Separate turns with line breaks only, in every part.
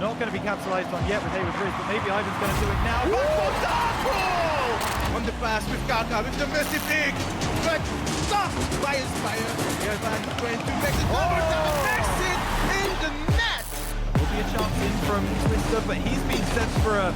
Not going to be capitalized on yet with Hayward Bridge, but maybe Ivan's going to do it now. Back for Darko!
On the pass with Kaka with the mercy pick, but stopped by Inspire. Here's back trying to make the double down, makes it in the net.
Will be a chance in from Twister, but he's been sent for a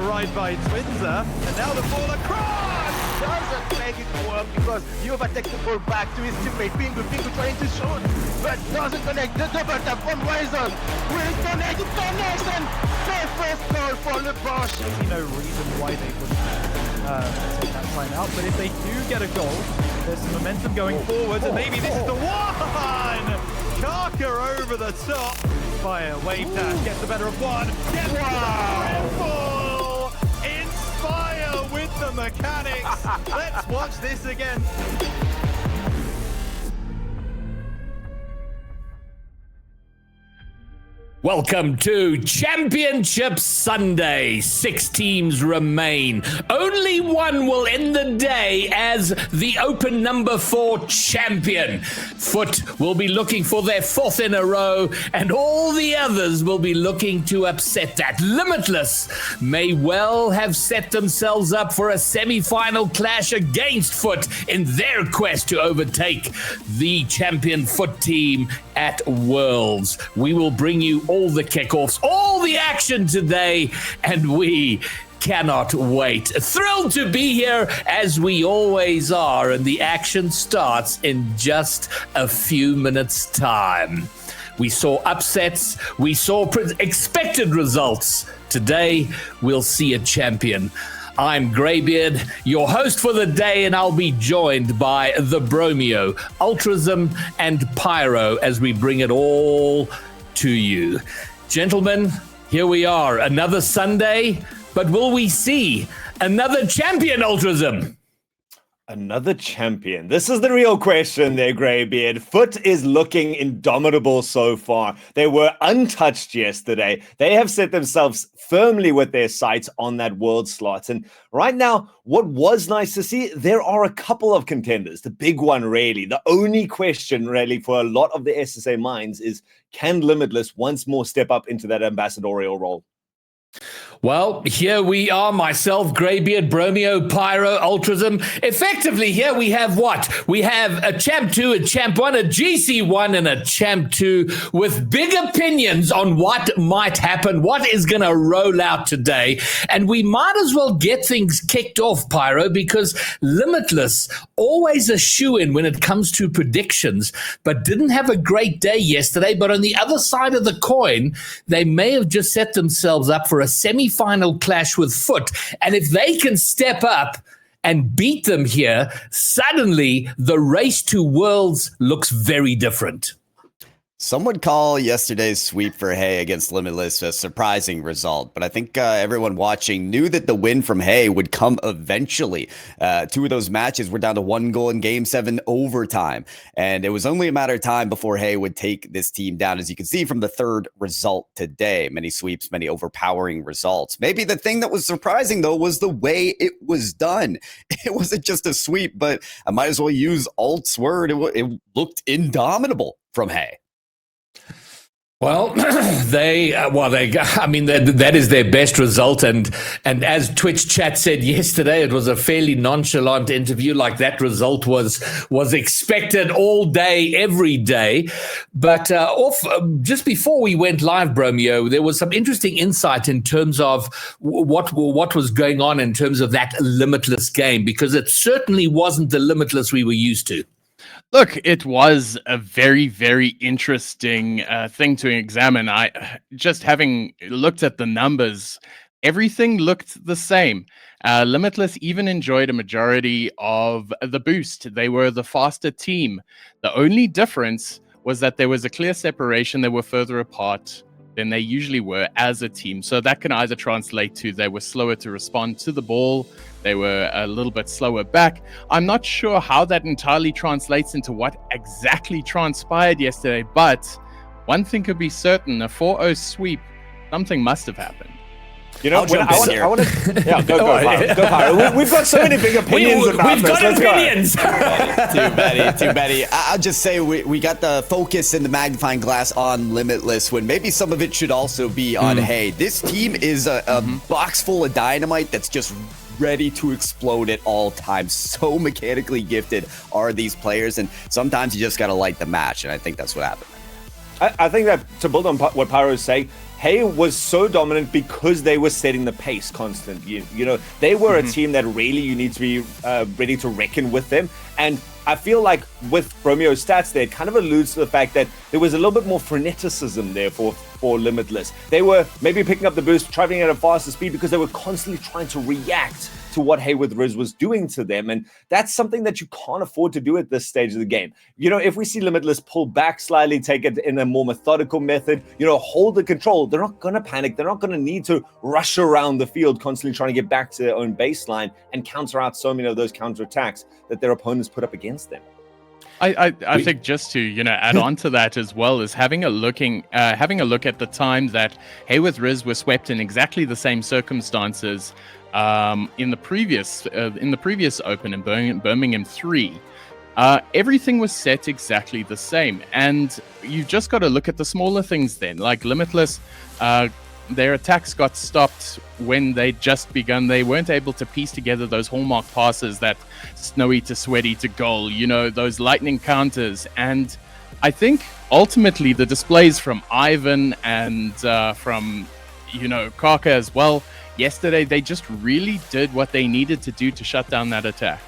ride by Twinzer, and now the ball across!
Doesn't make it work because Yuva takes the ball back to his teammate Pingu. Pingu trying to shoot, but doesn't connect. The double tap from Ryzen. Will connect, it connects, and their first goal for Le Bosch.
I see no reason why they wouldn't take that time out, but if they do get a goal, there's some momentum going forwards, and maybe this is the one! Kaka over the top. Fire, wave dash, gets the better of one. Gets the triple! Inspire with the mechanics. Let's watch this again.
Welcome to Championship Sunday. 6 teams remain. Only one will end the day as the Open number 4 champion. Foot will be looking for their 4th in a row, and all the others will be looking to upset that. Limitless may well have set themselves up for a semi-final clash against Foot in their quest to overtake the champion Foot team at Worlds. We will bring you all the kickoffs, all the action today, and we cannot wait. Thrilled to be here as we always are, and the action starts in just a few minutes' time. We saw upsets, we saw expected results. Today, we'll see a champion. I'm Greybeard, your host for the day, and I'll be joined by TheBromeo, Ulturism, and Pyro as we bring it all to you. Gentlemen, here we are, another Sunday, but will we see another champion, Ulturism?
Another champion. This is the real question there, Greybeard. Foot is looking indomitable so far. They were untouched yesterday. They have set themselves firmly with their sights on that world slot. And right now, what was nice to see, there are a couple of contenders. The big one, really, the only question, really, for a lot of the SSA minds is, can Limitless once more step up into that ambassadorial role?
Well, here we are, myself, Greybeard, Bromeo, Pyro, Ulturism. Effectively, here we have what? We have a Champ 2, a Champ 1, a GC1, and a Champ 2 with big opinions on what might happen, what is going to roll out today. And we might as well get things kicked off, Pyro, because Limitless, always a shoo-in when it comes to predictions, but didn't have a great day yesterday. But on the other side of the coin, they may have just set themselves up for a semi-final clash with Foot, and if they can step up and beat them here, suddenly the race to Worlds looks very different.
Some would call yesterday's sweep for Hay against Limitless a surprising result, but I think everyone watching knew that the win from Hay would come eventually. 2 of those matches were down to 1 goal in Game 7 overtime, and it was only a matter of time before Hay would take this team down, as you can see from the 3rd result today. Many sweeps, many overpowering results. Maybe the thing that was surprising, though, was the way it was done. It wasn't just a sweep, but I might as well use Alt's word. It looked indomitable from Hay.
Well, that is their best result. And as Twitch chat said yesterday, it was a fairly nonchalant interview. Like, that result was expected all day, every day. But just before we went live, Bromeo, there was some interesting insight in terms of what was going on in terms of that Limitless game, because it certainly wasn't the Limitless we were used to.
Look, it was a very, very interesting thing to examine. Just having looked at the numbers, everything looked the same. Limitless even enjoyed a majority of the boost. They were the faster team. The only difference was that there was a clear separation. They were further apart than they usually were as a team. So that can either translate to they were slower to respond to the ball, they were a little bit slower back. I'm not sure how that entirely translates into what exactly transpired yesterday, but one thing could be certain, a 4-0 sweep, something must have happened.
You know,
I'll jump in here.
I want to. Yeah, go, Pyro. Go, Pyro. We've got so many big opinions about
we've
this.
got
Let's
opinions.
Too many. I'll just say we got the focus and the magnifying glass on Limitless when maybe some of it should also be on Hey. This team is a box full of dynamite that's just ready to explode at all times. So mechanically gifted are these players, and sometimes you just got to light the match, and I think that's what happened.
I think that to build on what Pyro is saying, Hey was so dominant because they were setting the pace constantly. You know, they were a team that really you need to be ready to reckon with them. And I feel like with Bromeo's stats there, it kind of alludes to the fact that there was a little bit more freneticism there for Limitless. They were maybe picking up the boost, traveling at a faster speed because they were constantly trying to react to what Hey with Riz was doing to them. And that's something that you can't afford to do at this stage of the game. You know, if we see Limitless pull back slightly, take it in a more methodical method, you know, hold the control, they're not going to panic. They're not going to need to rush around the field, constantly trying to get back to their own baseline and counter out so many of those counterattacks that their opponents put up against them.
I think just to add on to that as well is having a look at the time that Hey with Riz were swept in exactly the same circumstances in the previous Open in Birmingham 3. Everything was set exactly the same, and you've just got to look at the smaller things then, like Limitless. Their attacks got stopped when they'd just begun. They weren't able to piece together those hallmark passes, that snowy to sweaty to goal, those lightning counters. And I think ultimately the displays from Ivan and from Kaka as well yesterday, they just really did what they needed to do to shut down that attack.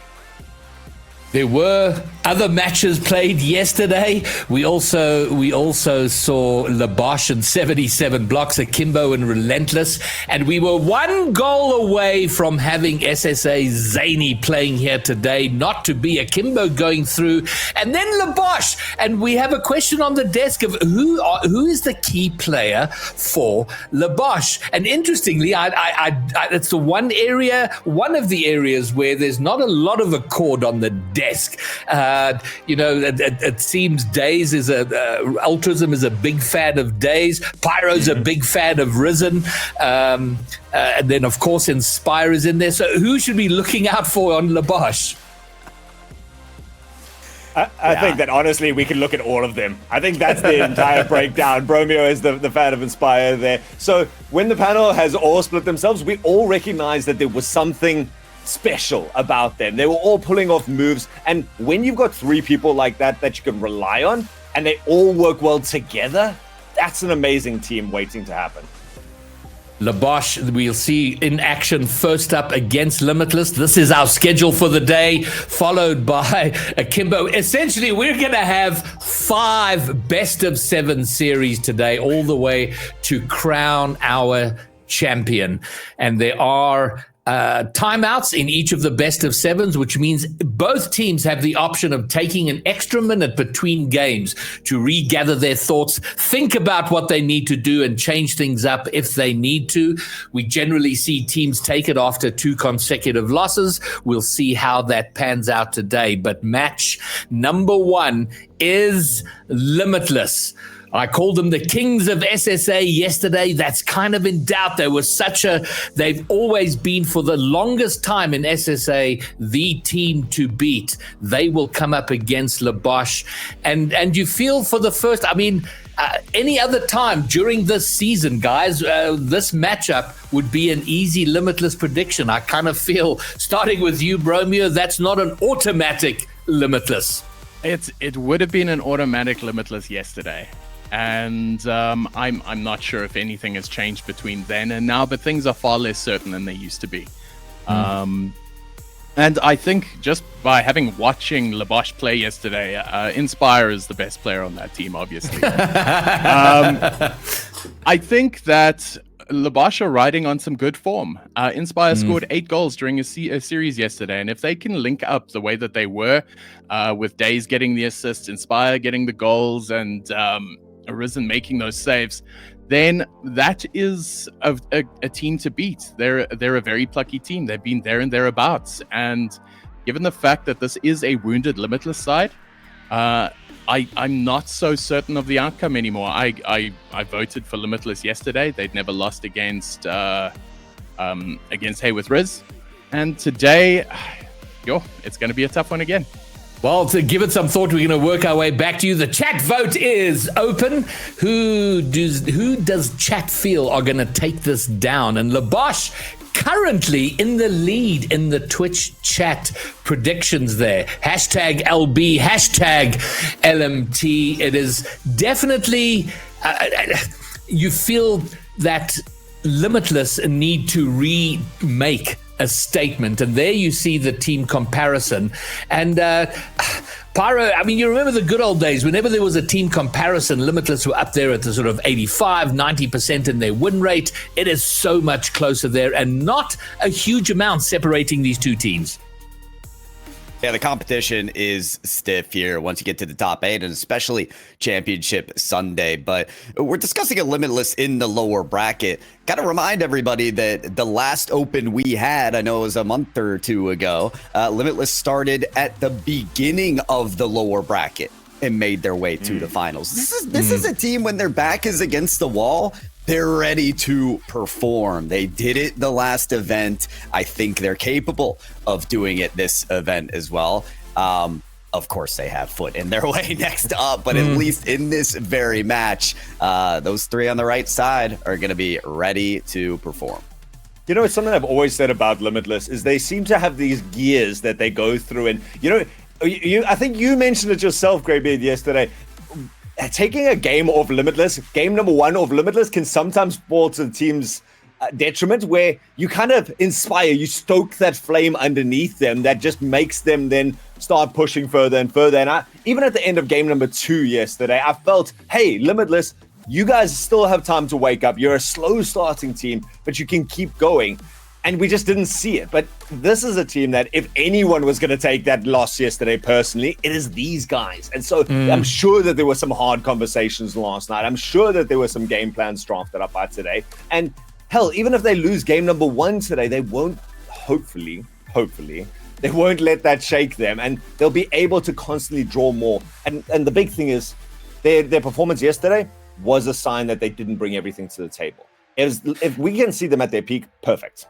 There were other matches played yesterday. We also saw Labosh and 77 blocks, Akimbo and Relentless, and we were one goal away from having SSA Zany playing here today, not to be Akimbo going through, and then Labosh. And we have a question on the desk of who is the key player for Labosh. And interestingly, it's the one of the areas where there's not a lot of accord on the desk. It seems Days is Ulturism is a big fan of Days. Pyro's a big fan of Risen. And then, of course, Inspire is in there. So who should be looking out for on Labosh?
I think that, honestly, we can look at all of them. I think that's the entire breakdown. Bromeo is the fan of Inspire there. So when the panel has all split themselves, we all recognize that there was something special about them. They were all pulling off moves, and when you've got three people like that you can rely on and they all work well together, that's an amazing team waiting to happen.
Labosh, we'll see in action first up against Limitless. This is our schedule for the day, followed by Akimbo. Essentially, we're going to have 5 best-of-7 series today, all the way to crown our champion. And there are timeouts in each of the best-of-7s, which means both teams have the option of taking an extra minute between games to regather their thoughts, think about what they need to do, and change things up if they need to. We generally see teams take it after 2 consecutive losses. We'll see how that pans out today. But match number 1 is Limitless. I called them the kings of SSA yesterday. That's kind of in doubt. They've always been, for the longest time in SSA, the team to beat. They will come up against Labosh. And you feel for the first, any other time during this season, guys, this matchup would be an easy Limitless prediction. I kind of feel, starting with you, Bromeo, that's not an automatic Limitless.
It would have been an automatic Limitless yesterday. And I'm not sure if anything has changed between then and now, but things are far less certain than they used to be. And I think just by watching Labosh play yesterday, Inspire is the best player on that team, obviously. I think that Labosh are riding on some good form. Inspire scored 8 goals during a series yesterday, and if they can link up the way that they were, with Days getting the assists, Inspire getting the goals, and Arisen making those saves, then that is a team to beat. They're a very plucky team. They've been there and thereabouts, and given the fact that this is a wounded Limitless side, I'm not so certain of the outcome anymore. I voted for Limitless yesterday. They'd never lost against against Hey with Riz. And today, it's going to be a tough one again.
Well, to give it some thought, we're going to work our way back to you. The chat vote is open. Who does chat feel are going to take this down? And Labosh currently in the lead in the Twitch chat predictions there. Hashtag LB, hashtag LMT. It is definitely, you feel that Limitless need to remake a statement, and there you see the team comparison. And Pyro, I mean, you remember the good old days. Whenever there was a team comparison, Limitless were up there at the sort of 85-90% in their win rate. It is so much closer there, and not a huge amount separating these two teams.
Yeah, the competition is stiff here once you get to the top 8, and especially Championship Sunday. But we're discussing a Limitless in the lower bracket. Got to remind everybody that the last Open we had, I know it was a month or two ago, Limitless started at the beginning of the lower bracket and made their way to the finals. This is a team, when their back is against the wall, they're ready to perform. They did it the last event. I think they're capable of doing it this event as well. Of course, they have Foot in their way next up, but at least in this very match, those three on the right side are going to be ready to perform.
You know, it's something I've always said about Limitless is they seem to have these gears that they go through. And, you know, I think you mentioned it yourself, Greybeard, yesterday. Taking a game off Limitless, game number 1 off Limitless, can sometimes fall to the team's detriment, where you kind of inspire, you stoke that flame underneath them that just makes them then start pushing further and further. And even at the end of game number 2 yesterday, I felt, hey, Limitless, you guys still have time to wake up. You're a slow starting team, but you can keep going. And we just didn't see it. But this is a team that if anyone was going to take that loss yesterday personally, it is these guys. And so I'm sure that there were some hard conversations last night. I'm sure that there were some game plans drafted up by today. And hell, even if they lose game number 1 today, they won't, hopefully, they won't let that shake them. And they'll be able to constantly draw more. And the big thing is their performance yesterday was a sign that they didn't bring everything to the table. If we can see them at their peak, perfect.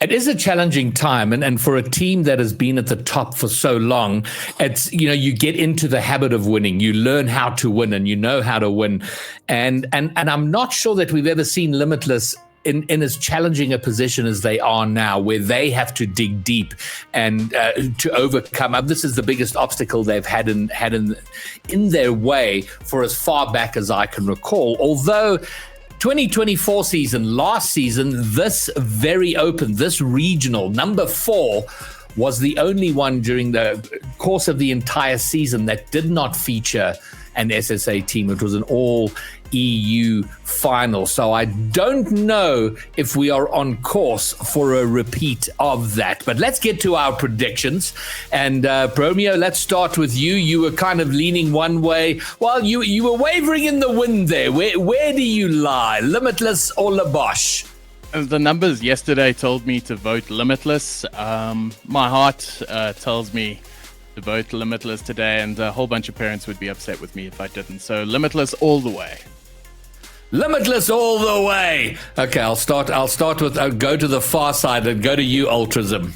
It is a challenging time, and for a team that has been at the top for so long, it's, you know, you get into the habit of winning. You learn how to win, and you know how to win. And I'm not sure that we've ever seen Limitless in as challenging a position as they are now, where they have to dig deep and to overcome. This is the biggest obstacle they've had in their way for as far back as I can recall. Although 2024 season, last season, this very open, this regional, number 4, was the only one during the course of the entire season that did not feature an SSA team. It was an all EU final. So I don't know if we are on course for a repeat of that. But let's get to our predictions. And Bromeo, let's start with you. You were kind of leaning one way. Well, you were wavering in the wind there. Where do you lie? Limitless or Labosh?
The numbers yesterday told me to vote Limitless. My heart tells me to vote Limitless today, and a whole bunch of parents would be upset with me if I didn't. So Limitless all the way.
Limitless all the way. Okay, I'll start with, I'll go to the far side and go to you, Ulturism.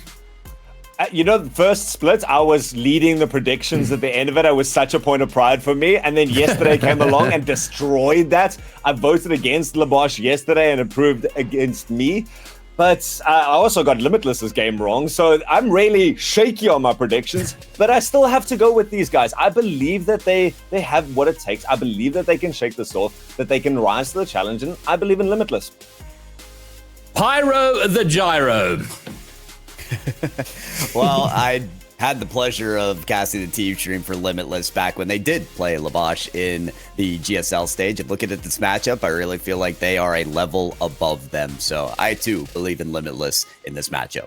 You know, the first split, I was leading the predictions at the end of it. It was such a point of pride for me. And then yesterday came along and destroyed that. I voted against Labosh yesterday and approved against me. But I also got Limitless's game wrong. So I'm really shaky on my predictions. But I still have to go with these guys. I believe that they have what it takes. I believe that they can shake this off, that they can rise to the challenge. And I believe in Limitless.
Pyro the Gyro.
Well, I had the pleasure of casting the team stream for Limitless back when they did play Labosh in the GSL stage. And looking at this matchup, I really feel like they are a level above them. So I too believe in Limitless in this matchup.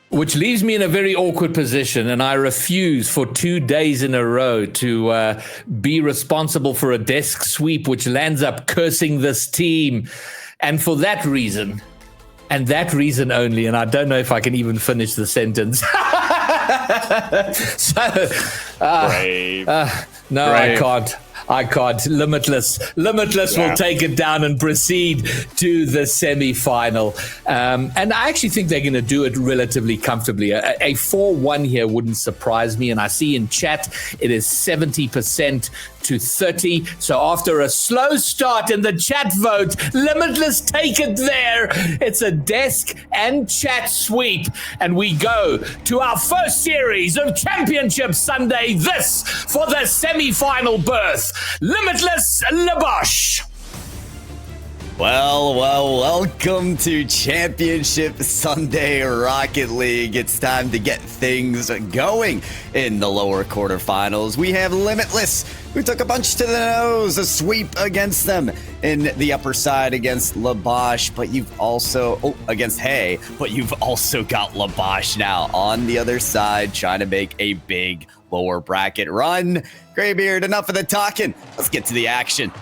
Which leaves me in a very awkward position, and I refuse for 2 days in a row to be responsible for a desk sweep, which lands up cursing this team. And for that reason, and that reason only, and I don't know if I can even finish the sentence. Brave. No, Brave. I can't. I can't. Limitless will take it down and proceed to the semi-final. And I actually think they're going to do it relatively comfortably. A 4-1 here wouldn't surprise me. And I see in chat it is 70% to 30. So after a slow start in the chat vote, Limitless take it there. It's a desk and chat sweep. And we go to our first series of Championship Sunday. This for the semi-final berth. Limitless Labosh.
Well, welcome to Championship Sunday Rocket League. It's time to get things going in the lower quarterfinals. We have Limitless, who took a punch to the nose, a sweep against them in the upper side against Labosh, but you've also, against Hay, but you've also got Labosh now on the other side, trying to make a big lower bracket run. Greybeard, enough of the talking. Let's get to the action.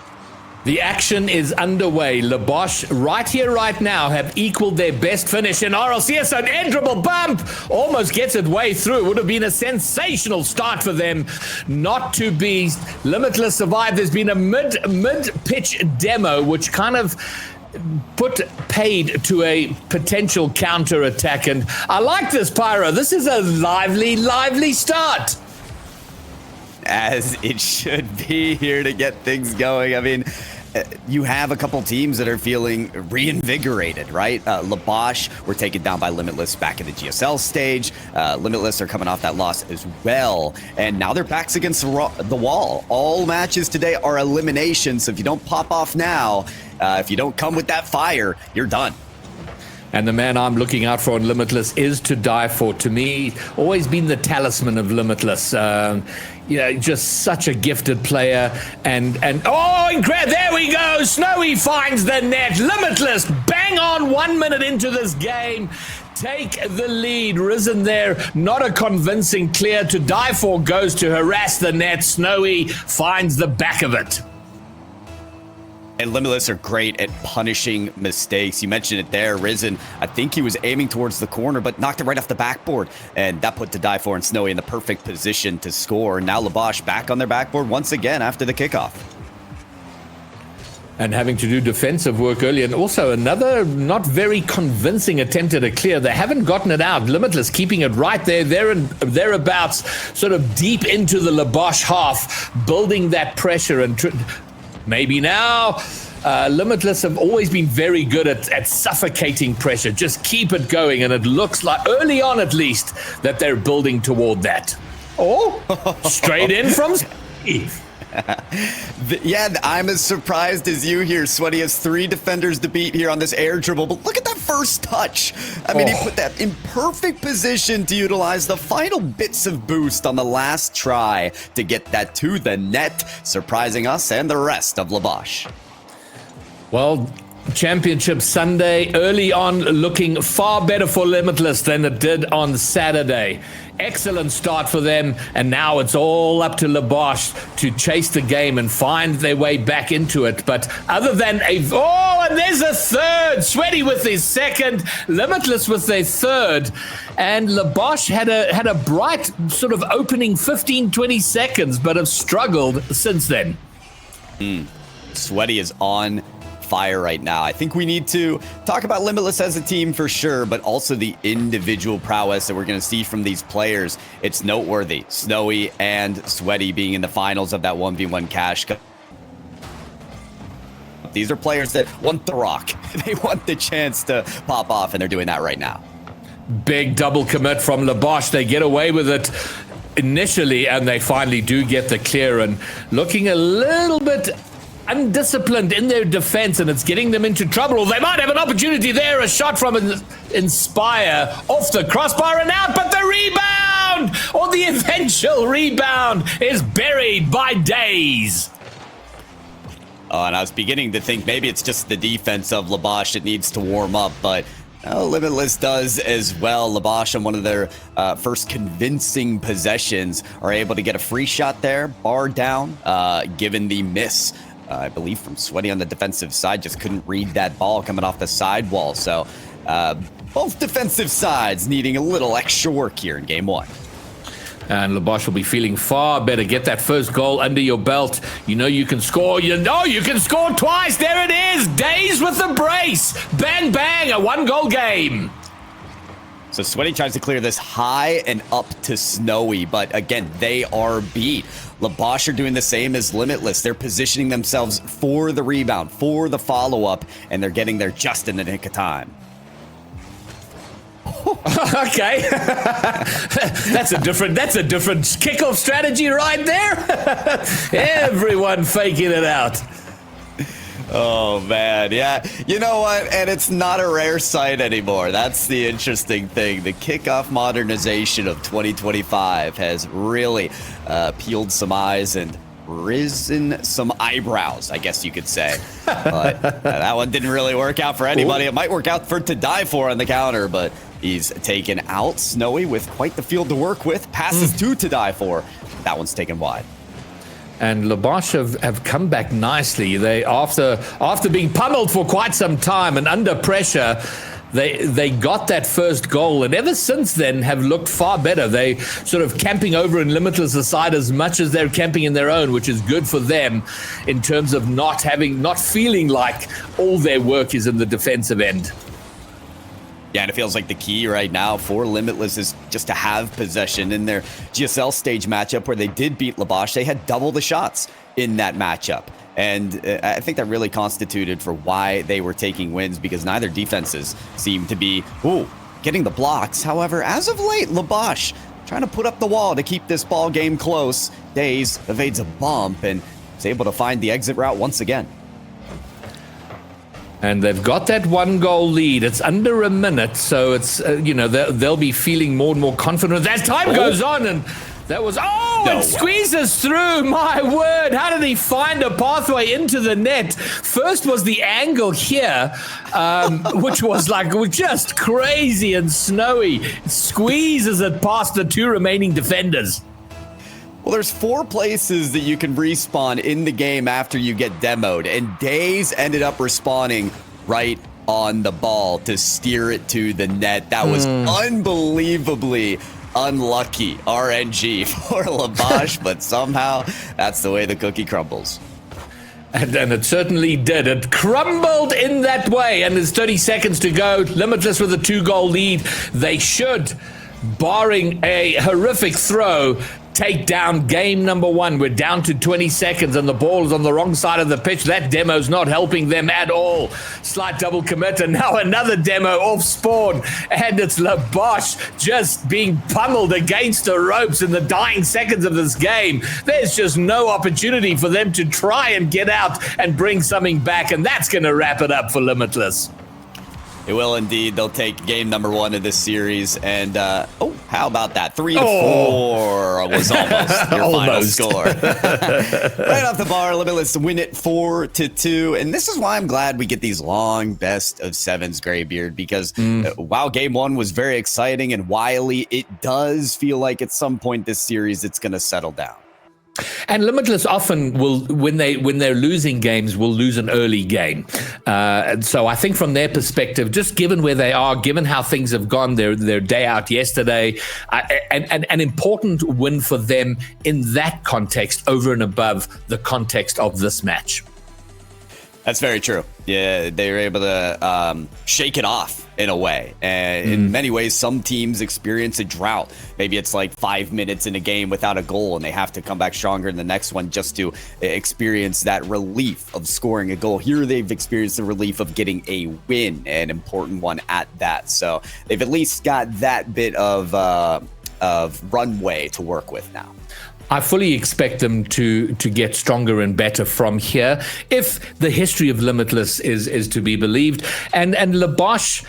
The action is underway. Labosh, right here, right now, have equaled their best finish in RLCS. An endrable bump almost gets it way through. It would have been a sensational start for them. Not to be. Limitless survived. There's been a mid-pitch demo, which kind of put paid to a potential counter attack. And I like this, Pyro. This is a lively start.
As it should be here to get things going. I mean, you have a couple teams that are feeling reinvigorated, right? Labosh were taken down by Limitless back in the GSL stage. Limitless are coming off that loss as well. And now their backs against the wall. All matches today are eliminations. So if you don't pop off now, if you don't come with that fire, you're done.
And the man I'm looking out for on Limitless is To Die For. To me, always been the talisman of Limitless. Just such a gifted player. And there we go. Snowy finds the net. Limitless bang on 1 minute into this game. Take the lead. Risen there. Not a convincing clear. To Die For goes to harass the net. Snowy finds the back of it.
And Limitless are great at punishing mistakes. You mentioned it there, Risen. I think he was aiming towards the corner, but knocked it right off the backboard. And that put To Die For and Snowy in the perfect position to score. Now Labosh back on their backboard once again after the kickoff.
And having to do defensive work early, and also another not very convincing attempt at a clear. They haven't gotten it out. Limitless keeping it right there and thereabouts, sort of deep into the Labosh half, building that pressure and maybe now. Limitless have always been very good at suffocating pressure. Just keep it going, and it looks like, early on at least, that they're building toward that. Oh, straight in from Steve.
Yeah, I'm as surprised as you here. Sweaty has 3 defenders to beat here on this air dribble, but look at that first touch. I mean, he put that in perfect position to utilize the final bits of boost on the last try to get that to the net, surprising us and the rest of Labosh.
Well, Championship Sunday early on looking far better for Limitless than it did on Saturday. Excellent start for them, and now it's all up to Labosh to chase the game and find their way back into it. But other than and there's a third. Sweaty with his second, Limitless with their third, and Labosh had a bright sort of opening 15-20 seconds, but have struggled since then.
Sweaty is on fire right now. I think we need to talk about Limitless as a team for sure, but also the individual prowess that we're going to see from these players. It's noteworthy. Snowy and Sweaty being in the finals of that 1v1 Cash Cup. These are players that want the rock. They want the chance to pop off, and they're doing that right now.
Big double commit from Labosh. They get away with it initially, and they finally do get the clear, and looking a little bit undisciplined in their defense, and it's getting them into trouble. Or they might have an opportunity there. A shot from Inspire off the crossbar and out, but the rebound, or the eventual rebound, is buried by Days.
And I was beginning to think maybe it's just the defense of Labosh that needs to warm up, but Limitless does as well. Labosh on one of their first convincing possessions are able to get a free shot there, bar down, given the miss. I believe from Sweaty on the defensive side, just couldn't read that ball coming off the sidewall. So both defensive sides needing a little extra work here in game 1.
And Labosh will be feeling far better. Get that first goal under your belt. You know you can score. You know you can score twice. There it is. Days with the brace. Bang, bang. A 1-goal game.
So Sweaty tries to clear this high and up to Snowy, but again, they are beat. Labosh are doing the same as Limitless. They're positioning themselves for the rebound, for the follow-up, and they're getting there just in the nick of time.
Okay. that's a different kickoff strategy right there. Everyone faking it out.
Oh, man. Yeah. You know what? And it's not a rare sight anymore. That's the interesting thing. The kickoff modernization of 2025 has really peeled some eyes and risen some eyebrows, I guess you could say. But that one didn't really work out for anybody. It might work out for To Die For on the counter, but he's taken out. Snowy with quite the field to work with. Passes to Die For. That one's taken wide.
And Labosh have come back nicely. They after being pummeled for quite some time and under pressure, they got that first goal, and ever since then have looked far better. They sort of camping over in Limitless' side as much as they're camping in their own, which is good for them in terms of not feeling like all their work is in the defensive end.
Yeah, and it feels like the key right now for Limitless is just to have possession. In their GSL stage matchup where they did beat Labosh, they had double the shots in that matchup. And I think that really constituted for why they were taking wins, because neither defenses seemed to be, getting the blocks. However, as of late, Labosh trying to put up the wall to keep this ball game close. Days evades a bump and is able to find the exit route once again.
And they've got that 1-goal lead. It's under a minute, so it's they'll be feeling more and more confident as time goes on. And that was it squeezes through. My word, how did he find a pathway into the net? First was the angle here, which was just crazy and Snowy. Squeezes it past the 2 remaining defenders.
Well, there's 4 places that you can respawn in the game after you get demoed, and Days ended up respawning right on the ball to steer it to the net. That was unbelievably unlucky RNG for Labosh, but somehow that's the way the cookie crumbles.
And it certainly did. It crumbled in that way, and there's 30 seconds to go. Limitless with a 2-goal lead. They should, barring a horrific throw, take down game number 1. We're down to 20 seconds and the ball is on the wrong side of the pitch. That demo's not helping them at all. Slight double commit, and now another demo off spawn, and it's Labosh just being pummeled against the ropes in the dying seconds of this game. There's just no opportunity for them to try and get out and bring something back, and that's going to wrap it up for Limitless.
It will indeed. They'll take game number 1 of this series. And, how about that? 3-4 was almost your final score. Right off the bar, Limitless win it 4-2. And this is why I'm glad we get these long best of 7s, Greybeard, because while game 1 was very exciting and wily, it does feel like at some point this series it's going to settle down.
And Limitless often will, when they're losing games, will lose an early game. And so I think from their perspective, just given where they are, given how things have gone, their day out yesterday, an important win for them in that context over and above the context of this match.
That's very true. Yeah, they were able to shake it off in a way. And in many ways, some teams experience a drought. Maybe it's like 5 minutes in a game without a goal, and they have to come back stronger in the next one just to experience that relief of scoring a goal. Here, they've experienced the relief of getting a win, an important one at that. So they've at least got that bit of runway to work with now.
I fully expect them to get stronger and better from here, if the history of Limitless is to be believed. And Labosh,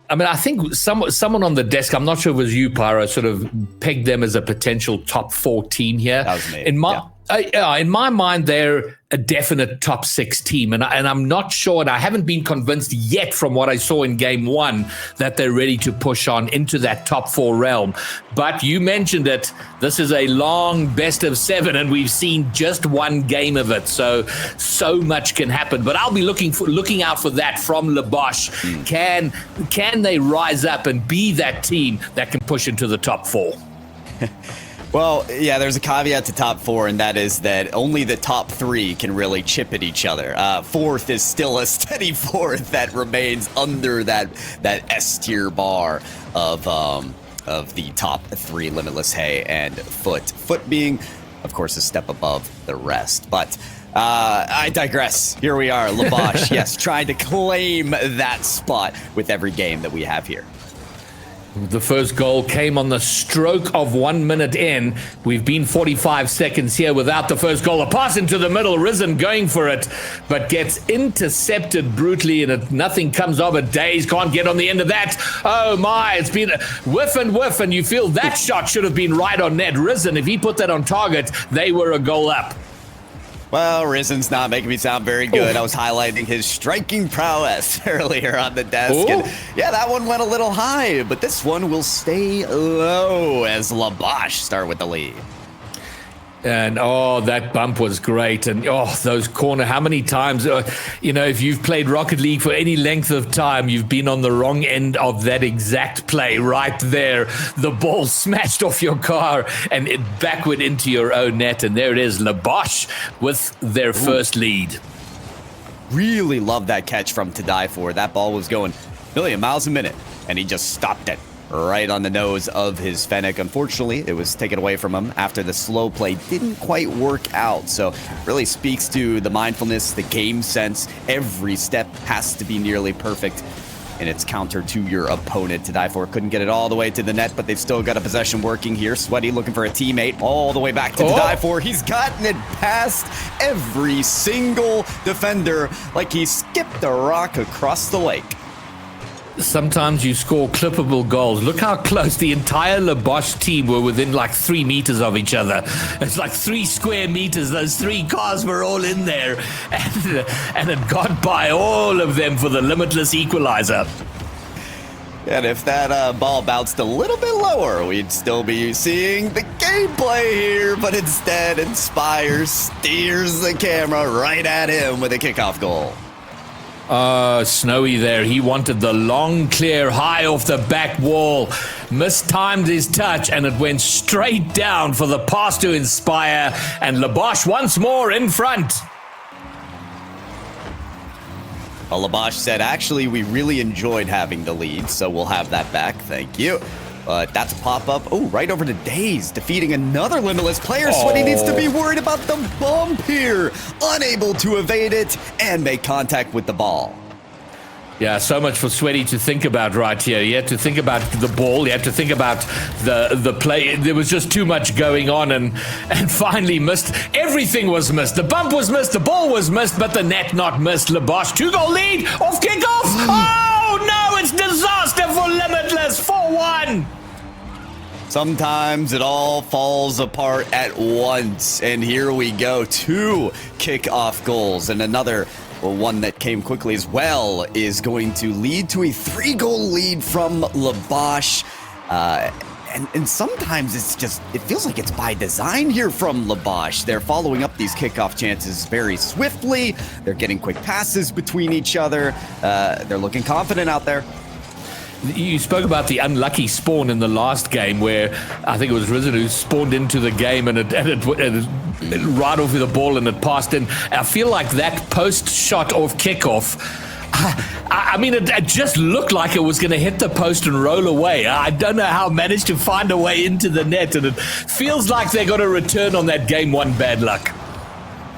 I mean, I think someone on the desk, I'm not sure if it was you, Pyro, sort of pegged them as a potential top 4 team here.
That was me.
In my mind, they're a definite top 6 team, and I'm not sure, and I haven't been convinced yet from what I saw in game 1 that they're ready to push on into that top 4 realm. But you mentioned it, this is a long best of 7, and we've seen just 1 game of it, so much can happen. But I'll be looking out for that from Labosh. Can they rise up and be that team that can push into the top 4?
Well, yeah, there's a caveat to top 4, and that is that only the top 3 can really chip at each other. 4th is still a steady 4th that remains under that S tier bar of the top 3, Limitless, Hay, and Foot. Foot being, of course, a step above the rest. But I digress. Here we are, Labosh, yes, trying to claim that spot with every game that we have here.
The first goal came on the stroke of 1 minute in. We've been 45 seconds here without the first goal. A pass into the middle, Risen going for it, but gets intercepted brutally, and nothing comes of it. Days can't get on the end of that. Oh my, it's been a whiff, and you feel that shot should have been right on net. Risen, if he put that on target, they were a goal up.
Well, Risen's not making me sound very good. I was highlighting his striking prowess earlier on the desk. And yeah, that one went a little high, but this one will stay low as Labosh start with the lead.
And that bump was great. And those corner, how many times, if you've played Rocket League for any length of time, you've been on the wrong end of that exact play right there. The ball smashed off your car and it backward into your own net. And there it is, Labosh with their first lead.
Really love that catch from To Die For. That ball was going a million miles a minute, and he just stopped it right on the nose of his Fennec. Unfortunately, it was taken away from him after the slow play didn't quite work out. So really speaks to the mindfulness, the game sense. Every step has to be nearly perfect in its counter to your opponent. To Die For couldn't get it all the way to the net, but they've still got a possession working here. Sweaty looking for a teammate all the way back to Die For. He's gotten it past every single defender like he skipped a rock across the lake.
Sometimes you score clippable goals. Look how close the entire Labosh team were within like 3 meters of each other. It's like 3 square meters. Those 3 cars were all in there, and it got by all of them for the limitless equalizer.
And if that ball bounced a little bit lower, we'd still be seeing the gameplay here. But instead, Inspire steers the camera right at him with a kickoff goal.
Snowy there. He wanted the long clear high off the back wall. Mistimed his touch, and it went straight down for the pass to Inspire. And Labosh once more in front.
Well, Labosh said, actually, we really enjoyed having the lead, so we'll have that back. Thank you. But that's a pop-up. Oh, right over to Daze, defeating another Limitless player. Sweaty needs to be worried about the bump here. Unable to evade it and make contact with the ball.
Yeah, so much for Sweaty to think about right here. You have to think about the ball. You have to think about the play. There was just too much going on, and finally missed. Everything was missed. The bump was missed. The ball was missed, but the net not missed. Labosh, 2-goal lead off kickoff. Oh, no, it's disaster for Limitless. 4-1.
Sometimes it all falls apart at once. And here we go. 2 kickoff goals, and another one that came quickly as well is going to lead to a 3-goal lead from Labosh. And sometimes it feels like it's by design here from Labosh. They're following up these kickoff chances very swiftly. They're getting quick passes between each other. They're looking confident out there.
You spoke about the unlucky spawn in the last game where I think it was Risen who spawned into the game and it right off with the ball and it passed in. I feel like that post shot off kickoff, I mean, it just looked like it was going to hit the post and roll away. I don't know how it managed to find a way into the net, and it feels like they got a return on that game 1 bad luck.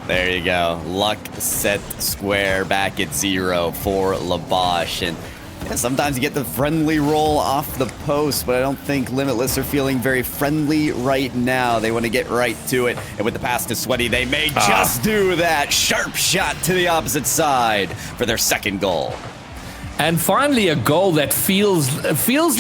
There you go. Luck set square back at 0 for Labosh. And yeah, sometimes you get the friendly roll off the post, but I don't think Limitless are feeling very friendly right now. They want to get right to it. And with the pass to Sweaty, they may just do that. Sharp shot to the opposite side for their 2nd goal.
And finally, a goal that feels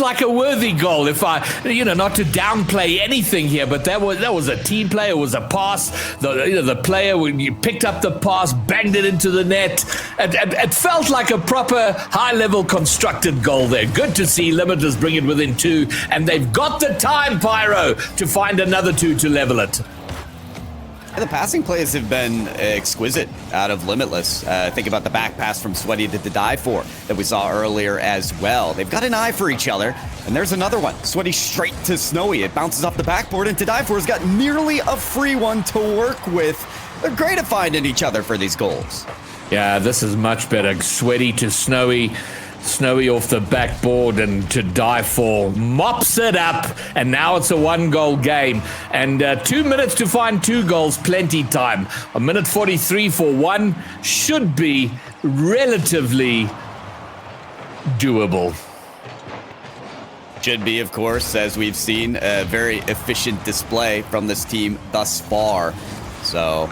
like a worthy goal. If I, not to downplay anything here, but that was a team play. It was a pass. The player, when you picked up the pass, banged it into the net. It felt like a proper high-level constructed goal there. Good to see Limitless bring it within 2, and they've got the time, Pyro, to find another 2 to level it.
The passing plays have been exquisite out of Limitless. Think about the back pass from Sweaty to Die For that we saw earlier as well. They've got an eye for each other, and there's another one. Sweaty straight to Snowy. It bounces off the backboard, and Die For's got nearly a free one to work with. They're great at finding each other for these goals.
Yeah, this is much better. Sweaty to Snowy. Snowy off the backboard and to Die For mops it up, and now it's a 1-goal game. And 2 minutes to find 2 goals, plenty time. A minute 43 for 1 should be relatively doable.
Should be, of course, as we've seen, a very efficient display from this team thus far. So,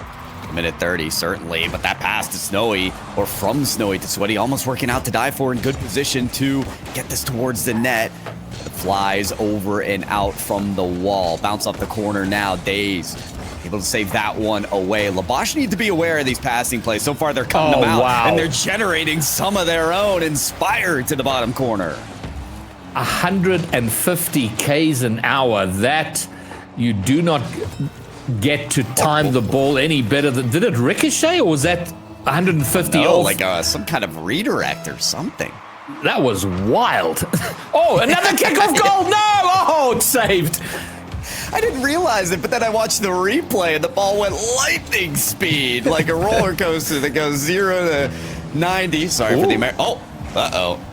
minute 30, certainly, but that pass to Snowy, or from Snowy to Sweaty, almost working out to Die For in good position to get this towards the net. It flies over and out from the wall. Bounce off the corner now, Daze able to save that one away. Labosh need to be aware of these passing plays. So far, they're cutting them out, and they're generating some of their own. Inspired to the bottom corner.
150 Ks an hour. That you do not get to time the ball any better than. Did it ricochet, or was that 150
off?
Like
some kind of redirect or something.
That was wild. Oh, another kickoff goal. No. Oh, it's saved.
I didn't realize it, but then I watched the replay and the ball went lightning speed, like a roller coaster that goes 0 to 90. Sorry for the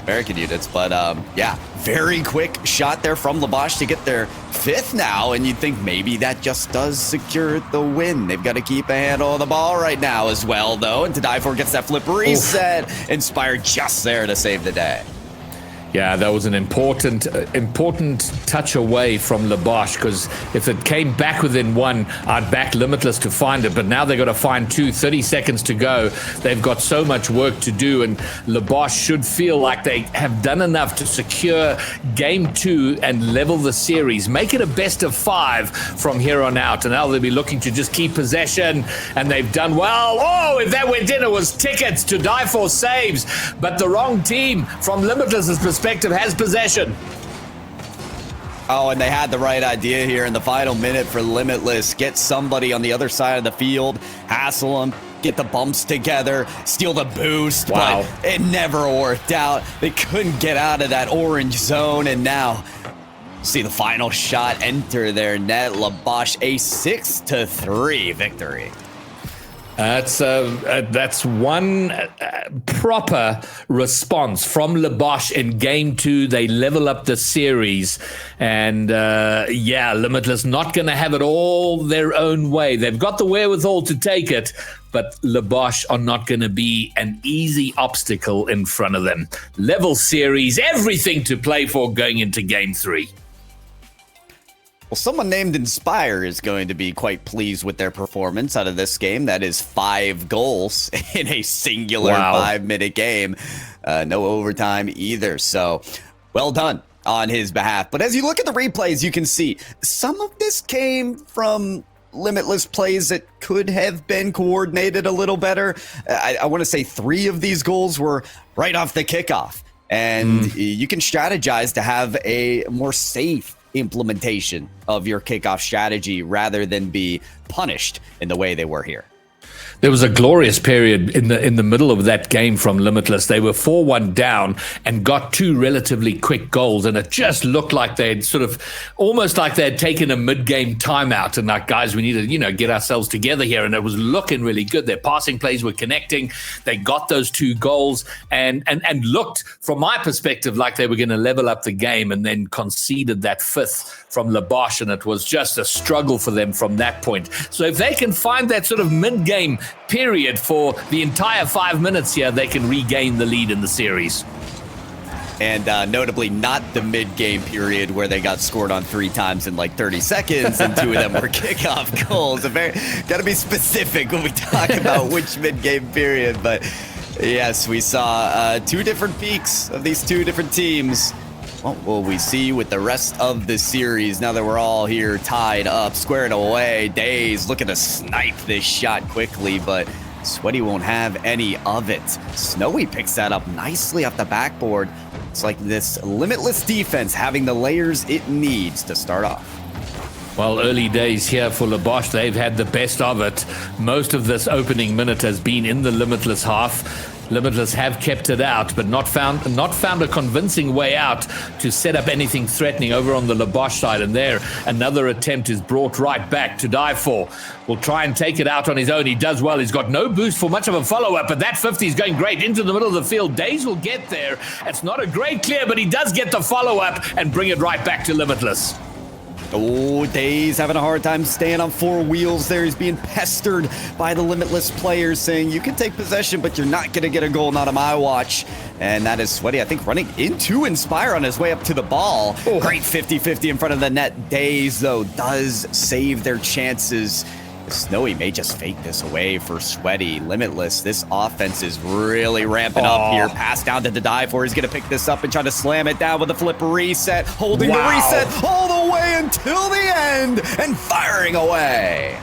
American units, but yeah, very quick shot there from Labosh to get their 5th now, and you'd think maybe that just does secure the win. They've got to keep a handle on the ball right now as well, though, and to Die For gets that flip reset. Inspired just there to save the day.
Yeah, that was an important touch away from Labosh, because if it came back within 1, I'd back Limitless to find it, but now they've got to find 2, 30 seconds to go. They've got so much work to do, and Labosh should feel like they have done enough to secure game 2 and level the series. Make it a best of 5 from here on out, and now they'll be looking to just keep possession, and they've done well. Oh, if that went in, it was tickets to Die For saves, but the wrong team from Limitless's perspective has possession.
Oh, and they had the right idea here in the final minute for Limitless. Get somebody on the other side of the field, hassle them, get the bumps together, steal the boost.
Wow.
But it never worked out. They couldn't get out of that orange zone, and now see the final shot enter their net. Labosh a 6-3 victory.
That's one proper response from Labosh in game 2. They level up the series, and Limitless not going to have it all their own way. They've got the wherewithal to take it, but Labosh are not going to be an easy obstacle in front of them. Level series, everything to play for going into game 3.
Well, someone named Inspire is going to be quite pleased with their performance out of this game. That is 5 goals in a singular 5-minute game. No overtime either. So, well done on his behalf. But as you look at the replays, you can see some of this came from Limitless plays that could have been coordinated a little better. I want to say 3 of these goals were right off the kickoff. And you can strategize to have a more safe implementation of your kickoff strategy rather than be punished in the way they were here.
There was a glorious period in the middle of that game from Limitless. They were 4-1 down and got 2 relatively quick goals, and it just looked like they'd almost like they'd taken a mid-game timeout and like, guys, we need to, get ourselves together here, and it was looking really good. Their passing plays were connecting. They got those 2 goals and looked, from my perspective, like they were going to level up the game, and then conceded that 5th from Labosh, and it was just a struggle for them from that point. So if they can find that sort of mid-game period for the entire 5 minutes here, they can regain the lead in the series.
And notably not the mid-game period where they got scored on 3 times in like 30 seconds and 2 of them were kickoff goals. Got to be specific when we talk about which mid-game period. But yes, we saw 2 different peaks of these 2 different teams. What will we see with the rest of the series now that we're all here tied up, squared away? Daze looking to snipe this shot quickly, but Sweaty won't have any of it. Snowy picks that up nicely off the backboard. It's like this Limitless defense having the layers it needs to start off.
Well, early days here for Labosh. They've had the best of it. Most of this opening minute has been in the Limitless half. Limitless have kept it out, but not found a convincing way out to set up anything threatening over on the Labosh side. And there, another attempt is brought right back to die for. Will try and take it out on his own. He does well. He's got no boost for much of a follow-up, but that 50 is going great into the middle of the field. Days will get there. It's not a great clear, but he does get the follow-up and bring it right back to Limitless.
Oh, Days having a hard time staying on four wheels there. He's being pestered by the Limitless players saying, you can take possession, but you're not going to get a goal, not on my watch. And that is Sweaty, I think, running into Inspire on his way up to the ball. Oh. Great 50-50 in front of the net. Days, though, does save their chances. Snowy may just fake this away for Sweaty. Limitless, this offense is really ramping up here. Pass down to the dive for. He's going to pick this up and try to slam it down with a flip reset. Holding the reset all the way until the end and firing away.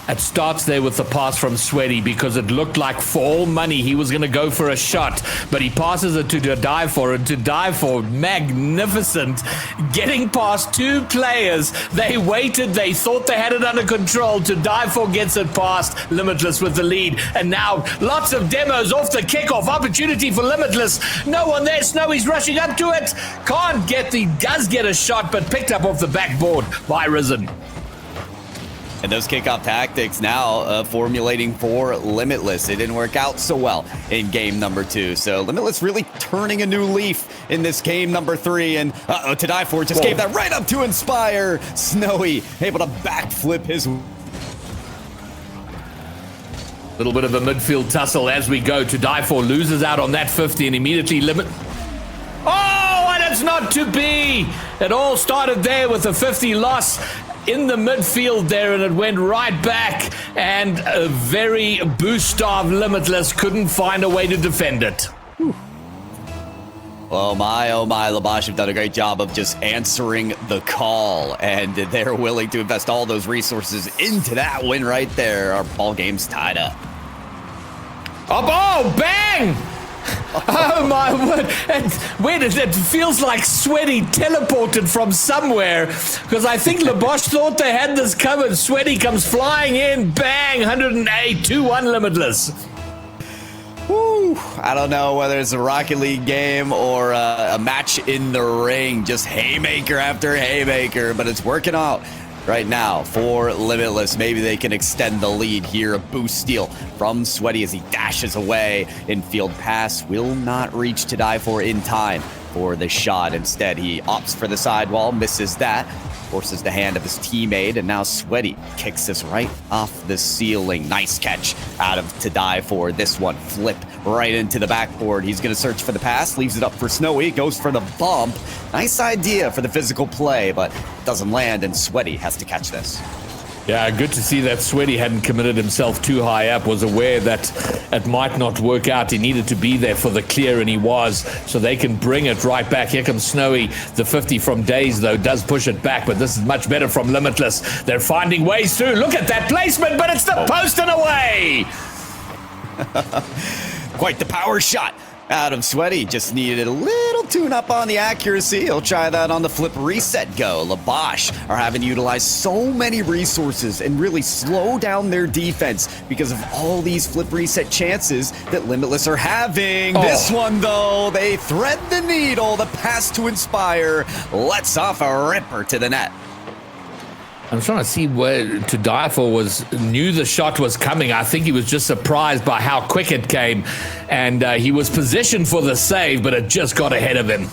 It starts there with the pass from Sweaty because it looked like for all money he was going to go for a shot, but he passes it to dive for, and to dive for, magnificent, getting past two players. They waited, they thought they had it under control. To dive for gets it past Limitless with the lead, and now lots of demos off the kickoff. Opportunity for Limitless. No one there. Snowy's rushing up to it. Can't get does get a shot, but picked up off the backboard by Risen.
And those kickoff tactics now formulating for Limitless. It didn't work out so well in game number 2. So Limitless really turning a new leaf in this game number 3. And to die for just gave that right up to Inspire. Snowy able to backflip his.
Little bit of a midfield tussle as we go. To die for loses out on that 50 and immediately Oh, and it's not to be. It all started there with a 50 loss in the midfield there, and it went right back, and a very boost of Limitless couldn't find a way to defend it.
Oh my, Labosh have done a great job of just answering the call, and they're willing to invest all those resources into that win right there. Our ball game's tied up.
Oh, bang! Oh my word. And wait, it feels like Sweaty teleported from somewhere, because I think Labosh thought they had this covered. Sweaty comes flying in, bang, 108, 2-1 Limitless.
Woo. I don't know whether it's a Rocket League game or a match in the ring, just haymaker after haymaker, but it's working out right now for Limitless. Maybe they can extend the lead here. A boost steal from Sweaty as he dashes away. Infield pass will not reach to die for in time for the shot. Instead, he opts for the sidewall, misses that, forces the hand of his teammate, and now Sweaty kicks this right off the ceiling. Nice catch out of to die for. This one flip right into the backboard. He's going to search for the pass, leaves it up for Snowy, goes for the bump. Nice idea for the physical play, but doesn't land, and Sweaty has to catch this.
Yeah, good to see that Sweaty hadn't committed himself too high up, was aware that it might not work out. He needed to be there for the clear, and he was, so they can bring it right back. Here comes Snowy. The 50 from Days, though, does push it back, but this is much better from Limitless. They're finding ways through. Look at that placement, but it's the post and away!
Quite the power shot out of Sweaty. Just needed a little tune-up on the accuracy. He'll try that on the flip reset go. Labosh are having to utilize so many resources and really slow down their defense because of all these flip reset chances that Limitless are having. This one, though, they thread the needle. The pass to Inspire lets off a ripper to the net.
I'm trying to see where to die for knew the shot was coming. I think he was just surprised by how quick it came, and he was positioned for the save, but it just got ahead of him.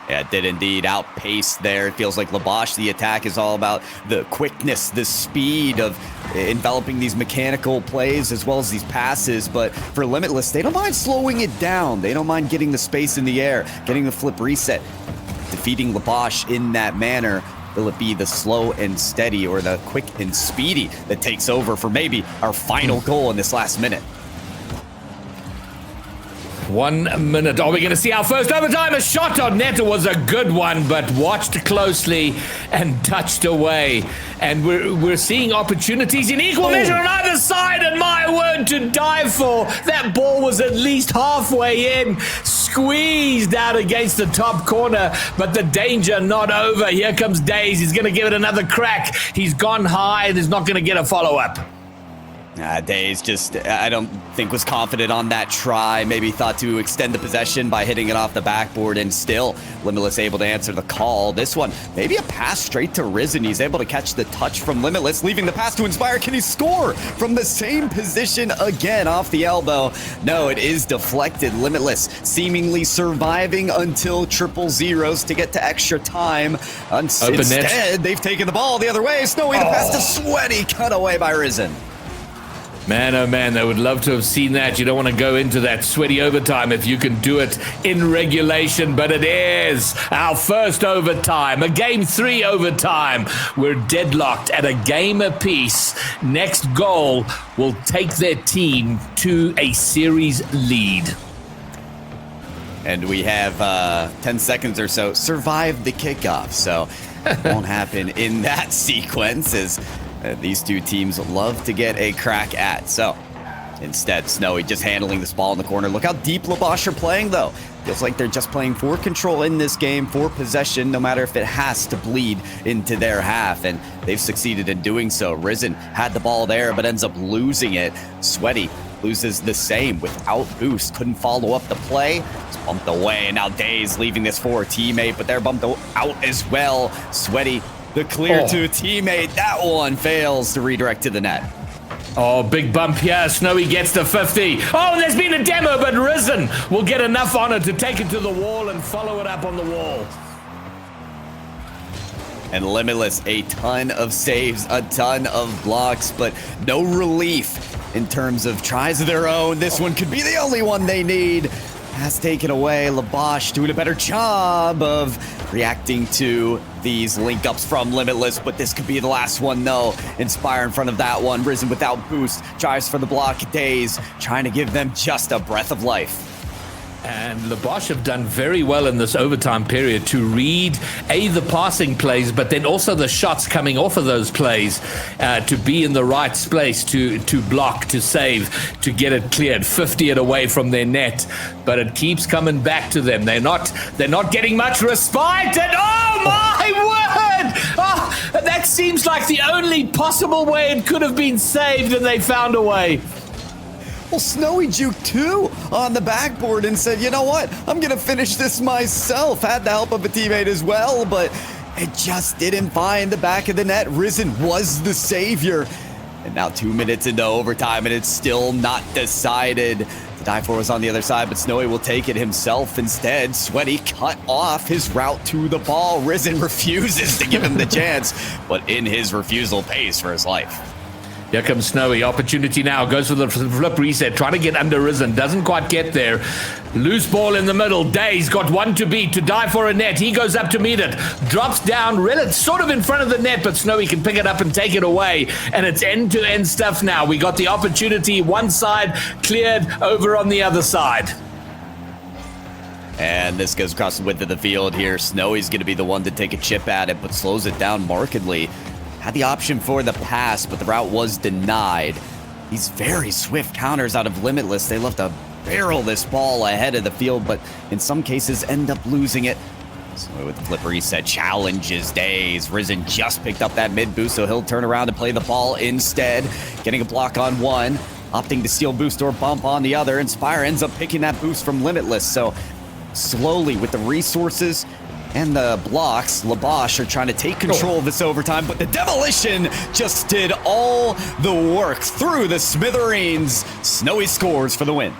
Yeah, it did indeed outpace there. It feels like Labosh, the attack is all about the quickness, the speed of enveloping these mechanical plays as well as these passes. But for Limitless, they don't mind slowing it down. They don't mind getting the space in the air, getting the flip reset, defeating Labosh in that manner. Will it be the slow and steady or the quick and speedy that takes over for maybe our final goal in this last minute?
1 minute. Are we going to see our first overtime? A shot on net. It was a good one, but watched closely and touched away. And we're seeing opportunities in equal measure on either side. And my word, to die for. That ball was at least halfway in. squeezed out against the top corner, but the danger not over. Here comes Daze. He's going to give it another crack. He's gone high and is not going to get a follow-up.
Daze just, I don't think was confident on that try. Maybe thought to extend the possession by hitting it off the backboard, and still Limitless able to answer the call. This one, maybe a pass straight to Risen. He's able to catch the touch from Limitless, leaving the pass to Inspire. Can he score from the same position again off the elbow? No, it is deflected. Limitless seemingly surviving until 000 to get to extra time. Instead, they've taken the ball the other way. Snowy, the pass to Sweaty, cut away by Risen.
Man, oh man, they would love to have seen that. You don't want to go into that sweaty overtime if you can do it in regulation, but it is our first overtime, a game 3 overtime. We're deadlocked at a game apiece. Next goal will take their team to a series lead.
And we have 10 seconds or so. Survive the kickoff, so it won't happen in that sequence as these two teams love to get a crack at. So instead, Snowy just handling this ball in the corner. Look how deep Labosh are playing, though. Feels like they're just playing for control in this game, for possession, no matter if it has to bleed into their half, and they've succeeded in doing so. Risen had the ball there, but ends up losing it. Sweaty loses the same without boost. Couldn't follow up the play. It's bumped away, and now Daze leaving this for a teammate, but they're bumped out as well. Sweaty, the clear to a teammate. That one fails to redirect to the net.
Oh, big bump here. Snowy gets to 50. Oh, there's been a demo, but Risen will get enough on it to take it to the wall and follow it up on the wall.
And Limitless, a ton of saves, a ton of blocks, but no relief in terms of tries of their own. This one could be the only one they need. Pass taken away. Labosh doing a better job of reacting to these link-ups from Limitless, but this could be the last one, though. Inspire in front of that one. Risen without boost. Tries for the block. Daze trying to give them just a breath of life.
And Labosh have done very well in this overtime period to read, the passing plays, but then also the shots coming off of those plays to be in the right space, to block, to save, to get it cleared, 50 it away from their net. But it keeps coming back to them. They're not getting much respite. And oh my word! Oh, that seems like the only possible way it could have been saved, and they found a way.
Well, Snowy juked too on the backboard and said, you know what? I'm going to finish this myself. Had the help of a teammate as well, but it just didn't find the back of the net. Risen was the savior. And now 2 minutes into overtime, and it's still not decided. The dive for was on the other side, but Snowy will take it himself instead. Sweaty cut off his route to the ball. Risen refuses to give him the chance, but in his refusal pays for his life.
Here comes Snowy. Opportunity now. Goes for the flip reset. Trying to get under Risen. Doesn't quite get there. Loose ball in the middle. Daze got one to beat to dive for a net. He goes up to meet it. Drops down. Sort of in front of the net, but Snowy can pick it up and take it away. And it's end-to-end stuff now. We got the opportunity. One side cleared, over on the other side.
And this goes across the width of the field here. Snowy's going to be the one to take a chip at it, but slows it down markedly. Had the option for the pass, but the route was denied. These very swift counters out of Limitless. They love to barrel this ball ahead of the field, but in some cases end up losing it. So with the flip reset, challenges Daze. Risen just picked up that mid boost, so he'll turn around and play the ball instead. Getting a block on one, opting to steal boost or bump on the other. Inspire ends up picking that boost from Limitless. So slowly with the resources and the blocks, Labosh are trying to take control of this overtime, but the demolition just did all the work through the smithereens. Snowy scores for the win.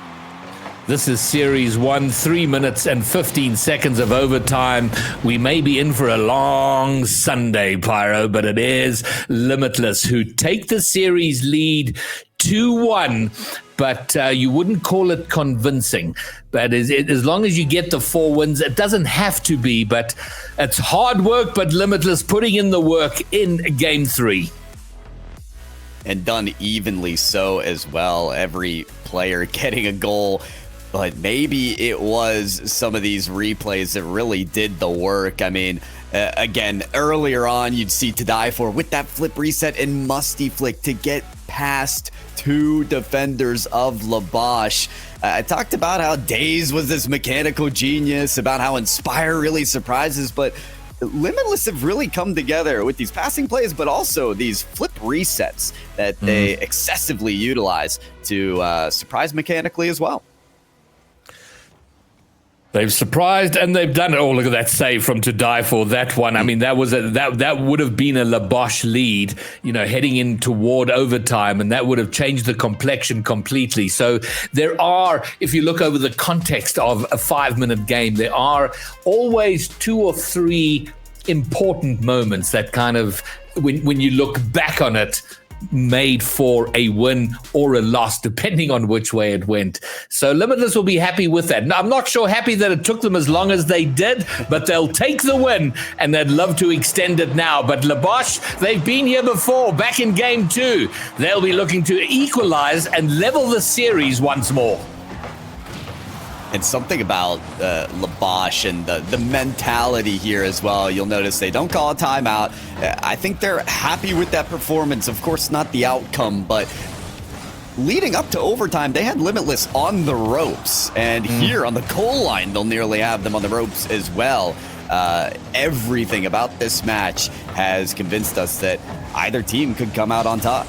This is Series 1, 3 minutes and 15 seconds of overtime. We may be in for a long Sunday, Pyro, but it is Limitless who take the series lead 2-1. But you wouldn't call it convincing. But as long as you get the 4 wins, it doesn't have to be, but it's hard work, but Limitless putting in the work in Game 3.
And done evenly so as well. Every player getting a goal. but maybe it was some of these replays that really did the work. I mean, again, earlier on, you'd see To Die For with that flip reset and musty flick to get past 2 defenders of Labosh. I talked about how Daze was this mechanical genius, about how Inspire really surprises, but Limitless have really come together with these passing plays, but also these flip resets that they excessively utilize to surprise mechanically as well.
They've surprised and they've done it. Oh, look at that save from To Die For. That one, I mean, that was that would have been a Labosh lead, you know, heading in toward overtime, and that would have changed the complexion completely. So there are, if you look over the context of a 5-minute game, there are always 2 or 3 important moments that kind of, when you look back on it, made for a win or a loss, depending on which way it went. So Limitless will be happy with that. Now, I'm not sure happy that it took them as long as they did, but they'll take the win and they'd love to extend it now. But Labosh, they've been here before, back in game 2. They'll be looking to equalize and level the series once more.
And something about Labosh and the mentality here as well. You'll notice they don't call a timeout. I think they're happy with that performance. Of course, not the outcome, but leading up to overtime, they had Limitless on the ropes. And here on the goal line, they'll nearly have them on the ropes as well. Everything about this match has convinced us that either team could come out on top.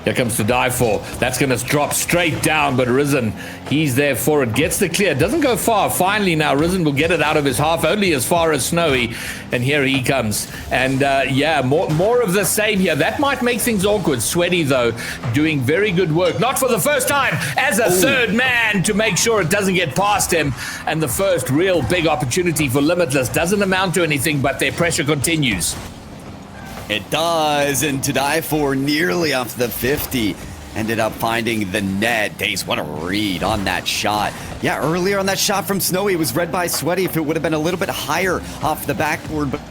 Here comes To Die For. That's going to drop straight down, but Risen, he's there for it. Gets the clear. Doesn't go far. Finally now, Risen will get it out of his half, only as far as Snowy. And here he comes. And yeah, more of the same here. That might make things awkward. Sweaty, though, doing very good work. Not for the first time, as a third man to make sure it doesn't get past him. And the first real big opportunity for Limitless doesn't amount to anything, but their pressure continues.
It does, and To Die For nearly off the 50. Ended up finding the net. Daze, what a read on that shot. Yeah, earlier on that shot from Snowy, it was read by Sweaty. If it would have been a little bit higher off the backboard, but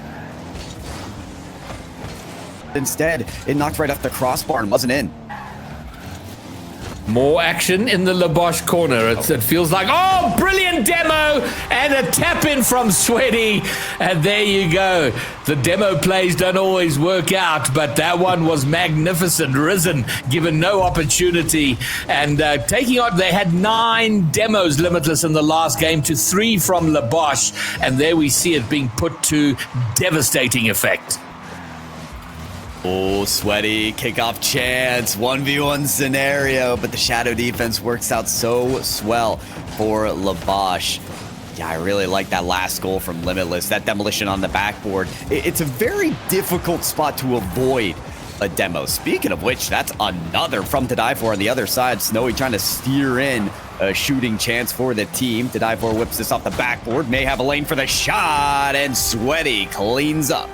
instead, it knocked right off the crossbar and wasn't in.
More action in the Labosh corner. It feels like, oh, brilliant demo, and a tap in from Sweaty. And there you go. The demo plays don't always work out, but that one was magnificent. Risen, given no opportunity. And taking on, they had 9 demos Limitless in the last game to 3 from Labosh. And there we see it being put to devastating effect.
Oh, Sweaty, kickoff chance, 1v1 scenario, but the shadow defense works out so swell for Labosh. Yeah, I really like that last goal from Limitless, that demolition on the backboard. It's a very difficult spot to avoid a demo. Speaking of which, that's another from To Die For on the other side. Snowy trying to steer in a shooting chance for the team. To Die For whips this off the backboard, may have a lane for the shot, and Sweaty cleans up.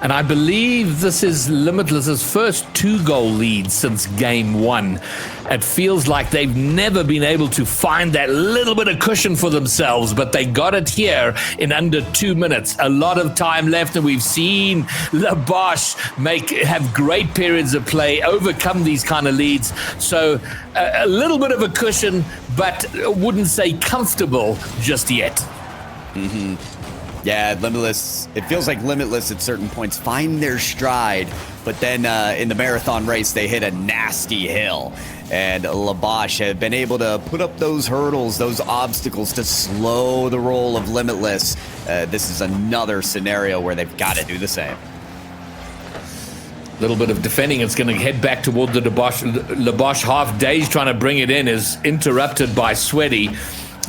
And I believe this is Limitless's first 2-goal lead since game 1. It feels like they've never been able to find that little bit of cushion for themselves, but they got it here in under 2 minutes. A lot of time left, and we've seen Labosh have great periods of play, overcome these kind of leads. So a little bit of a cushion, but wouldn't say comfortable just yet.
Mm-hmm. Yeah, Limitless, it feels like Limitless at certain points find their stride, but then in the marathon race, they hit a nasty hill. And Labosh have been able to put up those hurdles, those obstacles to slow the roll of Limitless. This is another scenario where they've got to do the same.
Little bit of defending. It's going to head back toward the Labosh half. Daze trying to bring it in is interrupted by Sweaty.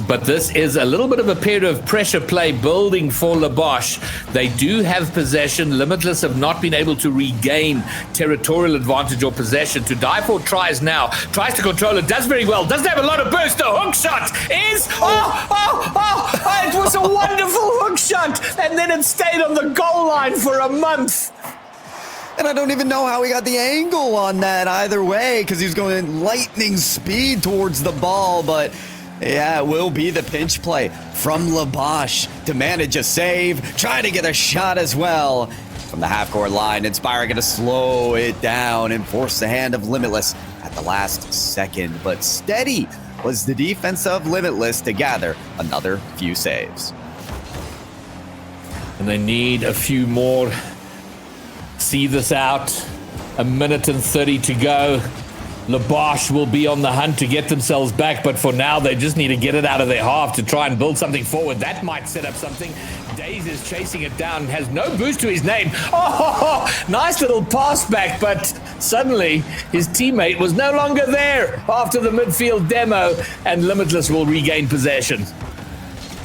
But this is a little bit of a period of pressure play building for Labosh. They do have possession. Limitless have not been able to regain territorial advantage or possession. To Die For tries now. Tries to control it. Does very well. Doesn't have a lot of burst. The hook shot is... it was a wonderful hook shot. And then it stayed on the goal line for a month.
And I don't even know how he got the angle on that either way, because he was going in lightning speed towards the ball, but... yeah, it will be the pinch play from Labosh to manage a save, try to get a shot as well. From the half-court line, Inspire going to slow it down and force the hand of Limitless at the last second. But steady was the defense of Limitless to gather another few saves.
And they need a few more. See this out. 1 minute and 30 to go. Labosh will be on the hunt to get themselves back, but for now they just need to get it out of their half to try and build something forward. That might set up something. Daze is chasing it down, has no boost to his name. Oh, nice little pass back, but suddenly his teammate was no longer there after the midfield demo, and Limitless will regain possession.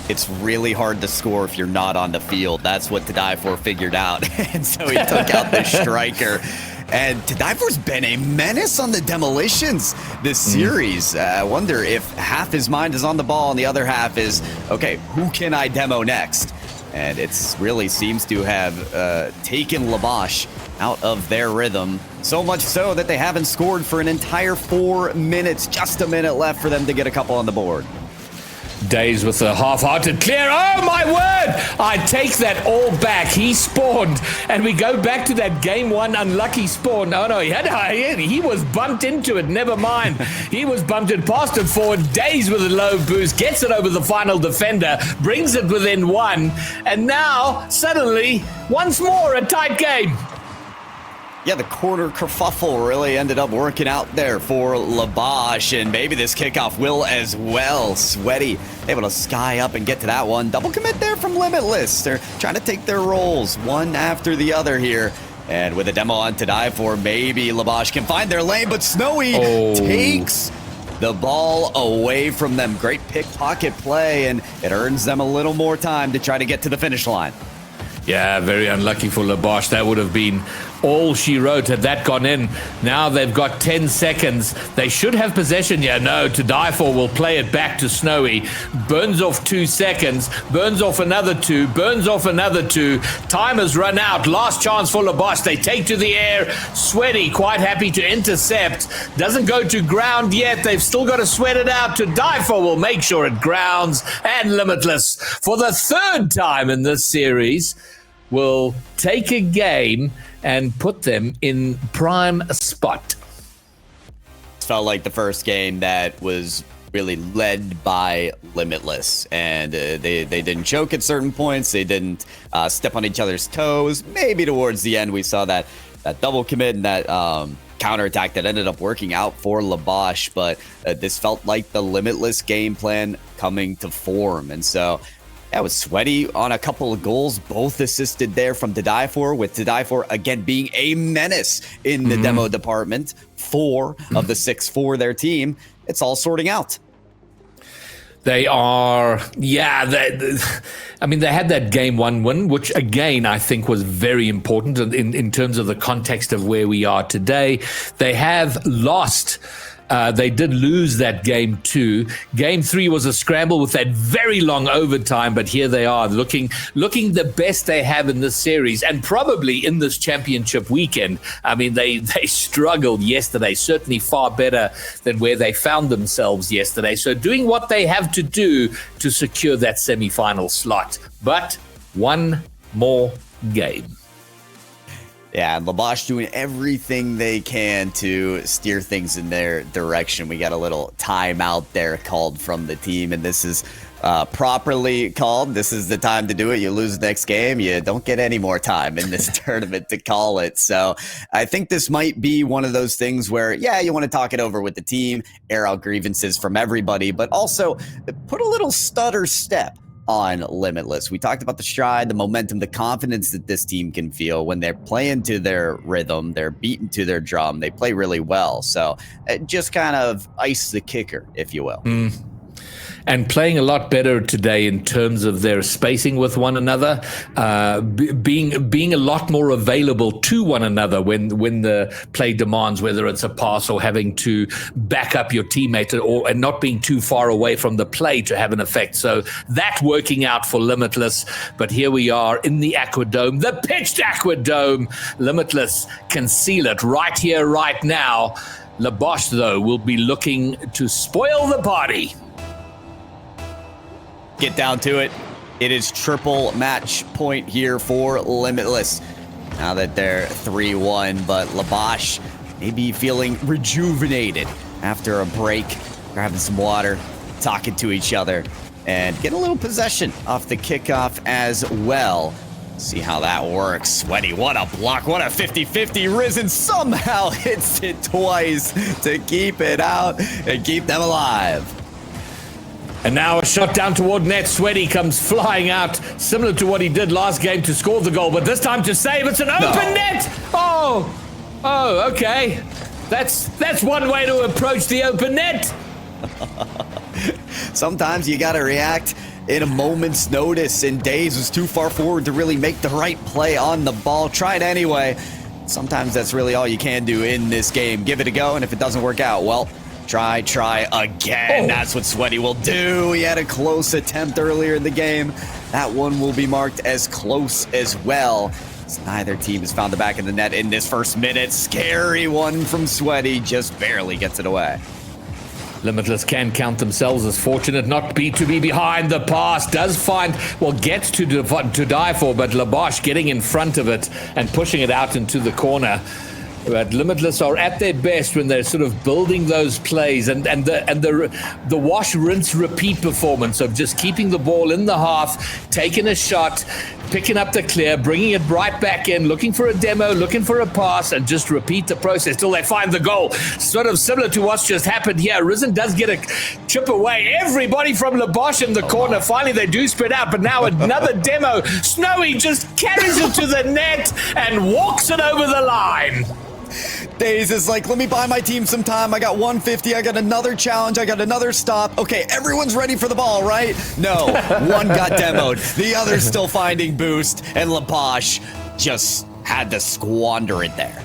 It's really hard to score if you're not on the field. That's what TheBromeo figured out. And so he took out the striker. And TheBromeo's been a menace on the demolitions this series. I wonder if half his mind is on the ball and the other half is, okay, who can I demo next? And it really seems to have taken Labosh out of their rhythm. So much so that they haven't scored for an entire 4 minutes. Just a minute left for them to get a couple on the board.
Daze with a half-hearted clear. Oh my word! I take that all back. He spawned, and we go back to that game one unlucky spawn. Oh no, he was bumped into it. Never mind. He was bumped and passed it forward. Daze with a low boost, gets it over the final defender, brings it within one, and now suddenly once more a tight game.
Yeah, the corner kerfuffle really ended up working out there for Labosh, and maybe this kickoff will as well. Sweaty able to sky up and get to that one. Double commit there from Limitless. They're trying to take their roles one after the other here. And with a demo on to die for, maybe Labosh can find their lane, but Snowy takes the ball away from them. Great pickpocket play, and it earns them a little more time to try to get to the finish line.
Yeah, very unlucky for Labosh. That would have been all she wrote had that gone in. Now they've got 10 seconds. They should have possession here. No, TheBromeo will play it back to Snowy. Burns off 2 seconds. Burns off another 2. Burns off another 2. Time has run out. Last chance for Labosh. They take to the air. Sweaty quite happy to intercept. Doesn't go to ground yet. They've still got to sweat it out. TheBromeo will make sure it grounds. And Limitless, for the 3rd time in this series, will take a game and put them in prime spot.
It felt like the first game that was really led by Limitless, and they didn't choke at certain points. They didn't step on each other's toes. Maybe towards the end we saw that double commit and that counterattack that ended up working out for Labosh, but this felt like the Limitless game plan coming to form. And so that was Sweaty on a couple of goals, both assisted there from TheBromeo, with TheBromeo again being a menace in the demo department. 4 of the 6 for their team. It's all sorting out.
They are, yeah, I mean, they had that game 1 win, which again, I think was very important in terms of the context of where we are today. They have lost. They did lose that game 2. Game 3 was a scramble with that very long overtime, but here they are looking the best they have in this series and probably in this championship weekend. I mean, they struggled yesterday, certainly far better than where they found themselves yesterday. So doing what they have to do to secure that semi-final slot. But one more game.
Yeah, and Labosh doing everything they can to steer things in their direction. We got a little timeout there called from the team, and this is properly called. This is the time to do it. You lose the next game, you don't get any more time in this tournament to call it. So I think this might be one of those things where, yeah, you want to talk it over with the team, air out grievances from everybody, but also put a little stutter step on Limitless. We talked about the stride, the momentum, the confidence that this team can feel when they're playing to their rhythm, they're beating to their drum, they play really well. So just kind of ice the kicker, if you will.
And playing a lot better today in terms of their spacing with one another, being a lot more available to one another when the play demands, whether it's a pass or having to back up your teammate and not being too far away from the play to have an effect. So that working out for Limitless. But here we are in the AquaDome, the pitched AquaDome. Limitless can seal it right here, right now. Labosh, though, will be looking to spoil the party.
Get down to it. It is triple match point here for Limitless. Now that they're 3-1, but Labosh may be feeling rejuvenated after a break grabbing some water, talking to each other, and getting a little possession off the kickoff as well. See how that works. Sweaty, what a block, what a 50-50. Risen somehow hits it twice to keep it out and keep them alive.
And now a shot down toward net. Sweaty comes flying out, similar to what he did last game to score the goal, but this time to save. It's an open net. Oh, okay. That's one way to approach the open net.
Sometimes you gotta react in a moment's notice, and Days was too far forward to really make the right play on the ball. Try it anyway. Sometimes that's really all you can do in this game. Give it a go, and if it doesn't work out, well, try again. That's what Sweaty will do. He had a close attempt earlier in the game. That one will be marked as close as well. So neither team has found the back of the net in this first minute. Scary one from Sweaty, just barely gets it away.
Limitless can count themselves as fortunate not to be behind. The pass does gets to die for, but Labosh getting in front of it and pushing it out into the corner. But Limitless are at their best when they're sort of building those plays and the wash, rinse, repeat performance of just keeping the ball in the half, taking a shot, picking up the clear, bringing it right back in, looking for a demo, looking for a pass, and just repeat the process till they find the goal. Sort of similar to what's just happened here. Risen does get a chip away. Everybody from Labosh in the corner. Finally, they do spread out, but now another demo. Snowy just carries it to the net and walks it over the line.
Days is like, let me buy my team some time. I got 150. I got another challenge. I got another stop. Okay, everyone's ready for the ball, right? No, one got demoed. The other's still finding boost, and Labosh just had to squander it there.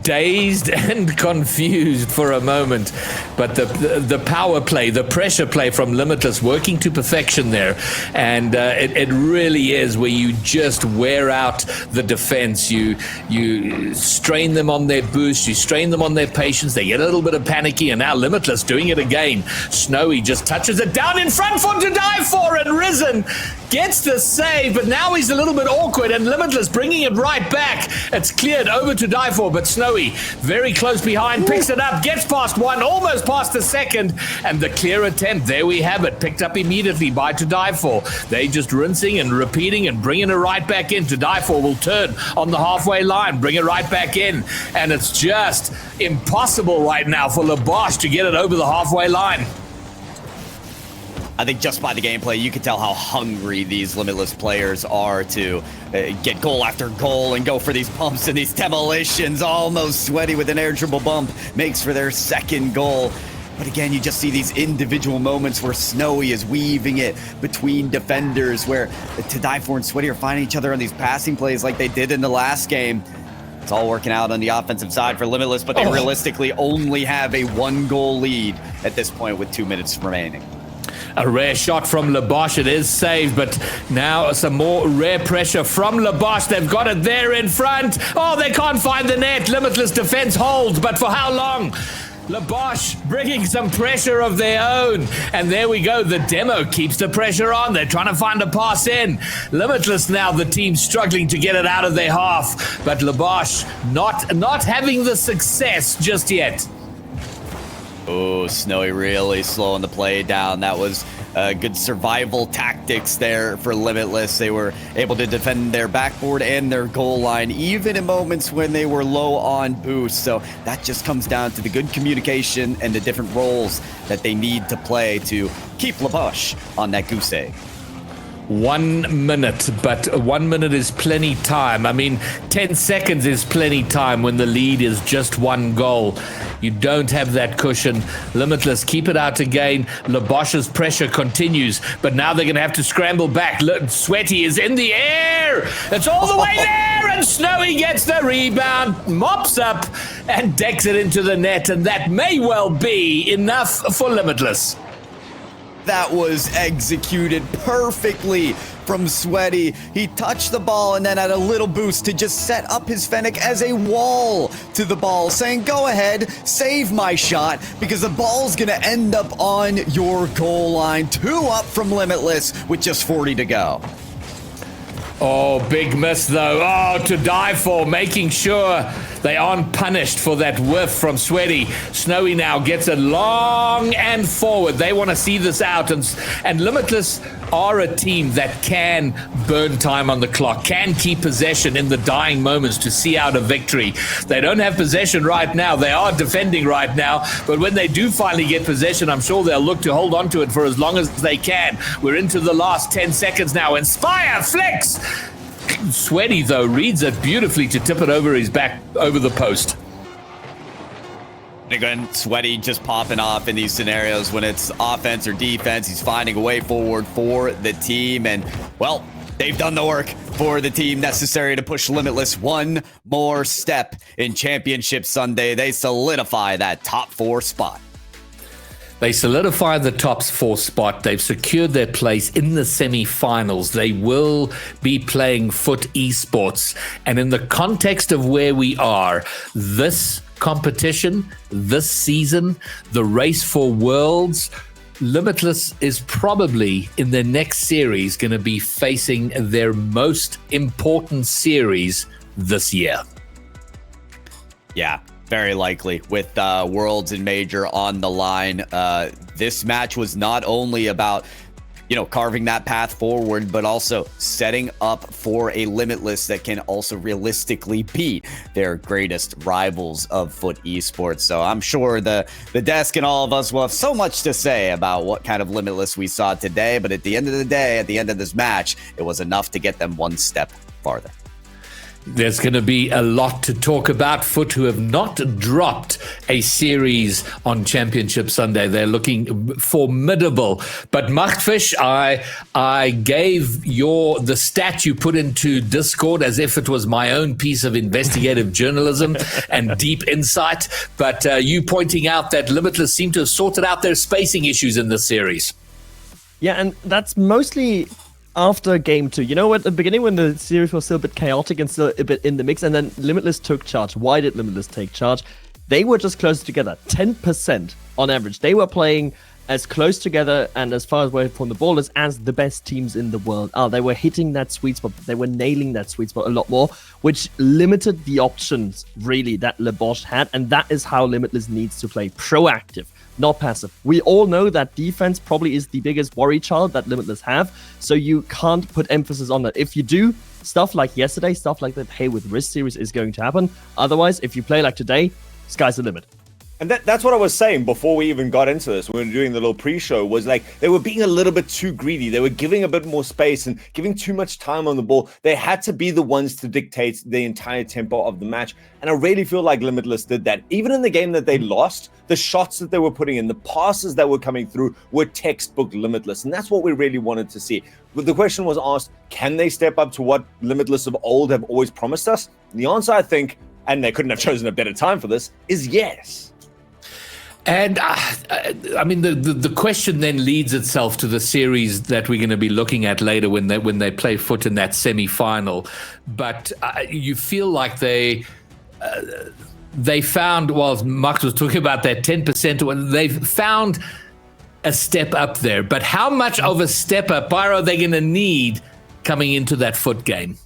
Dazed and confused for a moment, but the power play, the pressure play from Limitless working to perfection there, and it really is where you just wear out the defense. You strain them on their boost, you strain them on their patience. They get a little bit of panicky, and now Limitless doing it again. Snowy just touches it down in front for to die for, and Risen gets the save, but now he's a little bit awkward, and Limitless bringing it right back. It's cleared over to die for, but Snowy very close behind, picks it up, gets past one, almost past the second, and the clear attempt, there we have it, picked up immediately by To Die For. They just rinsing and repeating and bringing it right back in. To Die For will turn on the halfway line, bring it right back in, and it's just impossible right now for Labosh to get it over the halfway line.
I think just by the gameplay, you can tell how hungry these Limitless players are to get goal after goal and go for these pumps and these demolitions. Almost Sweaty with an air dribble bump makes for their second goal. But again, you just see these individual moments where Snowy is weaving it between defenders, where To Die For and Sweaty are finding each other on these passing plays like they did in the last game. It's all working out on the offensive side for Limitless, but they realistically only have a 1-goal lead at this point with 2 minutes remaining.
A rare shot from Labosh. It is saved, but now some more rare pressure from Labosh. They've got it there in front. Oh, they can't find the net. Limitless defense holds, but for how long? Labosh bringing some pressure of their own. And there we go. The demo keeps the pressure on. They're trying to find a pass in. Limitless now, the team struggling to get it out of their half. But Labosh not having the success just yet.
Oh, Snowy really slowing the play down. That was good survival tactics there for Limitless. They were able to defend their backboard and their goal line, even in moments when they were low on boost. So that just comes down to the good communication and the different roles that they need to play to keep Labosh on that goose egg.
1 minute, but 1 minute is plenty time. I mean, 10 seconds is plenty time when the lead is just 1 goal. You don't have that cushion. Limitless keep it out again. Labosh's pressure continues, but now they're going to have to scramble back. Sweaty is in the air. It's all the way there, and Snowy gets the rebound, mops up, and decks it into the net, and that may well be enough for Limitless.
That was executed perfectly from Sweaty. He touched the ball and then had a little boost to just set up his Fennec as a wall to the ball, saying, go ahead, save my shot, because the ball's gonna end up on your goal line. 2 up from Limitless with just 40 to go.
Oh, big miss though. Oh, To Die For, making sure They aren't punished for that whiff from Sweaty. Snowy now gets it long and forward. They want to see this out, and Limitless are a team that can burn time on the clock, can keep possession in the dying moments to see out a victory. They don't have possession right now. They are defending right now, but when they do finally get possession, I'm sure they'll look to hold on to it for as long as they can. We're into the last 10 seconds now. Inspire flicks. Sweaty, though, reads it beautifully to tip it over his back, over the post.
Again, Sweaty just popping off in these scenarios when it's offense or defense. He's finding a way forward for the team. And, well, they've done the work for the team necessary to push Limitless one more step in Championship Sunday. They solidify that top 4 spot.
They solidified the top 4 spot. They've secured their place in the semifinals. They will be playing Foot Esports. And in the context of where we are, this competition, this season, the race for worlds, Limitless is probably in the next series going to be facing their most important series this year.
Yeah, very likely with Worlds and Major on the line. This match was not only about, carving that path forward, but also setting up for a Limitless that can also realistically beat their greatest rivals of Foot Esports. So I'm sure the desk and all of us will have so much to say about what kind of Limitless we saw today. But at the end of the day, at the end of this match, it was enough to get them one step farther.
There's going to be a lot to talk about. Foot, who have not dropped a series on Championship Sunday. They're looking formidable. But Machtfish, I gave the stat you put into Discord as if it was my own piece of investigative journalism and deep insight. But you pointing out that Limitless seem to have sorted out their spacing issues in this series.
Yeah, and that's mostly after game 2. At the beginning when the series was still a bit chaotic and still a bit in the mix, and then Limitless took charge. Why did Limitless take charge? They were just close together, 10% on average. They were playing as close together and as far away from the ball as the best teams in the world are. They were hitting that sweet spot. They were nailing that sweet spot a lot more, which limited the options, really, that Le Bosch had. And that is how Limitless needs to play. Proactive, not passive. We all know that defense probably is the biggest worry child that Limitless have, so you can't put emphasis on that. If you do, stuff like yesterday, stuff like that, hey, with Risk Series is going to happen. Otherwise, if you play like today, sky's the limit.
And that's what I was saying before we even got into this. When we were doing the little pre-show, was like they were being a little bit too greedy. They were giving a bit more space and giving too much time on the ball. They had to be the ones to dictate the entire tempo of the match. And I really feel like Limitless did that. Even in the game that they lost, the shots that they were putting in, the passes that were coming through were textbook Limitless. And that's what we really wanted to see. But the question was asked, can they step up to what Limitless of old have always promised us? And the answer, I think, and they couldn't have chosen a better time for this, is yes.
And I mean, the question then leads itself to the series that we're going to be looking at later when they play Foot in that semi-final. But you feel like they found, while Max was talking about that 10%, they've found a step up there. But how much of a step up are they going to need coming into that Foot game?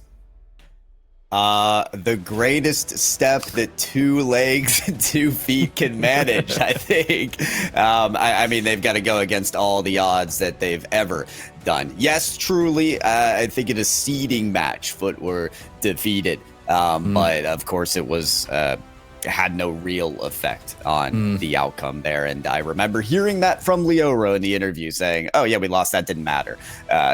The greatest step that 2 legs and 2 feet can manage, I think. I mean, they've got to go against all the odds that they've ever done. Yes, truly, I think in a seeding match, Foot were defeated. But, of course, it was had no real effect on the outcome there. And I remember hearing that from Leoro in the interview saying, oh, yeah, we lost. That didn't matter.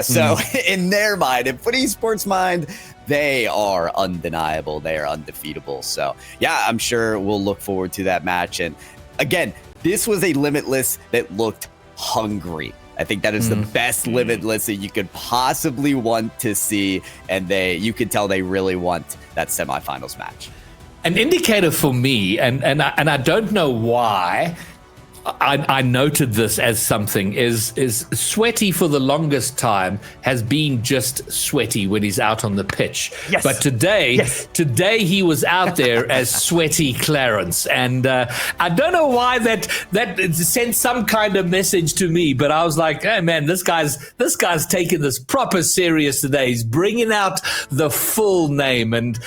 So in their mind, in Foot Esports' mind, they are undeniable. They are undefeatable. So, yeah, I'm sure we'll look forward to that match. And again, this was a Limitless that looked hungry. I think that is the best Limitless that you could possibly want to see. And you could tell they really want that semifinals match.
An indicator for me, and I don't know why, I noted this as something is Sweaty for the longest time has been just Sweaty when he's out on the pitch.
Yes.
But today today he was out there as Sweaty Clarence, and I don't know why that sent some kind of message to me, but I was like, hey man, this guy's taking this proper serious today. He's bringing out the full name, and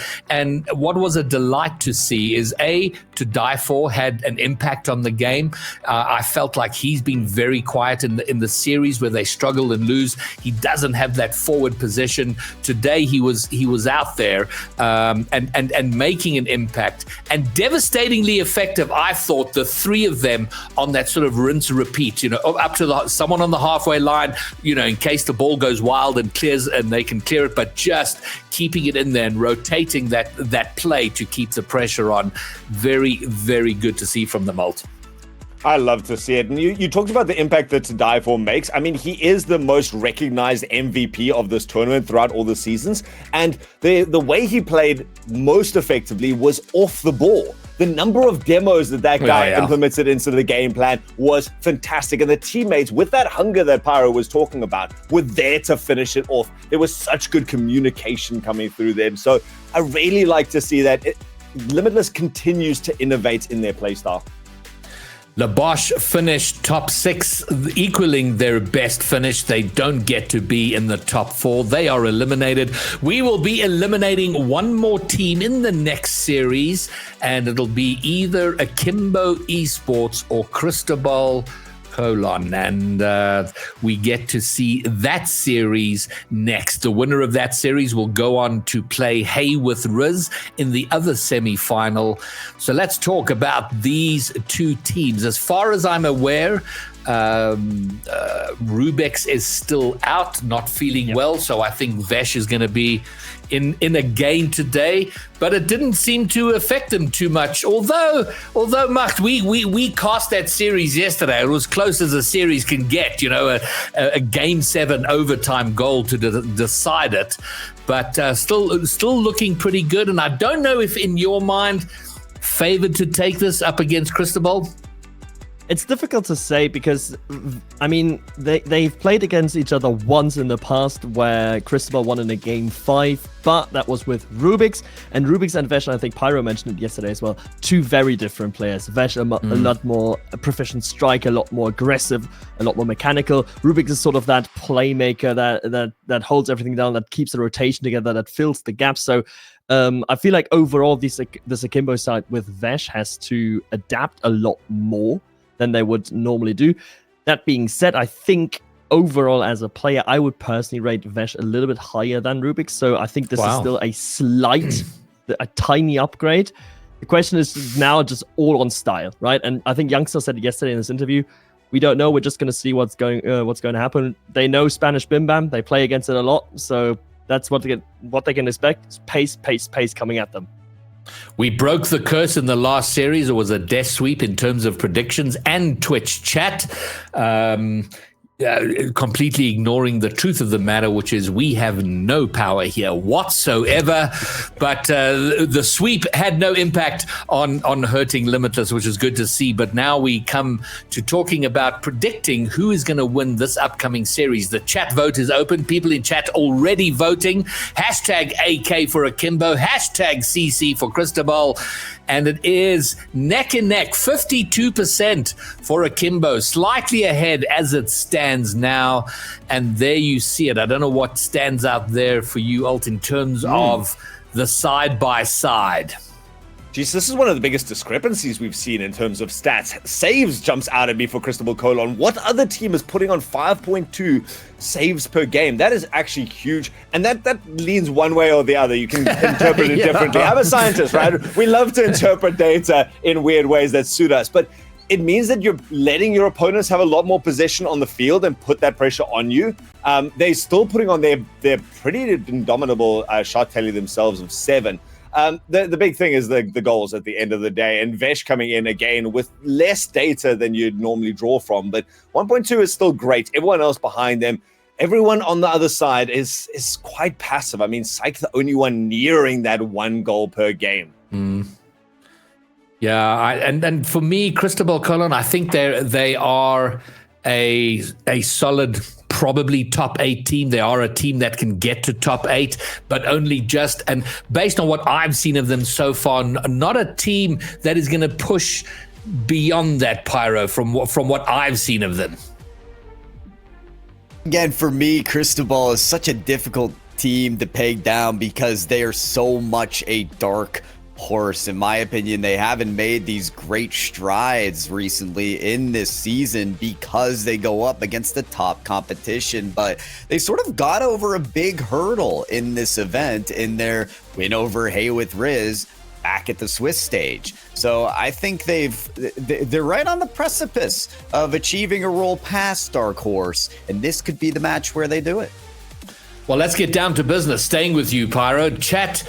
what was a delight to see is To Die For had an impact on the game. I felt like he's been very quiet in the series where they struggle and lose. He doesn't have that forward position. Today he was out there and making an impact and devastatingly effective. I thought the three of them on that sort of rinse repeat, up to someone on the halfway line, in case the ball goes wild and clears and they can clear it, but just keeping it in there and rotating that play to keep the pressure on. Very, very good to see from the Malt.
I love to see it. And you talked about the impact that To Die For makes. I mean, he is the most recognized MVP of this tournament throughout all the seasons. And the way he played most effectively was off the ball. The number of demos that guy implemented into the game plan was fantastic. And the teammates, with that hunger that Pyro was talking about, were there to finish it off. There was such good communication coming through them. So I really like to see that Limitless continues to innovate in their playstyle.
The Bosch finished top 6, equaling their best finish. They don't get to be in the top 4. They are eliminated. We will be eliminating one more team in the next series, and it'll be either Akimbo Esports or Cristobal and we get to see that series next. The winner of that series will go on to play Hey with Riz in the other semi-final. So let's talk about these two teams. As far as I'm aware, Rubix is still out, not feeling well, so I think Vesh is going to be in a game today, but it didn't seem to affect him too much. Although Macht, we cast that series yesterday. It was close as a series can get, a game 7 overtime goal to decide it, but still looking pretty good. And I don't know if in your mind favored to take this up against Cristobal.
It's difficult to say because, I mean, they've played against each other once in the past where Cristobal won in a game 5, but that was with Rubix. And Rubix and Vesh, I think Pyro mentioned it yesterday as well, two very different players. Vesh a lot more proficient striker, a lot more aggressive, a lot more mechanical. Rubix is sort of that playmaker that holds everything down, that keeps the rotation together, that fills the gaps. So I feel like overall this Akimbo side with Vesh has to adapt a lot more than they would normally do. That being said, I think overall as a player, I would personally rate Vesh a little bit higher than Rubik. So I think this is still a slight, a tiny upgrade. The question is now just all on style, right? And I think Youngster said it yesterday in this interview. We don't know. We're just going to see what's going to happen. They know Spanish Bim Bam. They play against it a lot. So that's what they can expect. Pace coming at them.
We broke the curse in the last series. It was a death sweep in terms of predictions and Twitch chat. Completely ignoring the truth of the matter, which is we have no power here whatsoever. But the sweep had no impact on hurting Limitless, which is good to see. But now we come to talking about predicting who is going to win this upcoming series. The chat vote is open. People in chat already voting. Hashtag AK for Akimbo. Hashtag CC for Cristobal. And it is neck and neck, 52% for Akimbo, slightly ahead as it stands now. And there you see it. I don't know what stands out there for you, Alt, in terms of the side-by-side.
Geez, this is one of the biggest discrepancies we've seen in terms of stats. Saves jumps out at me for Cristobal Colon. What other team is putting on 5.2 saves per game? That is actually huge. And that leans one way or the other. You can interpret it differently. I'm a scientist, right? We love to interpret data in weird ways that suit us. But it means that you're letting your opponents have a lot more possession on the field and put that pressure on you. They're still putting on their pretty indomitable shot tally themselves of 7. The big thing is the goals at the end of the day, and Vesh coming in again with less data than you'd normally draw from, but 1.2 is still great. Everyone else behind them, everyone on the other side is quite passive. I mean, Psych the only one nearing that 1 goal per game.
Yeah, and for me, Cristobal Colon, I think they are a solid, probably top 8 team. They are a team that can get to top 8, but only just, and based on what I've seen of them so far, not a team that is going to push beyond that, Pyro, from what I've seen of them.
Again, for me, Cristobal is such a difficult team to peg down because they are so much a dark horse. In my opinion, they haven't made these great strides recently in this season because they go up against the top competition, but they sort of got over a big hurdle in this event in their win over Hey with Riz back at the Swiss stage. So I think they're right on the precipice of achieving a roll past Dark Horse, and this could be the match where they do it.
Well, let's get down to business. Staying with you, Pyro. Chat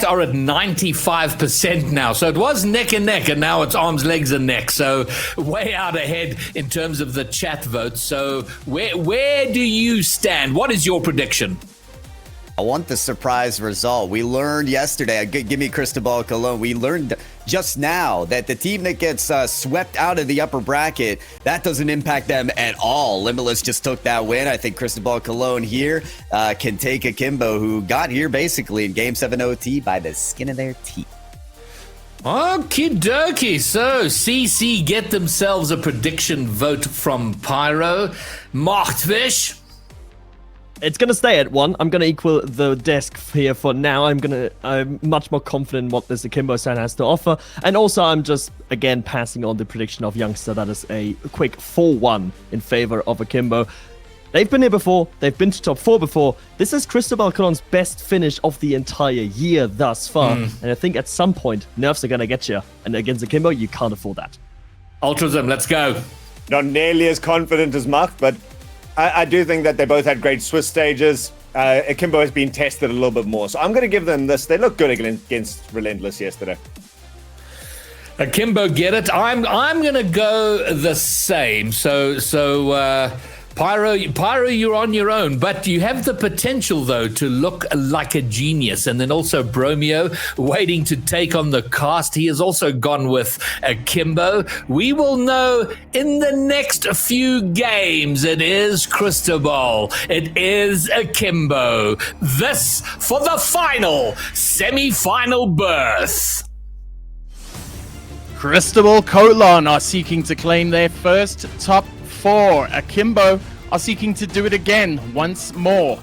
are at 95% now. So it was neck and neck, and now it's arms, legs, and neck. So way out ahead in terms of the chat votes. So where do you stand? What is your prediction?
I want the surprise result. We learned yesterday, give me Cristobal Colon, we learned just now that the team that gets swept out of the upper bracket, that doesn't impact them at all. Limitless just took that win. I think Cristobal Colon here can take Akimbo, who got here basically in Game 7 OT by the skin of their teeth.
Okie dokie. So CC get themselves a prediction vote from Pyro. Machtfish.
It's going to stay at 1. I'm going to equal the desk here for now. I'm much more confident in what this Akimbo side has to offer. And also, I'm just, again, passing on the prediction of Youngster. That is a quick 4-1 in favor of Akimbo. They've been here before. They've been to top 4 before. This is Cristobal Colon's best finish of the entire year thus far. And I think at some point, nerfs are going to get you. And against Akimbo, you can't afford that.
Ulturism, let's go.
Not nearly as confident as Mark, but I do think that they both had great Swiss stages. Akimbo has been tested a little bit more, so I'm going to give them this. They look good against Relentless yesterday.
Akimbo, get it? I'm going to go the same. So Pyro, you're on your own, but you have the potential, though, to look like a genius. And then also Bromeo waiting to take on the cast. He has also gone with Akimbo. We will know in the next few games. It is Cristobal. It is Akimbo. This for the final semi-final berth.
Cristobal Colon are seeking to claim their first top 4. Akimbo are seeking to do it again once more.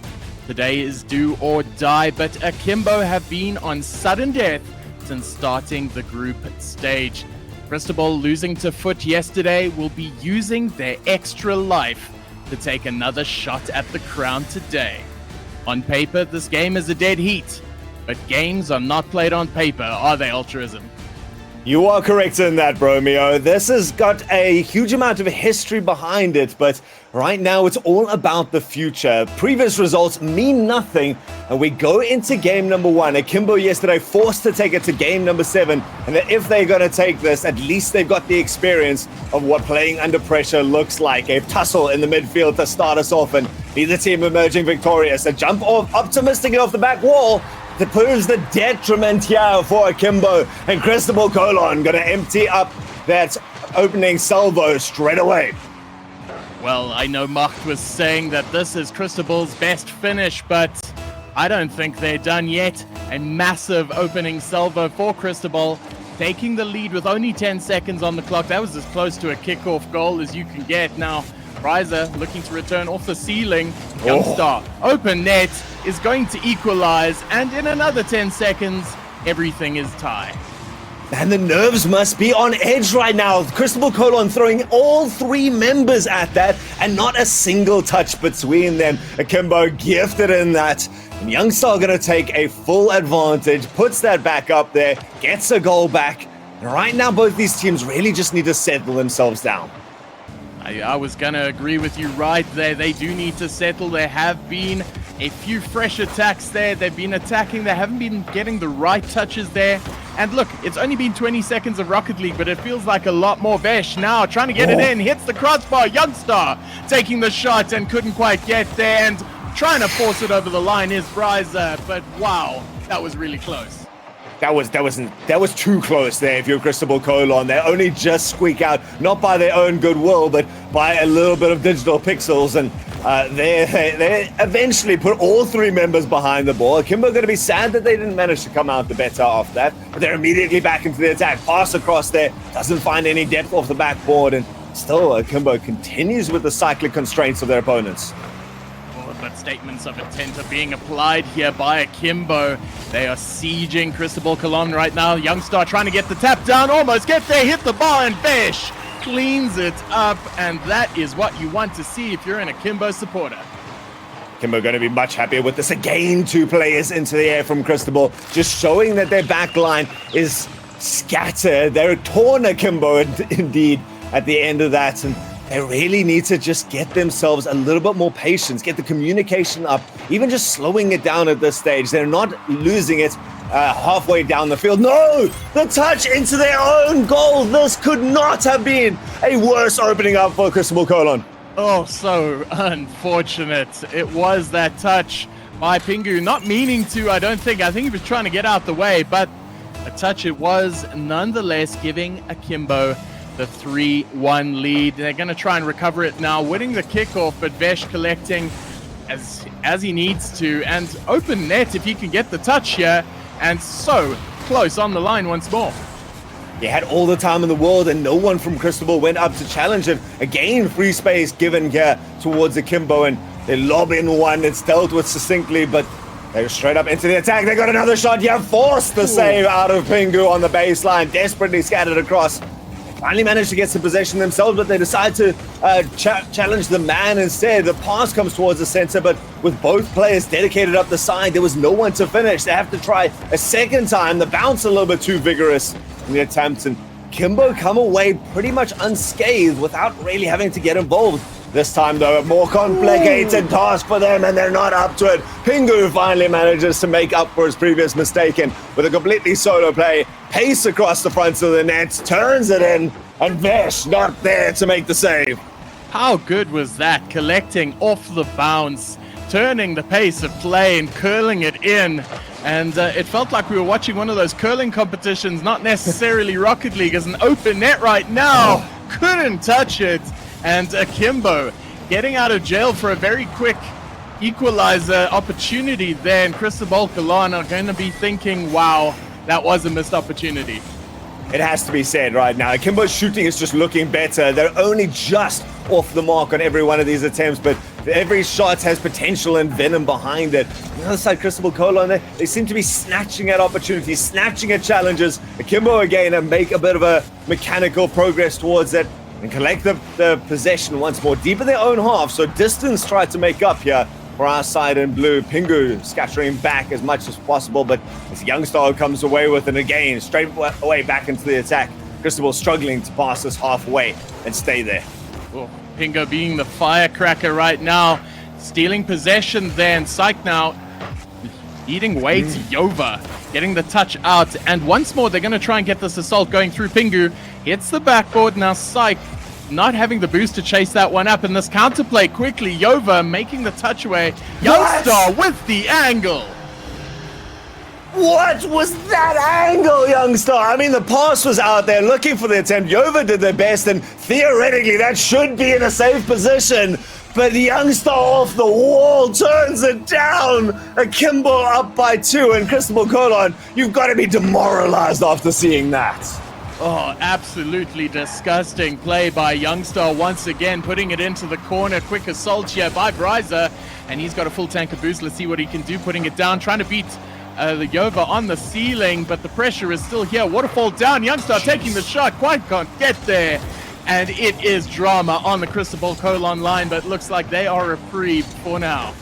Today is do or die, but Akimbo have been on sudden death since starting the group stage. Cristobal losing to Foot yesterday will be using their extra life to take another shot at the crown today. On paper, this game is a dead heat, but games are not played on paper, are they, Ulturism?
You are correct in that, Bromeo. This has got a huge amount of history behind it, but right now it's all about the future. Previous results mean nothing, and we go into game number 1. Akimbo yesterday forced to take it to game number 7, and that if they're going to take this, at least they've got the experience of what playing under pressure looks like. A tussle in the midfield to start us off and be the team emerging victorious. A jump off optimistically off the back wall that proves the detriment here for Akimbo, and Cristobal Colon going to empty up that opening salvo straight away.
Well, I know Mark was saying that this is Cristobal's best finish, but I don't think they're done yet. A massive opening salvo for Cristobal, taking the lead with only 10 seconds on the clock. That was as close to a kickoff goal as you can get. Now, Riser looking to return off the ceiling. Youngstar, open net, is going to equalize, and in another 10 seconds, everything is tied.
And the nerves must be on edge right now. Cristobal Colon throwing all 3 members at that, and not a single touch between them. Akimbo gifted in that. And Youngstar going to take a full advantage, puts that back up there, gets a goal back. And right now, both these teams really just need to settle themselves down.
I was going to agree with you right there. They do need to settle. There have been a few fresh attacks there. They've been attacking. They haven't been getting the right touches there. And look, it's only been 20 seconds of Rocket League, but it feels like a lot more. Vesh now trying to get it in. Hits the crossbar. Youngstar taking the shot and couldn't quite get there. And trying to force it over the line is Riser. But wow, that was really close.
That was too close there if you're Cristobal Colon. They only just squeak out, not by their own goodwill, but by a little bit of digital pixels. And they eventually put all three members behind the ball. Akimbo going to be sad that they didn't manage to come out the better after that. But they're immediately back into the attack. Pass across there, doesn't find any depth off the backboard. And still, Akimbo continues with the cyclic constraints of their opponents.
But statements of intent are being applied here by Akimbo. They are sieging Cristobal Colon right now. Youngstar trying to get the tap down, almost get there, hit the bar, and Vesh cleans it up. And that is what you want to see if you're an Akimbo supporter.
Akimbo going to be much happier with this. Again, 2 players into the air from Cristobal, just showing that their backline is scattered. They're torn, Akimbo, indeed, at the end of that. And they really need to just get themselves a little bit more patience, get the communication up, even just slowing it down at this stage. They're not losing it halfway down the field. No! The touch into their own goal. This could not have been a worse opening up for Cristobal Colon.
Oh, so unfortunate. It was that touch by Pingu, not meaning to, I don't think. I think he was trying to get out the way, but a touch it was, nonetheless giving Akimbo the 3-1 lead. They're going to try and recover it now, winning the kickoff, but Vesh collecting as he needs to, and open net if he can get the touch here, and so close on the line once more.
He had all the time in the world, and no one from Cristobal went up to challenge him. Again, free space given here towards Akimbo, and they lob in one. It's dealt with succinctly, but they're straight up into the attack. They got another shot here, forced the save out of Pingu on the baseline, desperately scattered across. Finally managed to get some possession themselves, but they decide to challenge the man instead. The pass comes towards the center, but with both players dedicated up the side, there was no one to finish. They have to try a second time. The bounce a little bit too vigorous in the attempt, and Kimbo come away pretty much unscathed without really having to get involved. This time, though, a more complicated task for them, and they're not up to it. Pingu finally manages to make up for his previous mistake, and with a completely solo play, pace across the front of the net, turns it in, and Vesh not there to make the save.
How good was that? Collecting off the bounce, turning the pace of play and curling it in. And it felt like we were watching one of those curling competitions, not necessarily Rocket League, as an open net right now. Couldn't touch it. And Akimbo getting out of jail for a very quick equalizer opportunity there. And Cristobal Colon are going to be thinking, wow, that was a missed opportunity.
It has to be said right now, Akimbo's shooting is just looking better. They're only just off the mark on every one of these attempts, but every shot has potential and venom behind it. On the other side, Cristobal Colon, they seem to be snatching at opportunities, snatching at challenges. Akimbo again and make a bit of a mechanical progress towards it and collect the possession once more deep in their own half. So distance tried to make up here for our side in blue. Pingu scattering back as much as possible, but as Youngstar comes away with it again, straight away back into the attack. Cristobal struggling to pass this halfway and stay there.
Oh, Pingu being the firecracker right now, stealing possession there, and Psych now eating way to Yova, getting the touch out, and once more they're going to try and get this assault going through. Pingu hits the backboard, now Psych not having the boost to chase that one up, and this counterplay quickly, Yova making the touch away, Youngstar with the angle.
What was that angle, Youngstar? I mean, the pass was out there looking for the attempt. Yova did their best, and theoretically that should be in a safe position. But the Youngstar off the wall turns it down. Akimbo up by 2, and Cristobal Colon, you've got to be demoralized after seeing that.
Oh, absolutely disgusting play by Youngstar once again, putting it into the corner. Quick assault here by Bryza, and he's got a full tank of boost. Let's see what he can do, putting it down, trying to beat the Yova on the ceiling, but the pressure is still here. Waterfall down, Youngstar taking the shot, quite can't get there. And it is drama on the Cristobal Colon line, but looks like they are reprieved for now.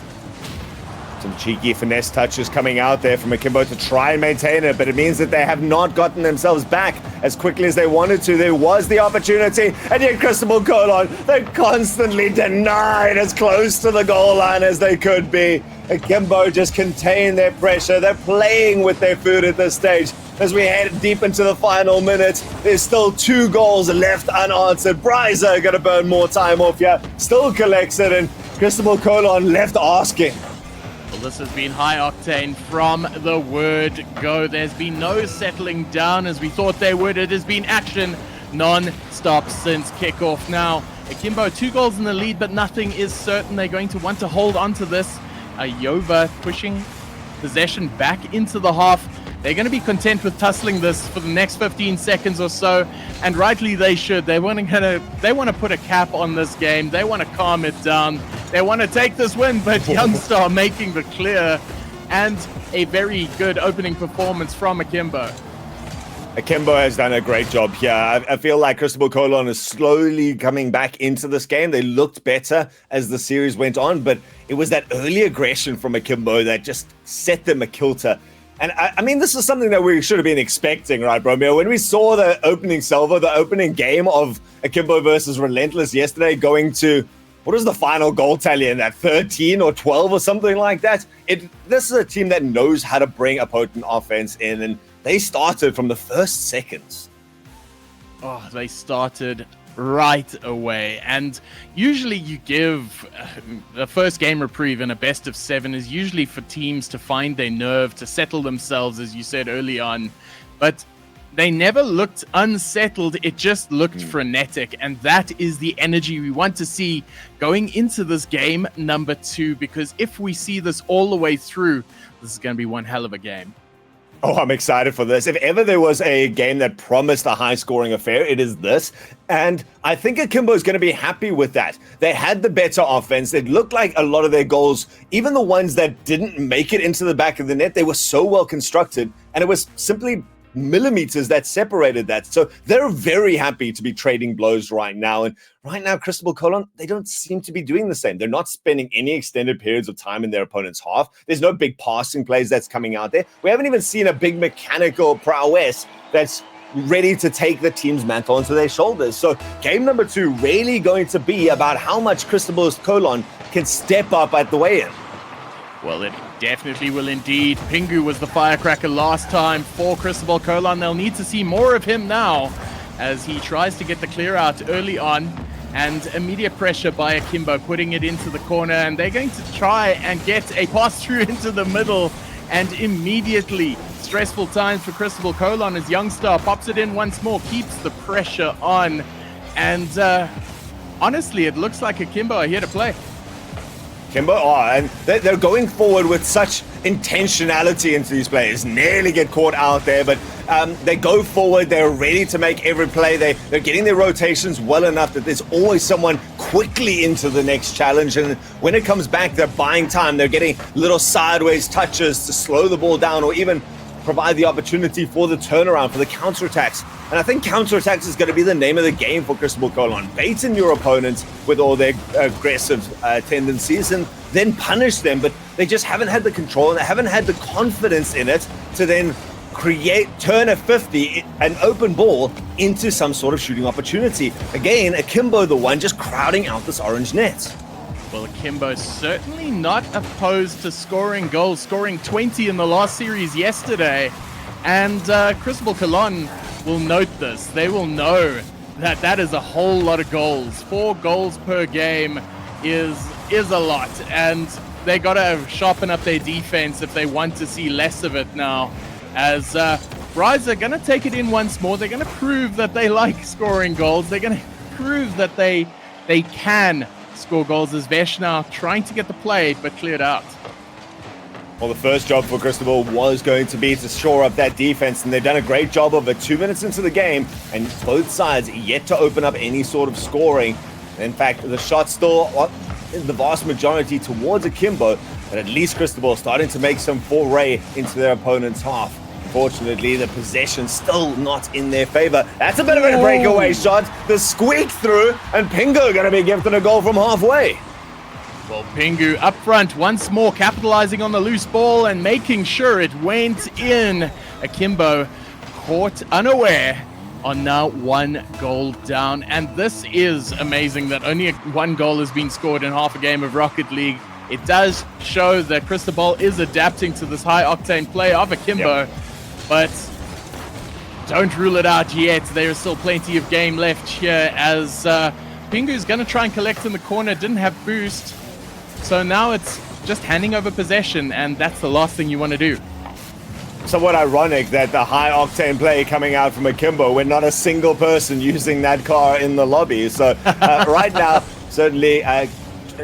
Some cheeky finesse touches coming out there from Akimbo to try and maintain it, but it means that they have not gotten themselves back as quickly as they wanted to. There was the opportunity, and yet Cristobal Colon, they're constantly denied as close to the goal line as they could be. Akimbo just contain their pressure. They're playing with their food at this stage. As we head deep into the final minutes, there's still 2 goals left unanswered. Bryza gonna burn more time off here, still collects it, and Cristobal Colon left asking.
Well, this has been high octane from the word go. There's been no settling down as we thought they would. It has been action non-stop since kickoff. Now, Akimbo 2 goals in the lead, but nothing is certain. They're going to want to hold on to this. Yova pushing possession back into the half. They're going to be content with tussling this for the next 15 seconds or so, and rightly they should. They want to put a cap on this game. They want to calm it down. They want to take this win, but Youngstar making the clear, and a very good opening performance from Akimbo.
Akimbo has done a great job here. I feel like Cristobal Colon is slowly coming back into this game. They looked better as the series went on, but it was that early aggression from Akimbo that just set them a kilter. And I mean, this is something that we should have been expecting, right, Bromeo? When we saw the opening salvo, the opening game of Akimbo versus Relentless yesterday going to, what was the final goal tally in that, 13 or 12 or something like that? This is a team that knows how to bring a potent offense in, and they started from the first seconds.
Oh, they started right away. And usually you give the first game reprieve in a best of 7 is usually for teams to find their nerve, to settle themselves, as you said early on. But they never looked unsettled. It just looked frenetic. And that is the energy we want to see going into this game number 2. Because if we see this all the way through, this is going to be one hell of a game.
Oh, I'm excited for this. If ever there was a game that promised a high-scoring affair, it is this. And I think Akimbo is going to be happy with that. They had the better offense. It looked like a lot of their goals, even the ones that didn't make it into the back of the net, they were so well constructed. And it was simply millimeters that separated that. So they're very happy to be trading blows right now. And right now, Cristobal Colon, they don't seem to be doing the same. They're not spending any extended periods of time in their opponent's half. There's no big passing plays that's coming out there. We haven't even seen a big mechanical prowess that's ready to take the team's mantle onto their shoulders. So game number 2 really going to be about how much Cristobal Colon can step up at the weigh-in.
Well, it definitely will indeed. Pingu was the firecracker last time for Cristobal Colon. They'll need to see more of him now as he tries to get the clear out early on, and immediate pressure by Akimbo putting it into the corner, and they're going to try and get a pass through into the middle, and immediately stressful times for Cristobal Colon as Youngstar pops it in once more, keeps the pressure on, and honestly, it looks like Akimbo are here to play.
Akimbo, and they're going forward with such intentionality into these players. Nearly get caught out there, but they go forward. They're ready to make every play. They're getting their rotations well enough that there's always someone quickly into the next challenge. And when it comes back, they're buying time. They're getting little sideways touches to slow the ball down or even provide the opportunity for the turnaround, for the counterattacks. And I think counterattacks is going to be the name of the game for Cristobal Colon. Bait in your opponents with all their aggressive tendencies and then punish them, but they just haven't had the control and they haven't had the confidence in it to then turn a 50, an open ball, into some sort of shooting opportunity. Again, Akimbo the one just crowding out this orange net.
Well, Akimbo certainly not opposed to scoring goals, scoring 20 in the last series yesterday. And Cristobal Colon will note this. They will know that that is a whole lot of goals. 4 goals per game is a lot. And they got to sharpen up their defense if they want to see less of it now. As Rise are going to take it in once more. They're going to prove that they like scoring goals. They're going to prove that they can score goals as Vesh now trying to get the play, but cleared out.
Well, the first job for Cristobal was going to be to shore up that defense, and they've done a great job of it. 2 minutes into the game, and both sides yet to open up any sort of scoring. In fact, the shots still in the vast majority towards Akimbo, but at least Cristobal starting to make some foray into their opponent's half. Unfortunately, the possession still not in their favor. That's a bit of a breakaway shot. The squeak through, and Pingu going to be gifted a goal from halfway.
Well, Pingu up front once more, capitalizing on the loose ball and making sure it went in. Akimbo caught unaware on now 1 goal down. And this is amazing that only 1 goal has been scored in half a game of Rocket League. It does show that Cristobal is adapting to this high-octane play of Akimbo. Yep. But don't rule it out yet. There is still plenty of game left here as Pingu's going to try and collect in the corner. Didn't have boost. So now it's just handing over possession, and that's the last thing you want to do.
Somewhat ironic that the high-octane play coming out from Akimbo when not a single person using that car in the lobby. So right now, certainly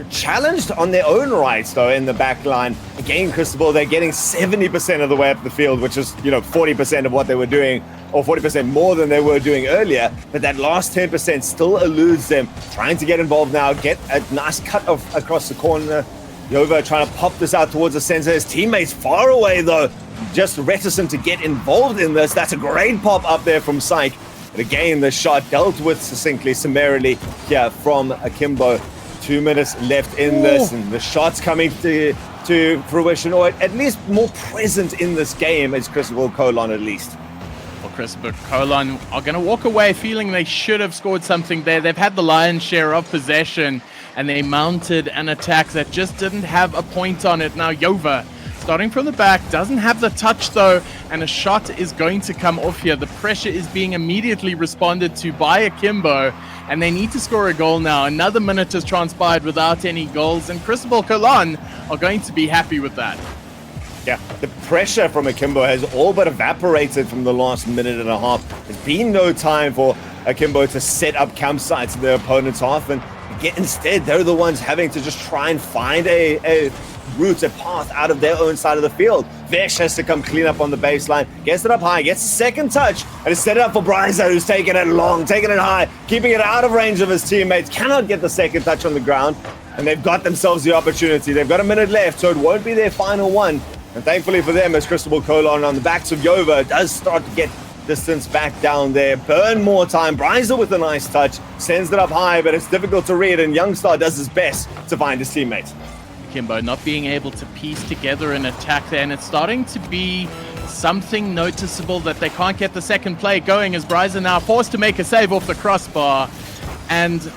challenged on their own rights, though, in the back line. Again, Cristobal, they're getting 70% of the way up the field, which is, 40% of what they were doing, or 40% more than they were doing earlier. But that last 10% still eludes them. Trying to get involved now, get a nice cut across the corner. Yova trying to pop this out towards the center. His teammates far away, though, just reticent to get involved in this. That's a great pop up there from Psych. But again, the shot dealt with succinctly, summarily here from Akimbo. 2 minutes left in this, and the shot's coming to fruition, or at least more present in this game as Cristobal Colon at least.
Well, Cristobal Colon are going to walk away feeling they should have scored something there. They've had the lion's share of possession, and they mounted an attack that just didn't have a point on it. Now Yova, starting from the back, doesn't have the touch though, and a shot is going to come off here. The pressure is being immediately responded to by Akimbo, and they need to score a goal now. Another minute has transpired without any goals, and Cristobal Colon are going to be happy with that.
Yeah, the pressure from Akimbo has all but evaporated from the last minute and a half. There's been no time for Akimbo to set up campsites in their opponent's half, and instead they're the ones having to just try and find a route, a path out of their own side of the field. Vesh has to come clean up on the baseline, gets it up high, gets a second touch, and it's set it up for Bryza, who's taking it long, taking it high, keeping it out of range of his teammates, cannot get the second touch on the ground, and they've got themselves the opportunity. They've got a minute left, so it won't be their final one. And thankfully for them, as Cristobal Colon on the backs of Yova does start to get distance back down there, burn more time. Bryza with a nice touch, sends it up high, but it's difficult to read, and Youngstar does his best to find his teammates.
Akimbo not being able to piece together an attack there, and it's starting to be something noticeable that they can't get the second play going, as Bryza now forced to make a save off the crossbar. And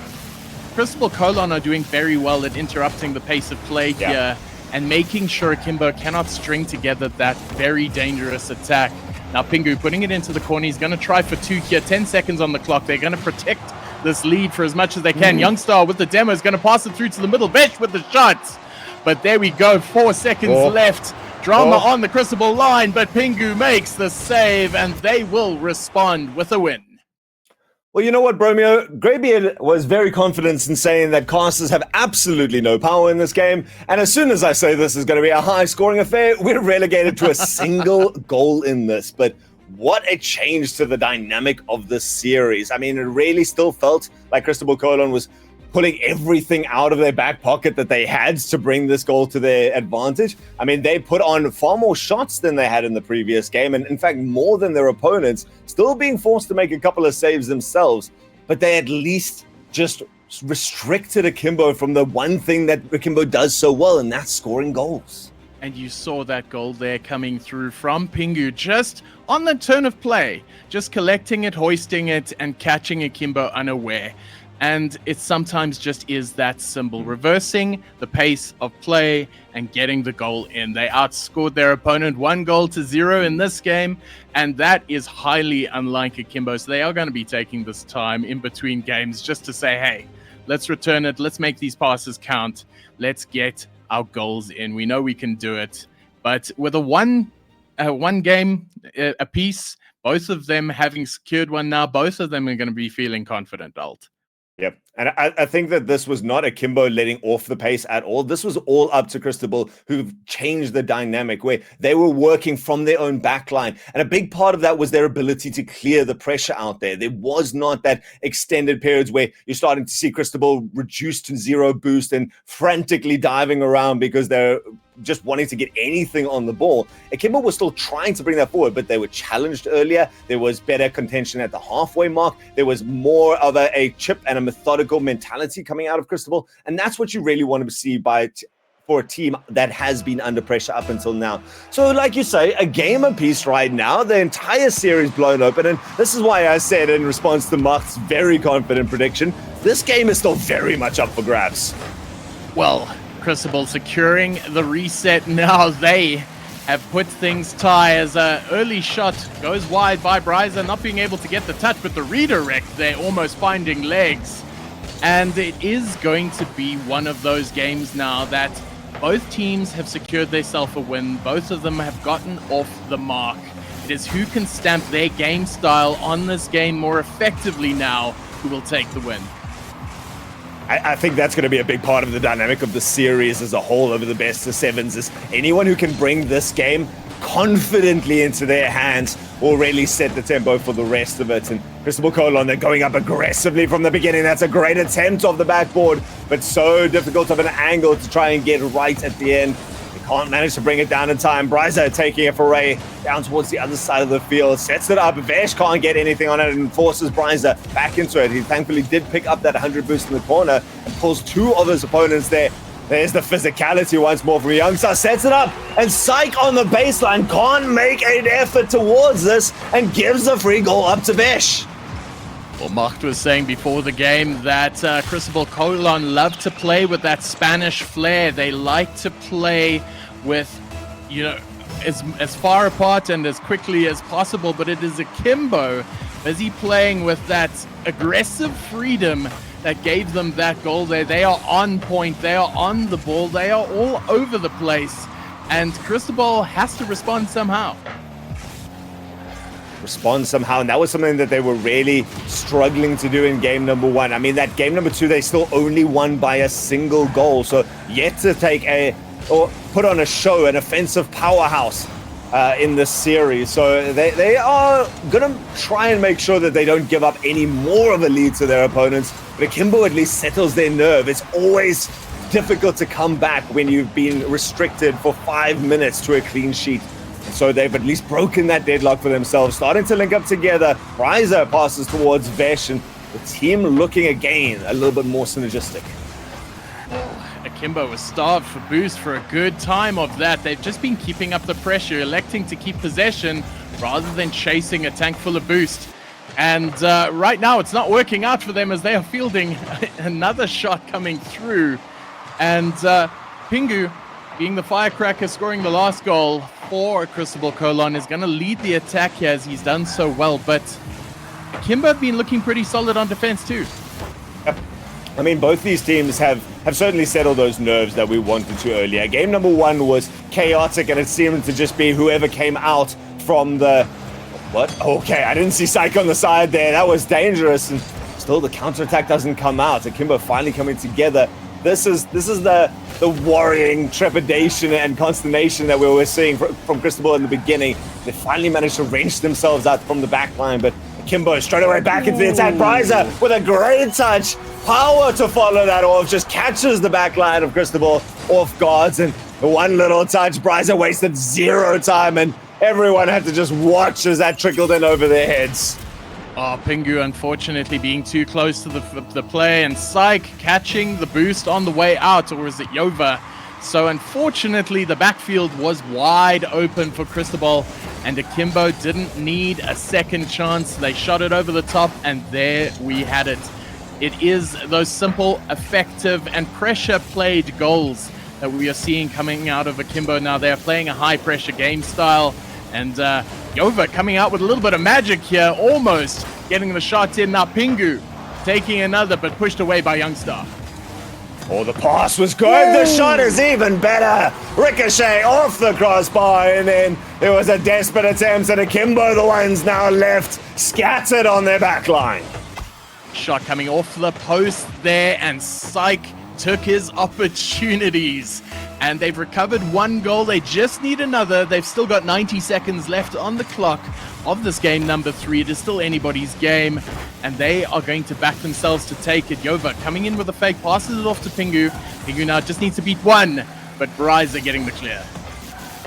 Cristobal Colon are doing very well at interrupting the pace of play here and making sure Akimbo cannot string together that very dangerous attack. Now Pingu putting it into the corner. He's going to try for 2 here. 10 seconds on the clock. They're going to protect this lead for as much as they can. Youngstar with the demo is going to pass it through to the middle. Vesh with the shots. But there we go. 4 seconds left. Drama on the Cristobal line, but Pingu makes the save, and they will respond with a win.
Well, you know what, Bromeo? Greybeard was very confident in saying that casters have absolutely no power in this game. And as soon as I say this is going to be a high-scoring affair, we're relegated to a single goal in this. But what a change to the dynamic of this series. I mean, it really still felt like Cristobal Colon was pulling everything out of their back pocket that they had to bring this goal to their advantage. I mean, they put on far more shots than they had in the previous game, and in fact, more than their opponents, still being forced to make a couple of saves themselves. But they at least just restricted Akimbo from the one thing that Akimbo does so well, and that's scoring goals.
And you saw that goal there coming through from Pingu, just on the turn of play, just collecting it, hoisting it, and catching Akimbo unaware. And it sometimes just is that simple, reversing the pace of play and getting the goal in. They outscored their opponent 1-0 in this game, and that is highly unlike Akimbo. So they are going to be taking this time in between games just to say, hey, let's return it, let's make these passes count, let's get our goals in. We know we can do it. But with a one game apiece, both of them having secured one now, both of them are going to be feeling confident, Alt.
Yep. And I think that this was not Akimbo letting off the pace at all. This was all up to Cristobal, who've changed the dynamic where they were working from their own backline. And a big part of that was their ability to clear the pressure out there. There was not that extended periods where you're starting to see Cristobal reduced to 0 boost and frantically diving around because they're just wanting to get anything on the ball. Akimbo was still trying to bring that forward, but they were challenged earlier. There was better contention at the halfway mark. There was more of a chip and a methodical mentality coming out of Cristobal, and that's what you really want to see for a team that has been under pressure up until now. So like you say, a game apiece right now, the entire series blown open, and this is why I said in response to Mark's very confident prediction, this game is still very much up for grabs.
Well, Cristobal securing the reset now. They have put things tie as an early shot goes wide by Bryza, not being able to get the touch, but the redirect there, almost finding legs. And it is going to be one of those games now that Both teams have secured themselves a win. Both of them have gotten off the mark. It is who can stamp their game style on this game more effectively now who will take the win.
I think that's going to be a big part of the dynamic of the series as a whole over the best of sevens, is anyone who can bring this game confidently into their hands will really set the tempo for the rest of it. And Cristobal Colon, they're going up aggressively from the beginning. That's a great attempt off the backboard, but so difficult of an angle to try and get right at the end. Can't manage to bring it down in time. Bryza taking it for Ray down towards the other side of the field. Sets it up. Vesh can't get anything on it and forces Bryza back into it. He thankfully did pick up that 100 boost in the corner and pulls two of his opponents there. There's the physicality once more from Youngstar. Sets it up, and Psych on the baseline can't make an effort towards this and gives the free goal up to Vesh.
Well, Macht was saying before the game that Cristobal Colon love to play with that Spanish flair. They like to play with, as far apart and as quickly as possible, but it is Akimbo busy playing with that aggressive freedom that gave them that goal there. They are on point, they are on the ball, they are all over the place, and Cristobal has to respond somehow.
And that was something that they were really struggling to do in game number one. I mean, that game number two, they still only won by a single goal, so yet to put on a show, an offensive powerhouse in this series. So they are gonna try and make sure that they don't give up any more of a lead to their opponents, but Akimbo at least settles their nerve. It's always difficult to come back when you've been restricted for 5 minutes to a clean sheet. So they've at least broken that deadlock for themselves, starting to link up together. Bryza passes towards Vesh, and the team looking again a little bit more synergistic.
Akimbo was starved for boost for a good time of that. They've just been keeping up the pressure, electing to keep possession rather than chasing a tank full of boost. And right now it's not working out for them as they are fielding another shot coming through. And Pingu, being the firecracker scoring the last goal for Cristobal Colon, is going to lead the attack here as he's done so well. But Akimbo have been looking pretty solid on defense too.
Yep. I mean, both these teams have certainly settled those nerves that we wanted to earlier. Game number one was chaotic, and it seemed to just be whoever came out from the... What? Okay, I didn't see Psych on the side there. That was dangerous, and still the counterattack doesn't come out. Akimbo finally coming together. This is the worrying trepidation and consternation that we were seeing from Cristobal in the beginning. They finally managed to wrench themselves out from the back line, but Akimbo straight away back into the attack. Bryza with a great touch. Power to follow that off. Just catches the back line of Cristobal off guards, and one little touch. Bryza wasted zero time, and everyone had to just watch as that trickled in over their heads.
Oh, Pingu unfortunately being too close to the play, and Psych catching the boost on the way out, or is it Yova? So unfortunately the backfield was wide open for Cristobal, and Akimbo didn't need a second chance. They shot it over the top, and there we had it. It is those simple, effective, and pressure-played goals that we are seeing coming out of Akimbo now. They're playing a high-pressure game style, and Yova coming out with a little bit of magic here, almost getting the shot in. Now Pingu taking another, but pushed away by Youngstar.
Oh, the pass was good. The shot is even better. Ricochet off the crossbar, and then there was a desperate attempt at Akimbo. The ones now left scattered on their back line.
Shot coming off the post there, and Psych took his opportunities. And they've recovered one goal. They just need another. They've still got 90 seconds left on the clock of this game number 3. It is still anybody's game, and they are going to back themselves to take it. Yova coming in with a fake, passes it off to Pingu. Pingu now just needs to beat one, but Bryza getting the clear.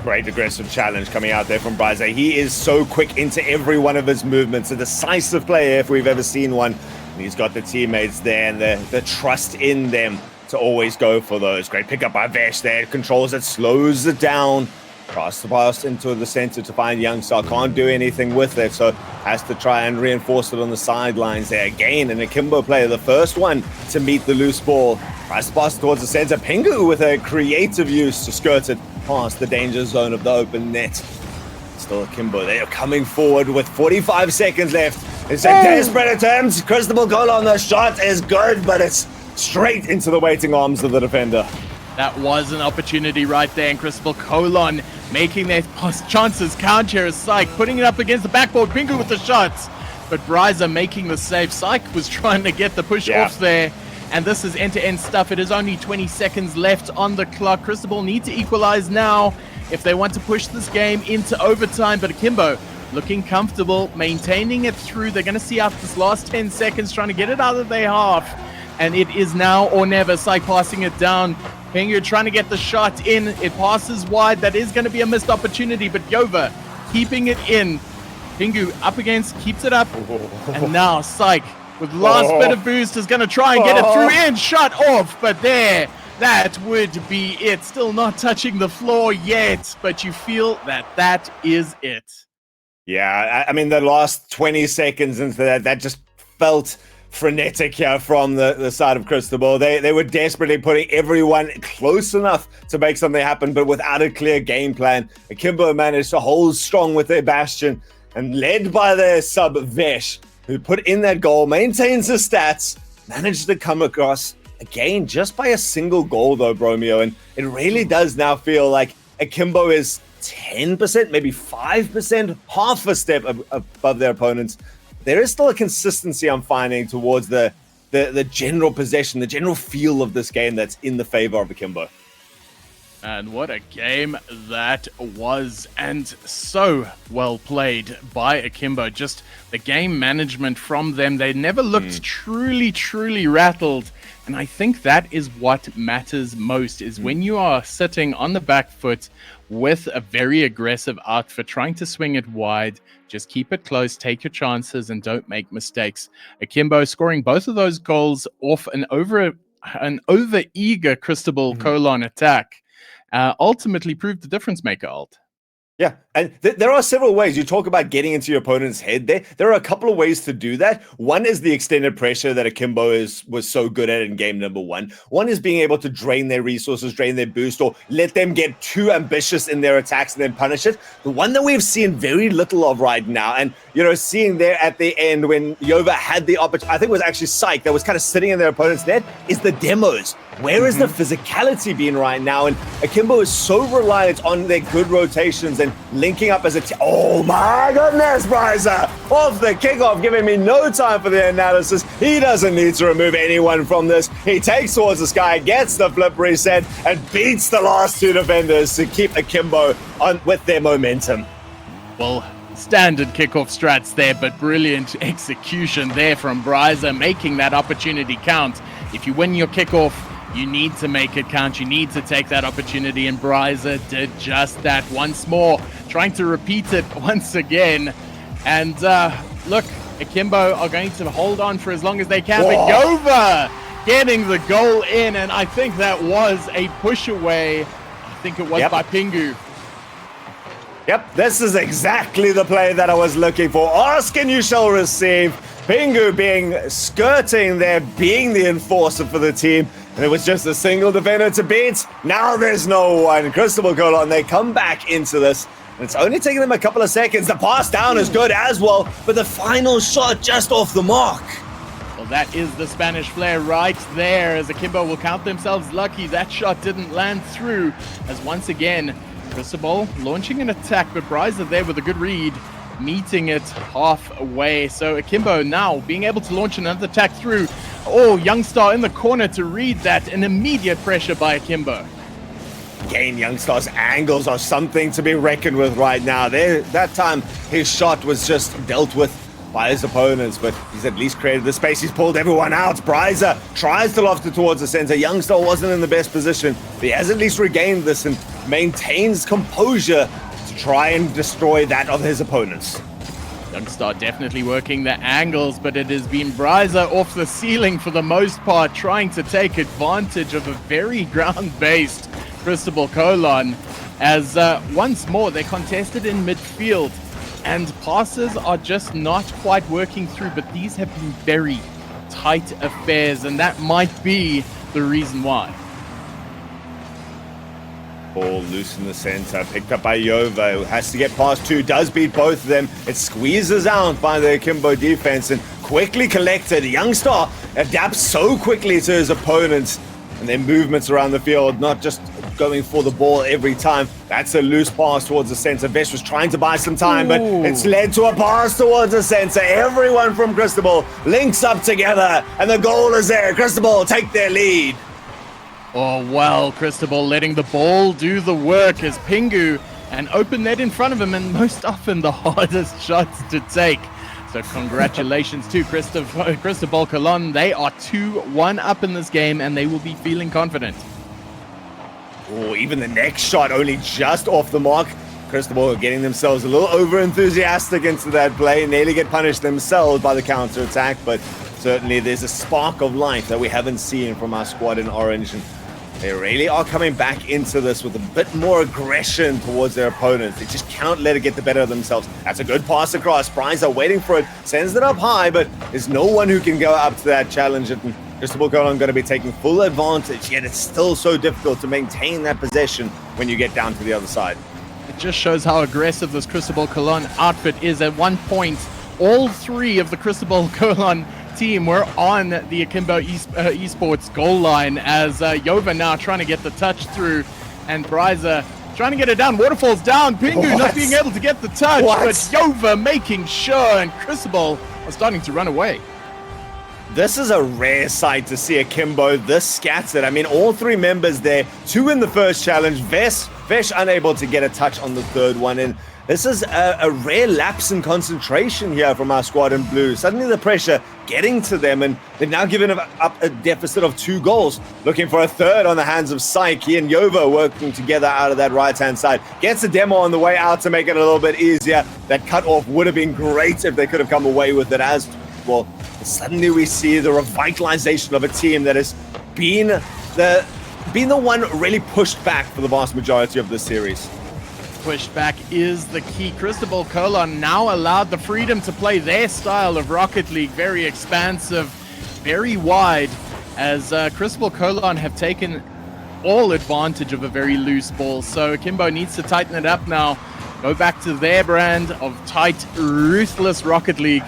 Great aggressive challenge coming out there from Bryza. He is so quick into every one of his movements. A decisive player if we've ever seen one. And he's got the teammates there and the trust in them to always go for those. Great pickup by Vesh there. Controls it, slows it down. Tries to pass into the center to find Youngstar. Can't do anything with it, so has to try and reinforce it on the sidelines there. Again, an Akimbo player, the first one to meet the loose ball. Tries to pass towards the center. Pingu with a creative use to skirt it past the danger zone of the open net. Still Akimbo. They are coming forward with 45 seconds left. It's a desperate attempt. Cristobal goal on the shot is good, but it's straight into the waiting arms of the defender.
That was an opportunity right there, and Cristobal Colon making their chances count here as Psych putting it up against the backboard. Pingu with the shots, but Bryza making the save. Psych was trying to get the push off there, and this is end-to-end stuff. It is only 20 seconds left on the clock. Cristobal need to equalize now if they want to push this game into overtime, but Akimbo looking comfortable, maintaining it through. They're going to see out this last 10 seconds, trying to get it out of their half, and it is now or never. Psych passing it down. Pingu trying to get the shot in. It passes wide. That is going to be a missed opportunity, but Yova keeping it in. Pingu up against, keeps it up. And now Psych with last bit of boost is going to try and get it through in. Shut off, but there, that would be it. Still not touching the floor yet, but you feel that that is it.
Yeah, I mean, the last 20 seconds into that just felt frenetic here from the side of Cristobal. They were desperately putting everyone close enough to make something happen, but without a clear game plan. Akimbo managed to hold strong with their Bastion, and led by their sub Vesh, who put in that goal, maintains his stats, managed to come across again just by a single goal though, Bromeo. And it really does now feel like Akimbo is 10%, maybe 5%, half a step above their opponents. There is still a consistency I'm finding towards the general possession, the general feel of this game that's in the favor of Akimbo.
And what a game that was, and so well played by Akimbo. Just the game management from them. They never looked truly rattled. And I think that is what matters most, is when you are sitting on the back foot with a very aggressive outfit, trying to swing it wide, just keep it close, take your chances, and don't make mistakes. Akimbo scoring both of those goals off an over-eager Cristobal Colon attack. Ultimately proved the difference maker, Alt.
Yeah, and there are several ways. You talk about getting into your opponent's head there. There are a couple of ways to do that. One is the extended pressure that Akimbo was so good at in game number one. One is being able to drain their resources, drain their boost, or let them get too ambitious in their attacks and then punish it. The one that we've seen very little of right now, and seeing there at the end when Yova had the opportunity, I think it was actually Psych that was kind of sitting in their opponent's net, is the demos. Where is the physicality being right now? And Akimbo is so reliant on their good rotations and linking up as a team. Oh my goodness, Bryza! Off the kickoff, giving me no time for the analysis. He doesn't need to remove anyone from this. He takes towards the sky, gets the flip reset, and beats the last two defenders to keep Akimbo on with their momentum.
Well, standard kickoff strats there, but brilliant execution there from Bryza, making that opportunity count. If you win your kickoff, you need to make it count. You need to take that opportunity, and Bryza did just that once more, trying to repeat it once again. And look, Akimbo are going to hold on for as long as they can, but Yova getting the goal in, and I think that was a push away. I think it was by Pingu.
Yep, this is exactly the play that I was looking for. Ask and you shall receive. Pingu skirting there, being the enforcer for the team. And it was just a single defender to beat. Now there's no one. Cristobal Colon, they come back into this. And it's only taking them a couple of seconds. The pass down is good as well, but the final shot just off the mark.
Well, that is the Spanish flair right there, as Akimbo will count themselves lucky that shot didn't land through, as once again, Cristobal launching an attack, but Bryza there with a good read, meeting it halfway. So Akimbo now being able to launch another attack through. Oh, Youngstar in the corner to read that, and immediate pressure by Akimbo.
Again, Youngstar's angles are something to be reckoned with right now. That time, his shot was just dealt with by his opponents, but he's at least created the space. He's pulled everyone out. Bryza tries to loft it towards the center. Youngstar wasn't in the best position, but he has at least regained this and maintains composure to try and destroy that of his opponents.
Youngstar definitely working the angles, but it has been Bryza off the ceiling for the most part, trying to take advantage of a very ground-based Cristobal Colon, as once more they contested in midfield, and passes are just not quite working through, but these have been very tight affairs, and that might be the reason why.
Ball loose in the center, picked up by Yova, who has to get past two, does beat both of them. It squeezes out by the Akimbo defense and quickly collected. Youngstar adapts so quickly to his opponents. and their movements around the field, not just going for the ball every time. That's a loose pass towards the center. Vesh was trying to buy some time, but it's led to a pass towards the center. Everyone from Cristobal links up together, and the goal is there. Cristobal take their lead.
Oh, well, Cristobal letting the ball do the work as Pingu, an open net in front of him, and most often the hardest shots to take. So congratulations to Cristobal Colon. They are 2-1 up in this game, and they will be feeling confident.
Oh, even the next shot only just off the mark. Cristobal getting themselves a little over-enthusiastic into that play. Nearly get punished themselves by the counter-attack, but certainly there's a spark of life that we haven't seen from our squad in orange. And they really are coming back into this with a bit more aggression towards their opponents. They just can't let it get the better of themselves. That's a good pass across. Bryza waiting for it, sends it up high, but there's no one who can go up to that challenge. And Cristobal Colon going to be taking full advantage, yet it's still so difficult to maintain that possession when you get down to the other side.
It just shows how aggressive this Cristobal Colon outfit is. At one point, all three of the Cristobal Colon team were on the Akimbo esports goal line as Yova now trying to get the touch through, and Bryza trying to get it down. Waterfall's down. Pingu not being able to get the touch, but Yova making sure, and Cristobal are starting to run away.
This is a rare sight to see Akimbo this scattered. I mean, all three members there, two in the first challenge. Vesh unable to get a touch on the third one. And this is a rare lapse in concentration here from our squad in blue. Suddenly the pressure getting to them, and they've now given up a deficit of 2 goals. Looking for a third on the hands of Syke. He and Yova working together out of that right-hand side. Gets a demo on the way out to make it a little bit easier. That cut-off would have been great if they could have come away with it as well. Suddenly we see the revitalization of a team that has been the one really pushed back for the vast majority of this series.
Pushed back is the key. Cristobal Colon now allowed the freedom to play their style of Rocket League, very expansive, very wide, as Cristobal Colon have taken all advantage of a very loose ball. So Akimbo needs to tighten it up now, go back to their brand of tight, ruthless Rocket League,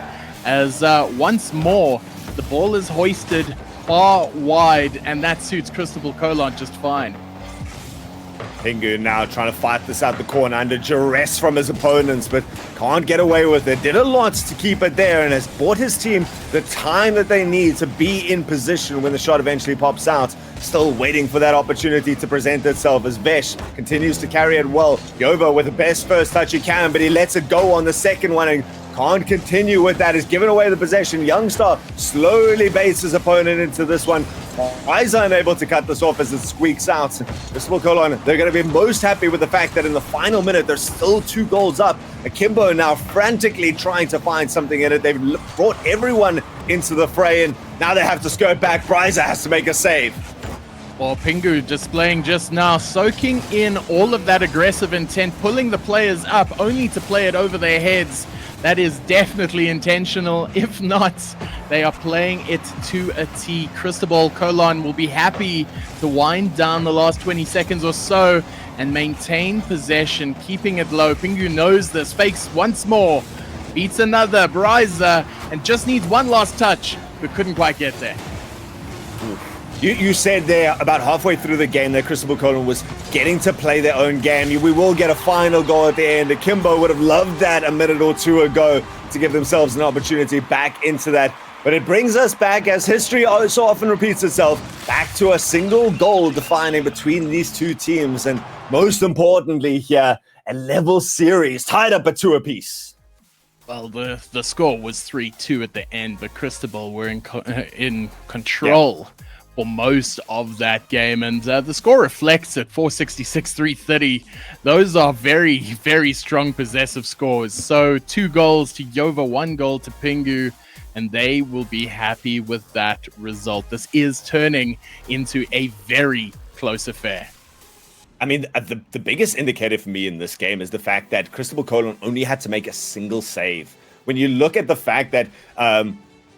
as once more the ball is hoisted far wide, and that suits Cristobal Colon just fine.
Pingu now trying to fight this out the corner under duress from his opponents, but can't get away with it. Did a lot to keep it there and has bought his team the time that they need to be in position when the shot eventually pops out. Still waiting for that opportunity to present itself as Vesh continues to carry it well. Yova with the best first touch he can, but he lets it go on the second one and can't continue with that. He's given away the possession. Youngstar slowly baits his opponent into this one. Bryza unable to cut this off as it squeaks out. Cristobal Colon, they're going to be most happy with the fact that in the final minute, they're still 2 goals up. Akimbo now frantically trying to find something in it. They've brought everyone into the fray, and now they have to skirt back. Bryza has to make a save.
Well, Pingu displaying just now, soaking in all of that aggressive intent, pulling the players up only to play it over their heads. That is definitely intentional. If not, they are playing it to a T. Cristobal Colon will be happy to wind down the last 20 seconds or so and maintain possession, keeping it low. Pingu knows this, fakes once more, beats another, Bryza, and just needs one last touch, but couldn't quite get there.
You said there about halfway through the game that Cristobal Colon was getting to play their own game. We will get a final goal at the end. Akimbo would have loved that a minute or two ago to give themselves an opportunity back into that. But it brings us back, as history so often repeats itself, back to a single goal defining between these two teams. And most importantly here, a level series tied up at 2 apiece.
Well, the score was 3-2 at the end, but Cristobal were in control. Yeah. For most of that game, and the score reflects it. 466-330. Those are very, very strong possessive scores. So 2 goals to Yova, 1 goal to Pingu, and they will be happy with that result. This is turning into a very close affair.
I mean, the biggest indicator for me in this game is the fact that Cristobal Colon only had to make a single save. When you look at the fact that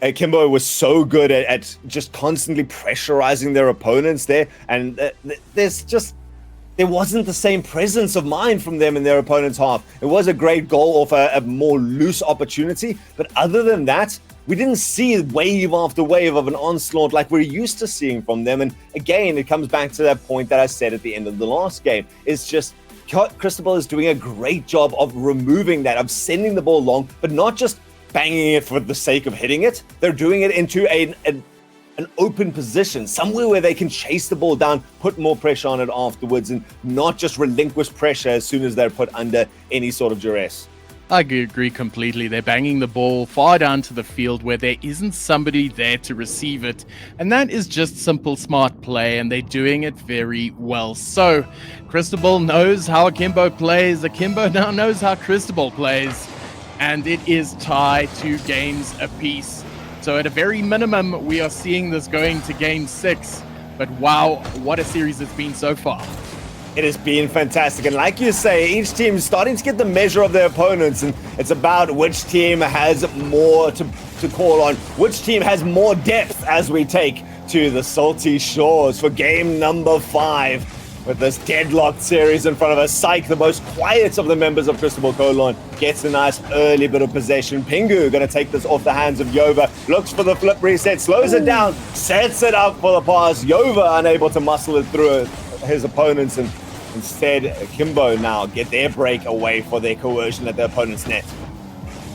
Akimbo was so good at just constantly pressurizing their opponents there, and there wasn't the same presence of mind from them in their opponent's half. It was a great goal off a more loose opportunity, but other than that, we didn't see wave after wave of an onslaught like we're used to seeing from them. And again, it comes back to that point that I said at the end of the last game. It's just Cristobal is doing a great job of removing that, of sending the ball long, but not just banging it for the sake of hitting it. They're doing it into an open position, somewhere where they can chase the ball down, put more pressure on it afterwards, and not just relinquish pressure as soon as they're put under any sort of duress.
I agree completely. They're banging the ball far down to the field where there isn't somebody there to receive it. And that is just simple, smart play, and they're doing it very well. So, Cristobal knows how Akimbo plays. Akimbo now knows how Cristobal plays. And it is tied 2 games apiece. So at a very minimum, we are seeing this going to game 6. But wow, what a series it's been so far.
It has been fantastic, and like you say, each team is starting to get the measure of their opponents, and it's about which team has more to call on, which team has more depth as we take to the salty shores for game number 5. With this deadlocked series in front of us, Psych, the most quiet of the members of Cristobal Colon, gets a nice early bit of possession. Pingu going to take this off the hands of Yova, looks for the flip reset, slows it down, sets it up for the pass. Yova unable to muscle it through his opponents, and instead Akimbo now get their break away for their coercion at their opponent's net.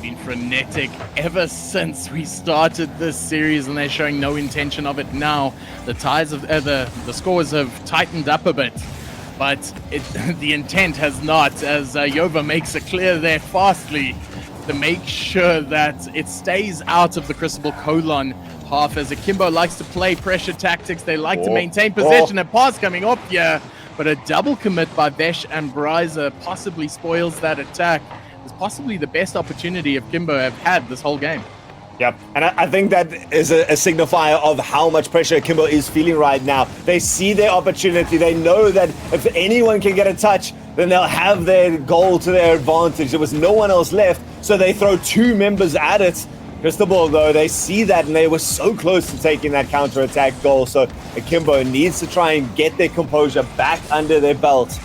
Been frenetic ever since we started this series, and they're showing no intention of it now. The ties of the scores have tightened up a bit, but the intent has not, as Yova makes it clear there fastly to make sure that it stays out of the Cristobal Colon half, as Akimbo likes to play pressure tactics. They like to maintain possession, and pass coming up here, but a double commit by Vesh and Bryza possibly spoils that attack. It's possibly the best opportunity Akimbo have had this whole game.
Yep, and I think that is a signifier of how much pressure Akimbo is feeling right now. They see their opportunity. They know that if anyone can get a touch, then they'll have their goal to their advantage. There was no one else left, so they throw 2 members at it. Cristobal, though, they see that, and they were so close to taking that counter-attack goal. So Akimbo needs to try and get their composure back under their belt.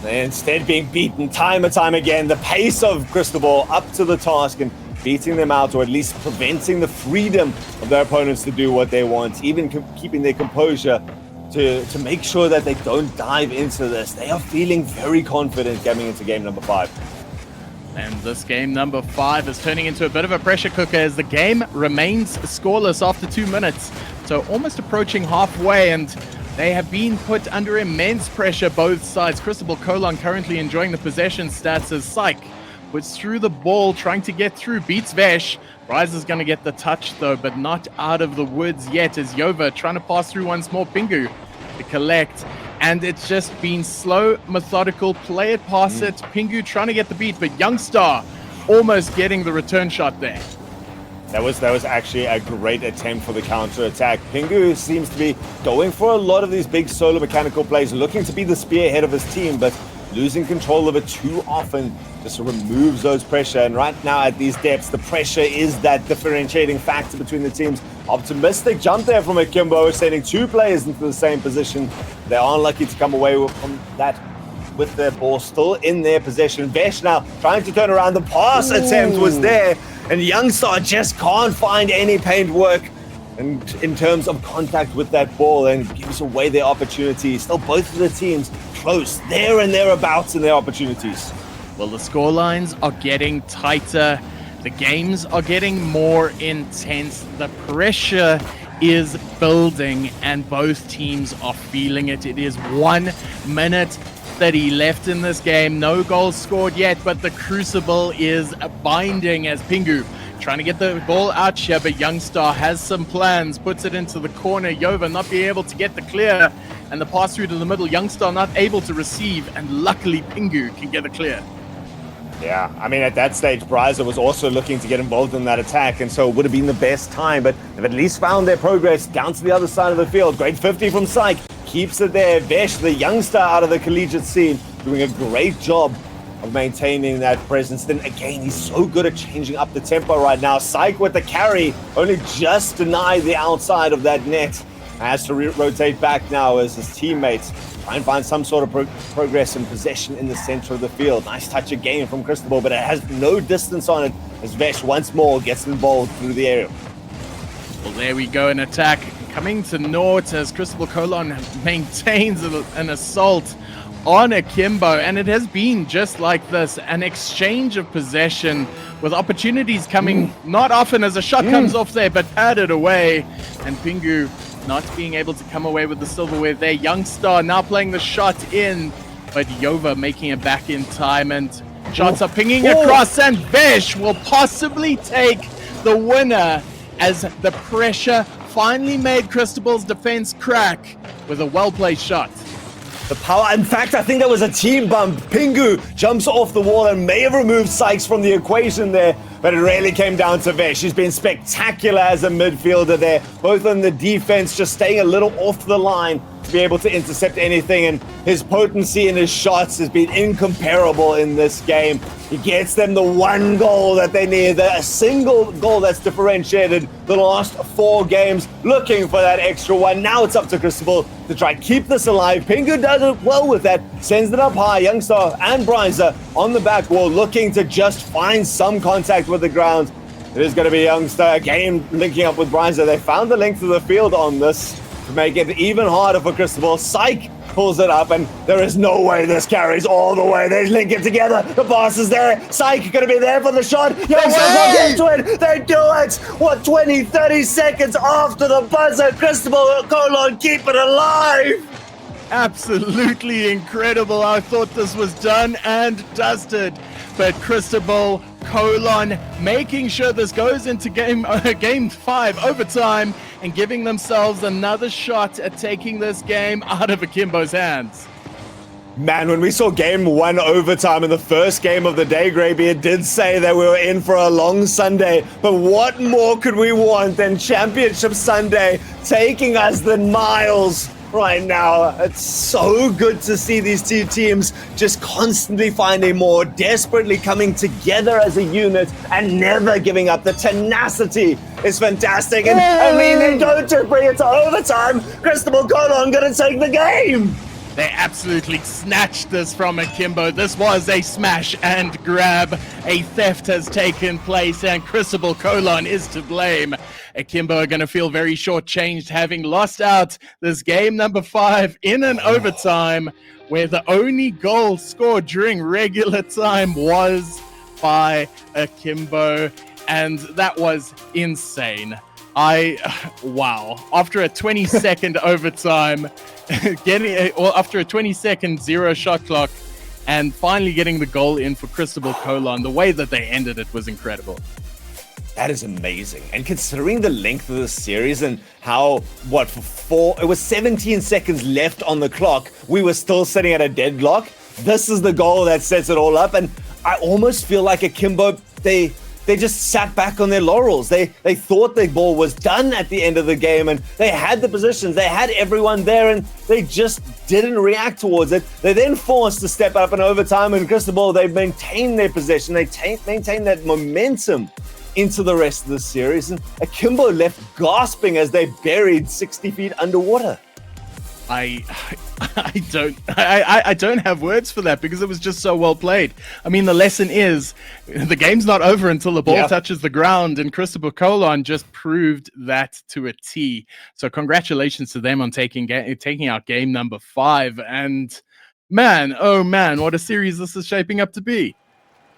They're instead being beaten time and time again. The pace of Cristobal up to the task and beating them out, or at least preventing the freedom of their opponents to do what they want, even keeping their composure to make sure that they don't dive into this. They are feeling very confident coming into game number 5.
And this game number 5 is turning into a bit of a pressure cooker as the game remains scoreless after 2 minutes. So almost approaching halfway, and they have been put under immense pressure, both sides. Cristobal Colon currently enjoying the possession stats as Psych puts through the ball, trying to get through, beats Vesh. Bryce is going to get the touch though, but not out of the woods yet, as Yova trying to pass through once more. Pingu to collect. And it's just been slow, methodical, play it, pass it. Pingu trying to get the beat, but Youngstar almost getting the return shot there.
That was actually a great attempt for the counter-attack. Pingu seems to be going for a lot of these big solo mechanical plays, looking to be the spearhead of his team, but losing control of it too often just removes those pressure. And right now at these depths, the pressure is that differentiating factor between the teams. Optimistic jump there from Akimbo, sending 2 players into the same position. They are unlucky to come away from that with their ball still in their possession. Vesh now trying to turn around. The pass attempt was there, and Youngstar just can't find any paint work in terms of contact with that ball, and gives away their opportunity. Still both of the teams close there and thereabouts in their opportunities.
Well, the score lines are getting tighter. The games are getting more intense. The pressure is building, and both teams are feeling it. It is 1 minute 30 left in this game. No goals scored yet, but the crucible is binding as Pingu trying to get the ball out here, but Youngstar has some plans, puts it into the corner. Yova not being able to get the clear, and the pass through to the middle. Youngstar not able to receive, and luckily Pingu can get a clear.
Yeah, I mean, at that stage, Bryza was also looking to get involved in that attack, and so it would have been the best time, but they've at least found their progress down to the other side of the field. Great 50 from Psych, keeps it there. Vesh, the youngster out of the collegiate scene, doing a great job of maintaining that presence. Then again, he's so good at changing up the tempo right now. Psych with the carry, only just denied the outside of that net. Has to rotate back now as his teammates try and find some sort of progress and possession in the center of the field. Nice touch again from Cristobal, but it has no distance on it as Vesh once more gets involved through the area.
Well, there we go, an attack coming to naught as Cristobal Colon maintains an assault on Akimbo, and it has been just like this, an exchange of possession with opportunities coming not often as a shot comes off there, but padded away, and Pingu not being able to come away with the silverware there. Youngstar now playing the shot in, but Yova making it back in time, and shots are pinging across, and Vesh will possibly take the winner as the pressure finally made Cristobal's defense crack with a well-placed shot.
The power, in fact, I think that was a team bump. Pingu jumps off the wall and may have removed Sykes from the equation there, but it really came down to Vesh. He's been spectacular as a midfielder there, both on the defense, just staying a little off the line to be able to intercept anything, and his potency in his shots has been incomparable in this game. He gets them the one goal that they need, a single goal that's differentiated the last 4 games, looking for that extra one. Now it's up to Cristobal to try and keep this alive. Pingu does it well with that, sends it up high. Youngstar and Bryza on the back wall, looking to just find some contact with the ground. It is going to be Youngstar again linking up with Bryza. They found the length of the field on this to make it even harder for Cristobal. Psych pulls it up, and there is no way this carries all the way. They link it together. The boss is there. Psych going to be there for the shot. Youngstar will get to it. They do it. What, 20, 30 seconds after the buzzer. Cristobal Colon keep it alive.
Absolutely incredible. I thought this was done and dusted, but Cristobal Colon making sure this goes into game 5 overtime and giving themselves another shot at taking this game out of Akimbo's hands.
Man, when we saw game 1 overtime in the first game of the day, Greybeard did say that we were in for a long Sunday, but what more could we want than Championship Sunday taking us the miles right now? It's so good to see these two teams just constantly finding more, desperately coming together as a unit and never giving up. The tenacity is fantastic, and I mean, they don't just bring it to overtime. Cristobal Colon gonna take the game.
They absolutely snatched this from Akimbo. This was a smash and grab. A theft has taken place, and Cristobal Colon is to blame. Akimbo are going to feel very shortchanged, having lost out this game number 5 in an overtime, where the only goal scored during regular time was by Akimbo, and that was insane. Wow. After a 20-second overtime, after a 20-second zero shot clock, and finally getting the goal in for Cristobal Colon, the way that they ended it was incredible.
That is amazing. And considering the length of the series and how, it was 17 seconds left on the clock, we were still sitting at a deadlock. This is the goal that sets it all up. And I almost feel like Akimbo, they just sat back on their laurels. They thought the ball was done at the end of the game, and they had the positions, they had everyone there, and they just didn't react towards it. They then forced to step up in overtime, and Cristobal, they maintained their possession, they maintained that momentum into the rest of the series, and Akimbo left gasping as they buried 60 feet underwater.
I don't have words for that, because it was just so well played. I mean, the lesson is the game's not over until the ball touches the ground, and Cristobal Colon just proved that to a T. So congratulations to them on taking out game number 5. And man, oh man, what a series this is shaping up to be.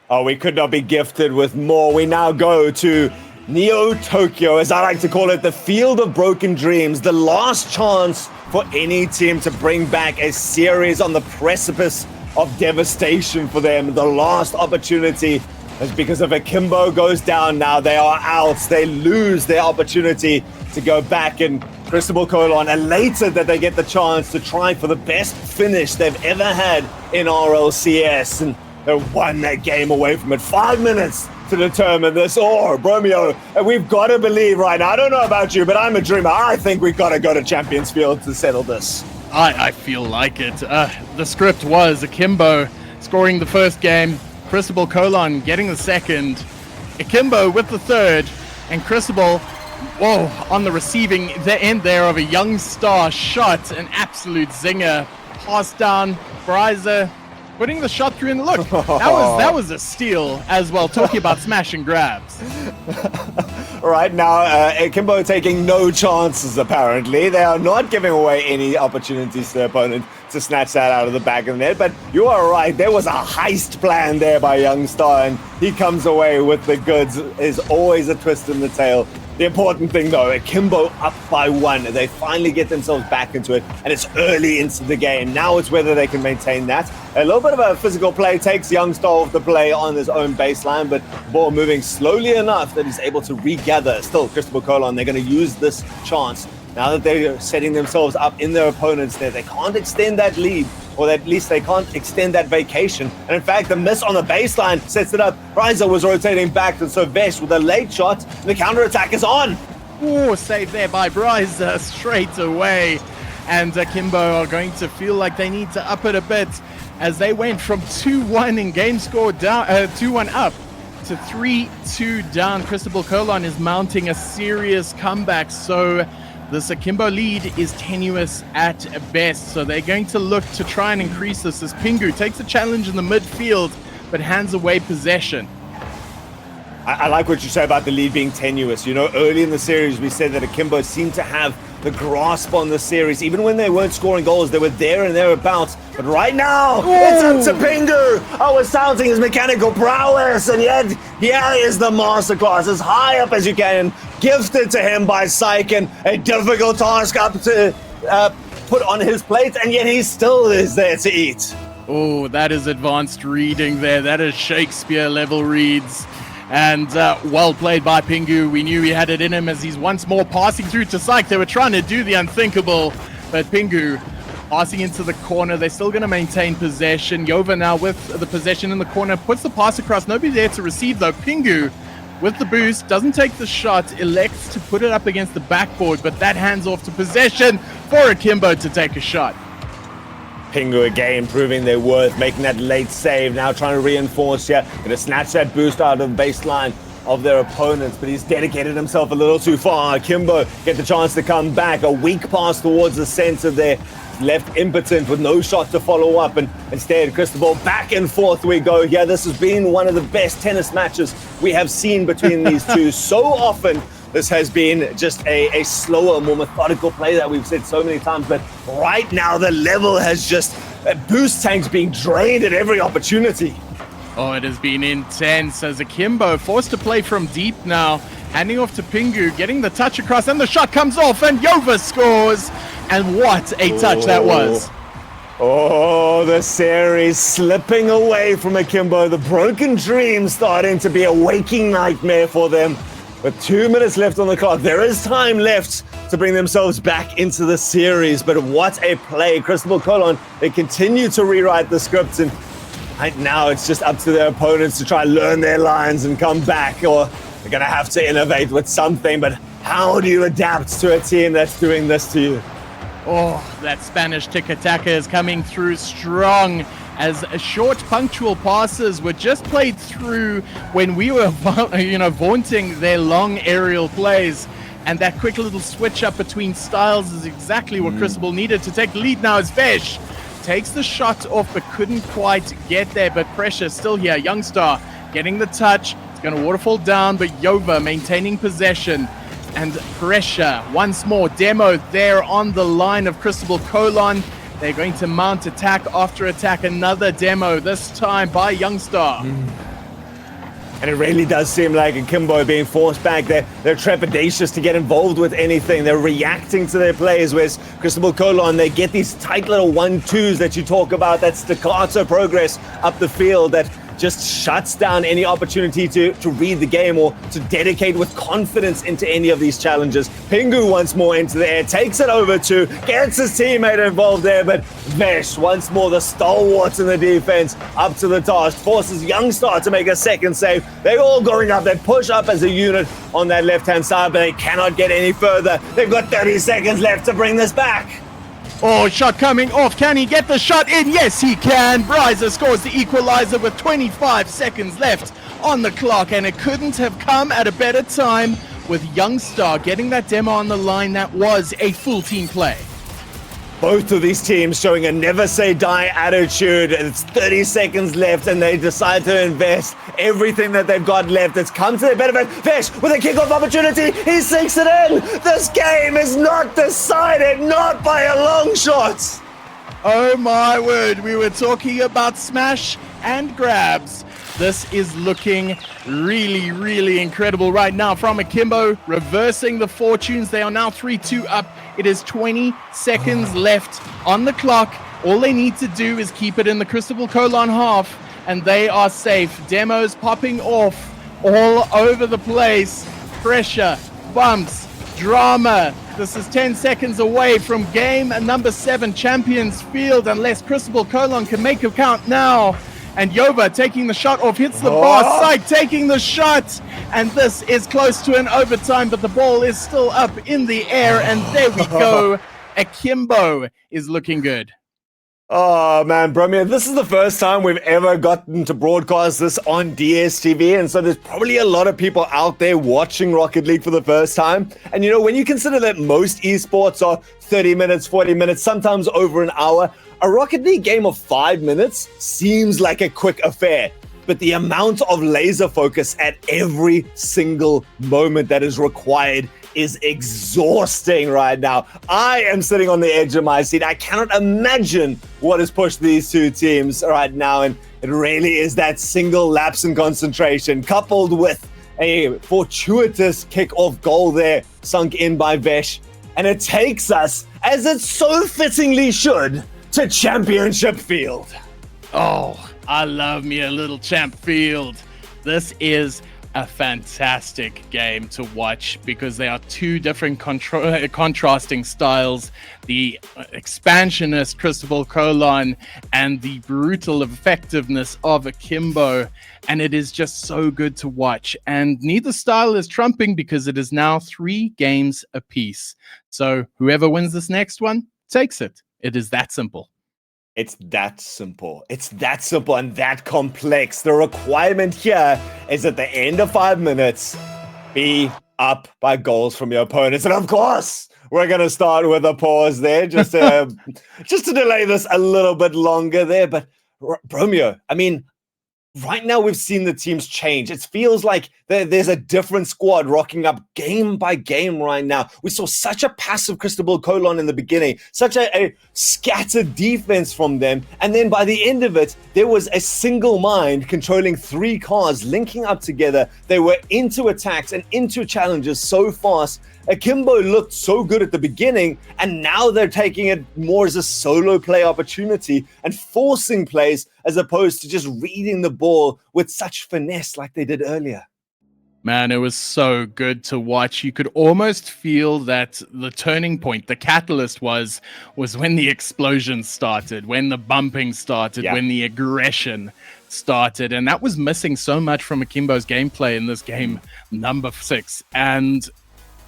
Oh, we could not be gifted with more. We now go to Neo Tokyo, as I like to call it, the field of broken dreams, the last chance for any team to bring back a series on the precipice of devastation for them. The last opportunity is because if Akimbo goes down now, they are out. They lose their opportunity to go back, and Cristobal Colon elated that they get the chance to try for the best finish they've ever had in RLCS, and they won that game away from it. 5 minutes to determine this. Bromeo, and we've got to believe right now. I don't know about you, but I'm a dreamer. I think we've got to go to Champions Field to settle this.
I feel like it. The script was Akimbo scoring the first game, Cristobal Colon getting the second, Akimbo with the third, and Cristobal, on the receiving end there of a Youngstar shot, an absolute zinger. pass down. Bryza putting the shot through, and look, that was a steal as well. Talking about smash and grabs.
Right now, Akimbo taking no chances, apparently. They are not giving away any opportunities to their opponent to snatch that out of the back of the net. But you are right, there was a heist plan there by Youngstar, and he comes away with the goods. There's always a twist in the tail. The important thing, though, Akimbo up by 1. They finally get themselves back into it, and it's early into the game. Now it's whether they can maintain that. A little bit of a physical play takes Youngstar off the play on his own baseline, but ball moving slowly enough that he's able to regather. Still, Cristobal Colon, they're going to use this chance. Now that they're setting themselves up in their opponents there, they can't extend that lead, or at least they can't extend that vacation. And in fact, the miss on the baseline sets it up. Bryza was rotating back, and so Vesh with a late shot, and the counterattack is on.
Oh, save there by Bryza straight away. And Akimbo are going to feel like they need to up it a bit as they went from 2-1 in game score down, 2-1 up to 3-2 down. Cristobal Colon is mounting a serious comeback, so this Akimbo lead is tenuous at best, so they're going to look to try and increase this as Pingu takes a challenge in the midfield, but hands away possession.
I like what you say about the lead being tenuous. You know, early in the series, we said that Akimbo seemed to have the grasp on the series. Even when they weren't scoring goals, they were there and thereabouts. But right now, it's up to Pingu. I was touting his mechanical prowess, and yet here is the masterclass, as high up as you can, gifted to him by Psyche, and a difficult task up to put on his plate, and yet he still is there to eat.
Oh, that is advanced reading there. That is Shakespeare level reads. And well played by Pingu. We knew he had it in him as he's once more passing through to Psyche. They were trying to do the unthinkable, but Pingu passing into the corner. They're still going to maintain possession. Yova now with the possession in the corner, puts the pass across. Nobody there to receive though. Pingu with the boost, doesn't take the shot, elects to put it up against the backboard, but that hands off to possession for Akimbo to take a shot.
Pingu again proving their worth, making that late save, now trying to reinforce here. Gonna snatch that boost out of the baseline of their opponents, but he's dedicated himself a little too far. Akimbo get the chance to come back. A weak pass towards the center there. Left impotent with no shot to follow up, and instead Cristobal back and forth we go. Yeah, this has been one of the best tennis matches we have seen between these two. So often this has been just a slower, more methodical play that we've said so many times, but right now the level has just boost tanks being drained at every opportunity.
Oh, it has been intense as Akimbo forced to play from deep now, handing off to Pingu, getting the touch across, and the shot comes off, and Yova scores. And what a touch that was.
Oh, the series slipping away from Akimbo. The broken dream starting to be a waking nightmare for them. With 2 minutes left on the clock, there is time left to bring themselves back into the series. But what a play. Cristobal Colon, they continue to rewrite the script, and right now it's just up to their opponents to try and learn their lines and come back, or they're going to have to innovate with something. But how do you adapt to a team that's doing this to you?
Oh, that Spanish tiki-taka is coming through strong as short punctual passes were just played through when we were vaunting their long aerial plays, and that quick little switch up between styles is exactly what Cristobal needed to take the lead. Now as Vesh takes the shot off but couldn't quite get there, but pressure still here. Youngstar getting the touch, it's going to waterfall down, but Yova maintaining possession. And pressure once more. Demo there on the line of Cristobal Colon. They're going to mount attack after attack. Another demo, this time by Youngstar.
And it really does seem like Akimbo being forced back. They're trepidatious to get involved with anything. They're reacting to their plays, whereas Cristobal Colon, they get these tight little 1-2s that you talk about, that staccato progress up the field that just shuts down any opportunity to read the game or to dedicate with confidence into any of these challenges. Pingu once more into the air, takes it over to, gets his teammate involved there, but Vesh once more, the stalwarts in the defense, up to the task, forces Youngstar to make a second save. They're all going up, they push up as a unit on that left-hand side, but they cannot get any further. They've got 30 seconds left to bring this back.
Oh, shot coming off. Can he get the shot in? Yes, he can. Bryza scores the equalizer with 25 seconds left on the clock, and it couldn't have come at a better time with Youngstar getting that demo on the line. That was a full team play.
Both of these teams showing a never say die attitude. It's 30 seconds left and they decide to invest everything that they've got left. It's come to their benefit. Vesh with a kickoff opportunity. He sinks it in. This game is not decided, not by a long shot.
Oh my word, we were talking about smash and grabs. This is looking really, really incredible right now from Akimbo, reversing the fortunes. They are now 3-2 up. It is 20 seconds left on the clock. All they need to do is keep it in the Cristobal half, and they are safe. Demos popping off all over the place. Pressure, bumps, drama. This is 10 seconds away from game number 7, Champions Field, unless Cristobal can make a count now. And Yova taking the shot off, hits the bar, Sight taking the shot, and this is close to an overtime, but the ball is still up in the air, and there we go. Akimbo is looking good.
Oh man, Bromeo, this is the first time we've ever gotten to broadcast this on DSTV, and so there's probably a lot of people out there watching Rocket League for the first time. And you know, when you consider that most esports are 30 minutes, 40 minutes, sometimes over an hour, a Rocket League game of 5 minutes seems like a quick affair. But the amount of laser focus at every single moment that is required is exhausting right now. I am sitting on the edge of my seat. I cannot imagine what has pushed these two teams right now, and it really is that single lapse in concentration coupled with a fortuitous kick-off goal there sunk in by Vesh, and it takes us, as it so fittingly should, to Championship Field.
Oh, I love me a little Champ Field. This is a fantastic game to watch because they are two different contrasting styles. The expansionist Cristobal and the brutal effectiveness of Akimbo. And it is just so good to watch. And neither style is trumping because it is now 3 games apiece. So whoever wins this next one takes it. It is that simple.
It's that simple. It's that simple and that complex. The requirement here is at the end of 5 minutes, be up by goals from your opponents. And of course, we're going to start with a pause there just to delay this a little bit longer there. But Bromeo, I mean, right now we've seen the teams change. It feels like there's a different squad rocking up game by game right now. We saw such a passive Cristobal in the beginning, such a scattered defense from them. And then by the end of it, there was a single mind controlling 3 cars, linking up together. They were into attacks and into challenges so fast. Akimbo looked so good at the beginning, and now they're taking it more as a solo play opportunity and forcing plays as opposed to just reading the ball with such finesse like they did earlier.
Man, it was so good to watch. You could almost feel that the turning point, the catalyst was when the explosion started, when the bumping started, when the aggression started. And that was missing so much from Akimbo's gameplay in this game number 6. And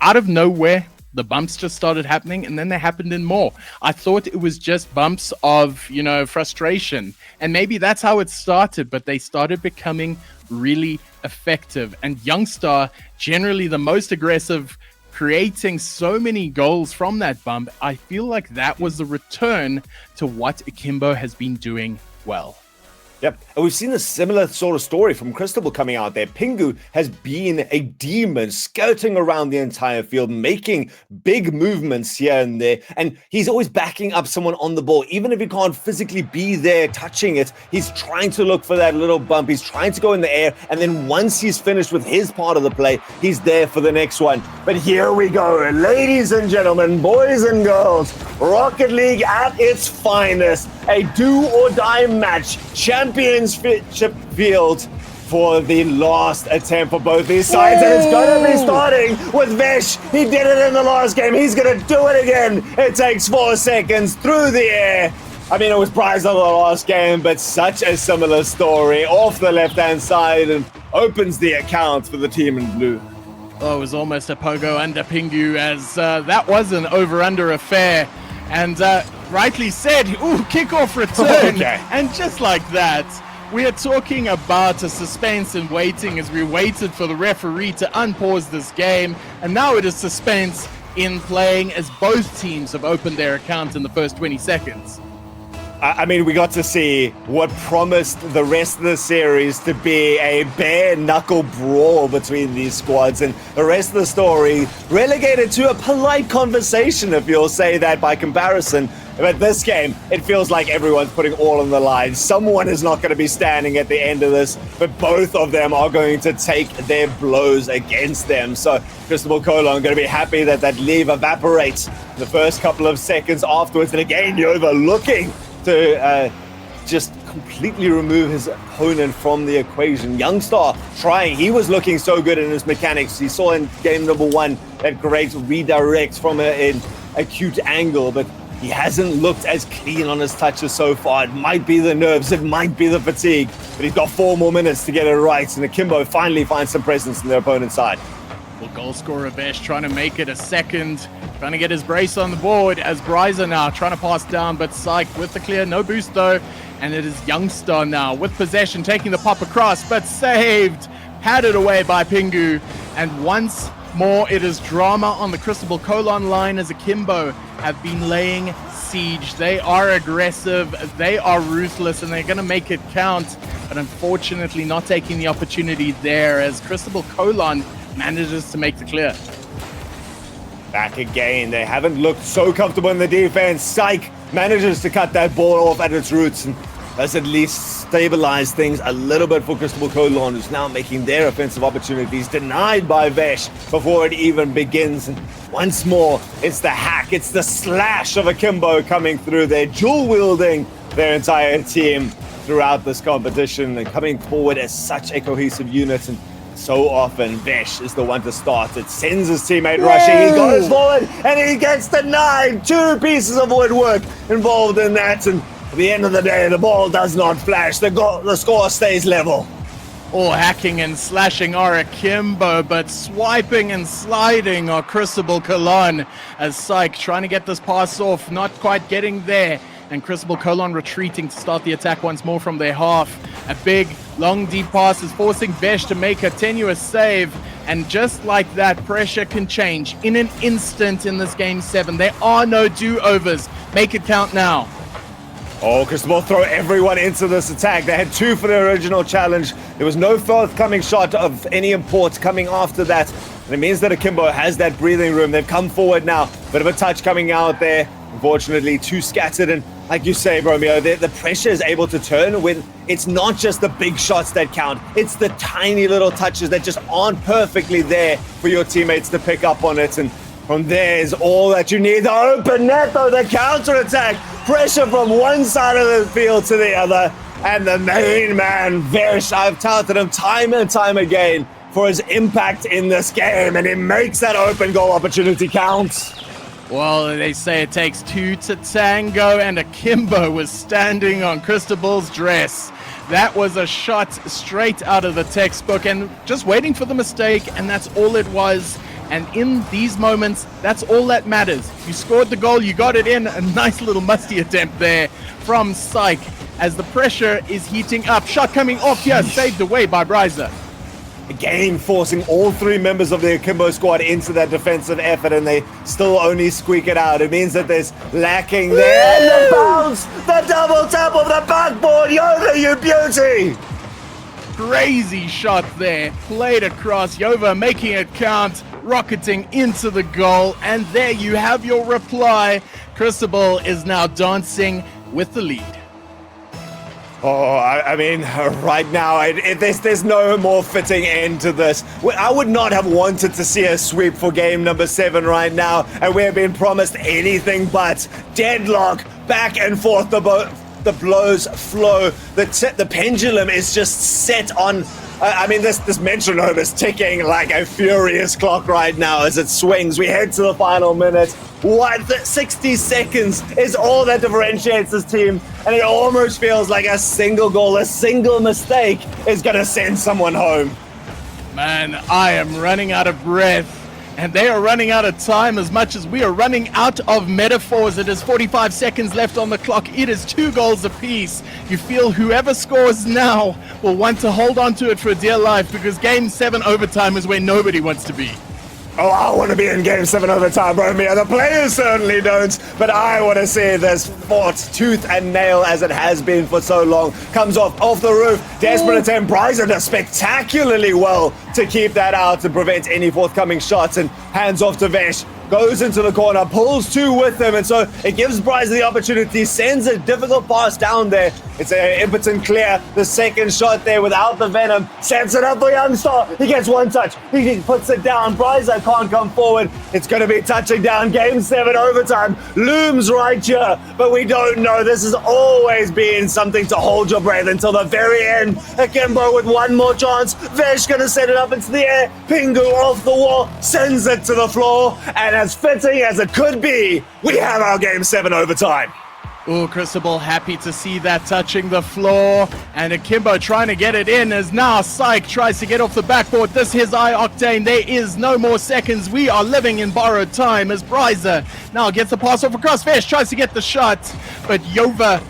out of nowhere, the bumps just started happening, and then they happened in more. I thought it was just bumps of, frustration. And maybe that's how it started, but they started becoming really effective. And Youngstar, generally the most aggressive, creating so many goals from that bump. I feel like that was the return to what Akimbo has been doing well.
Yep, and we've seen a similar sort of story from Cristobal coming out there. Pingu has been a demon skirting around the entire field, making big movements here and there, and he's always backing up someone on the ball. Even if he can't physically be there touching it, he's trying to look for that little bump. He's trying to go in the air, and then once he's finished with his part of the play, he's there for the next one. But here we go, ladies and gentlemen, boys and girls, Rocket League at its finest, a do-or-die match. Championship Field for the last attempt for both these sides, and it's going to be starting with Vesh. He did it in the last game. He's going to do it again. It takes 4 seconds through the air. I mean, it was prized on the last game, but such a similar story off the left-hand side and opens the account for the team in blue.
Oh, it was almost a pogo under Pingu, as that was an over-under affair. And rightly said, kickoff return.
Okay.
And just like that, we are talking about a suspense and waiting as we waited for the referee to unpause this game. And now it is suspense in playing, as both teams have opened their account in the first 20 seconds.
I mean, we got to see what promised the rest of the series to be a bare-knuckle brawl between these squads, and the rest of the story relegated to a polite conversation, if you'll say that by comparison. But this game, it feels like everyone's putting all on the line. Someone is not going to be standing at the end of this, but both of them are going to take their blows against them. So Cristobal Colon going to be happy that that leave evaporates the first couple of seconds afterwards. And again, Yova looking to just completely remove his opponent from the equation. Youngstar trying. He was looking so good in his mechanics. He saw in game number 1 that great redirect from an acute angle, but he hasn't looked as clean on his touches so far. It might be the nerves, it might be the fatigue, but he's got 4 more minutes to get it right, and Akimbo finally finds some presence on their opponent's side.
Well, goal scorer Vesh trying to make it a second, trying to get his brace on the board as Bryza now trying to pass down, but Psych with the clear, no boost though, and it is Youngstar now with possession, taking the pop across, but saved, padded away by Pingu, and once more it is drama on the Cristobal Colon line as Akimbo have been laying siege. They are aggressive, they are ruthless, and they're going to make it count, but unfortunately not taking the opportunity there as Cristobal Colon manages to make the clear.
Back again. They haven't looked so comfortable in the defense. Psych manages to cut that ball off at its roots and does at least stabilize things a little bit for Cristobal Colon, who's now making their offensive opportunities denied by Vesh before it even begins. And once more, it's the hack, it's the slash of Akimbo coming through. They're dual wielding their entire team throughout this competition and coming forward as such a cohesive unit. And so often, Vesh is the one to start. It sends his teammate rushing. He goes forward and he gets denied. 2 pieces of woodwork involved in that. And at the end of the day, the ball does not flash. The score stays level.
All hacking and slashing are Akimbo, but swiping and sliding are Cristobal Colon as Psych trying to get this pass off, not quite getting there. And Cristobal Colon retreating to start the attack once more from their half. A big, long, deep pass is forcing Vesh to make a tenuous save. And just like that, pressure can change in an instant in this Game 7. There are no do-overs. Make it count now.
Oh, Cristobal throw everyone into this attack. They had 2 for the original challenge. There was no forthcoming shot of any import coming after that. And it means that Akimbo has that breathing room. They've come forward now. Bit of a touch coming out there. Unfortunately, too scattered, and like you say, Bromeo, the pressure is able to turn when it's not just the big shots that count. It's the tiny little touches that just aren't perfectly there for your teammates to pick up on it. And from there is all that you need. The open net, though, the counter-attack. Pressure from one side of the field to the other. And the main man, Vesh, I've touted him time and time again for his impact in this game, and he makes that open goal opportunity count.
Well, they say it takes 2 to tango, and Akimbo was standing on Cristobal's dress. That was a shot straight out of the textbook and just waiting for the mistake, and that's all it was. And in these moments, that's all that matters. You scored the goal, you got it in. A nice little musty attempt there from Psych as the pressure is heating up. Shot coming off here, saved away by Bryza.
Again, forcing all 3 members of the Akimbo squad into that defensive effort, and they still only squeak it out. It means that there's lacking there. And the bounce, the double tap of the backboard. Yova, you beauty!
Crazy shot there, played across. Yova making it count, rocketing into the goal, and there you have your reply. Cristobal is now dancing with the lead.
Oh, I mean, right now, there's no more fitting end to this. I would not have wanted to see a sweep for game number 7 right now, and we're being promised anything but deadlock, back and forth, the blows flow, the pendulum is just set on. I mean, this metronome is ticking like a furious clock right now as it swings. We head to the final minute. 60 seconds is all that differentiates this team, and it almost feels like a single goal, a single mistake is going to send someone home.
Man, I am running out of breath, and they are running out of time as much as we are running out of metaphors. It is 45 seconds left on the clock. It is 2 goals apiece. You feel whoever scores now will want to hold on to it for dear life, because Game 7 overtime is where nobody wants to be.
Oh, I want to be in Game 7 overtime, Bromeo. The players certainly don't, but I want to see this fought tooth and nail as it has been for so long. Comes off the roof. Desperate attempt. Bryson does spectacularly well to keep that out to prevent any forthcoming shots, and hands off to Vesh. Goes into the corner, pulls two with him, and so it gives Bryce the opportunity, sends a difficult pass down there. It's an impotent clear. The second shot there without the venom, sets it up for Youngstar. He gets one touch, he puts it down. Bryce can't come forward. It's going to be touching down. Game 7 overtime looms right here, but we don't know. This has always been something to hold your breath until the very end. Akimbo with one more chance. Vesh going to set it up into the air. Pingu off the wall, sends it to the floor, and as fitting as it could be, we have our Game 7 overtime.
Oh, Cristobal happy to see that touching the floor. And Akimbo trying to get it in as now Psych tries to get off the backboard. This is iOctane. There is no more seconds. We are living in borrowed time as Bryza now gets the pass off across. Vesh tries to get the shot, but Yova,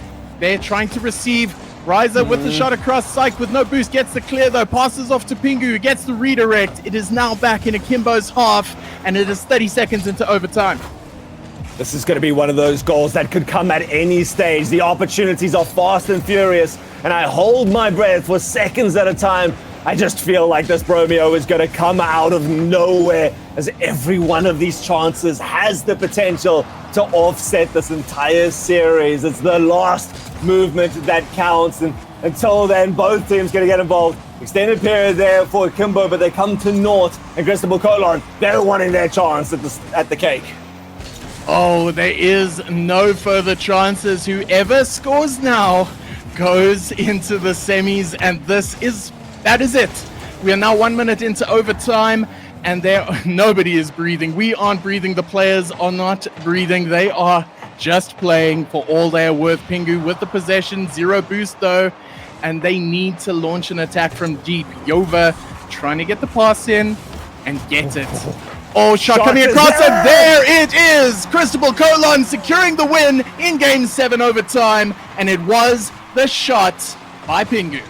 they're trying to receive. Bryza with the shot across. Psych with no boost gets the clear though. Passes off to Pingu, who gets the redirect. It is now back in Akimbo's half, and it is 30 seconds into overtime.
This is going to be one of those goals that could come at any stage. The opportunities are fast and furious, and I hold my breath for seconds at a time. I just feel like this Bromeo is going to come out of nowhere, as every one of these chances has the potential to offset this entire series. It's the last movement that counts, and until then, both teams going to get involved. Extended period there for Akimbo, but they come to naught, and Cristobal Colon, they're wanting their chance at the cake.
Oh, there is no further chances. Whoever scores now goes into the semis, and that is it. We are now 1 minute into overtime, and nobody is breathing. We aren't breathing. The players are not breathing. They are just playing for all they are worth. Pingu with the possession, 0 boost though, and they need to launch an attack from deep. Yova trying to get the pass in and get it. Oh, shot coming across, and there it is! Cristobal Colon securing the win in Game 7 overtime, and it was the shot by Pingu.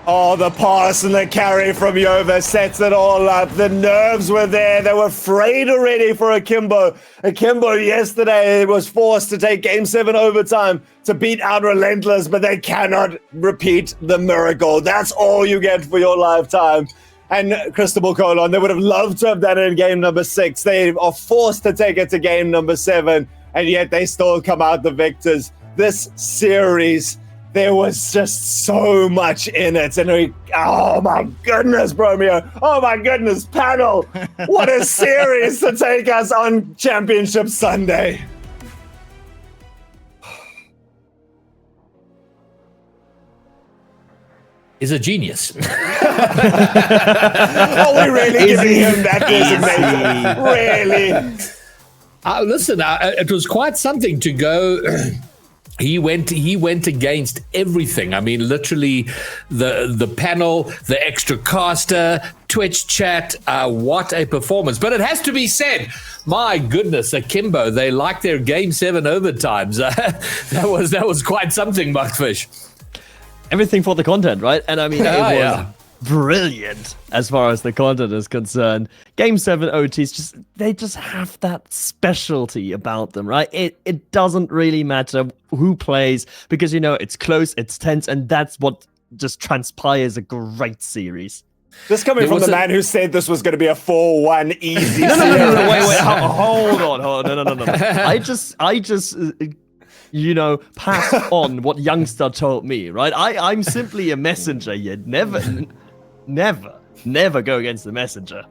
Oh, the pass and the carry from Yova sets it all up. The nerves were there. They were frayed already for Akimbo. Akimbo yesterday was forced to take Game 7 overtime to beat out Relentless, but they cannot repeat the miracle. That's all you get for your lifetime. And Cristobal Colon, they would have loved to have done it in game number 6. They are forced to take it to game number 7, and yet they still come out the victors. This series, there was just so much in it. And oh my goodness, Bromeo. Oh my goodness, panel. What a series to take us on Championship Sunday.
Is a genius.
Are we really giving him that designation? Really?
Listen, it was quite something to go. He went against everything. I mean, literally, the panel, the extra caster, Twitch chat. What a performance! But it has to be said, my goodness, Akimbo, they like their Game 7 overtimes. That was quite something, Buckfish.
Everything for the content, right? And I mean, it was brilliant as far as the content is concerned. Game 7 OTs, they just have that specialty about them, right? It doesn't really matter who plays, because, it's close, it's tense, and that's what just transpires a great series.
This coming from the man who said this was going to be a 4-1 easy series.
No, wait, hold on. No. I just pass on what Youngstar told me, right? I'm simply a messenger. You'd never go against the messenger.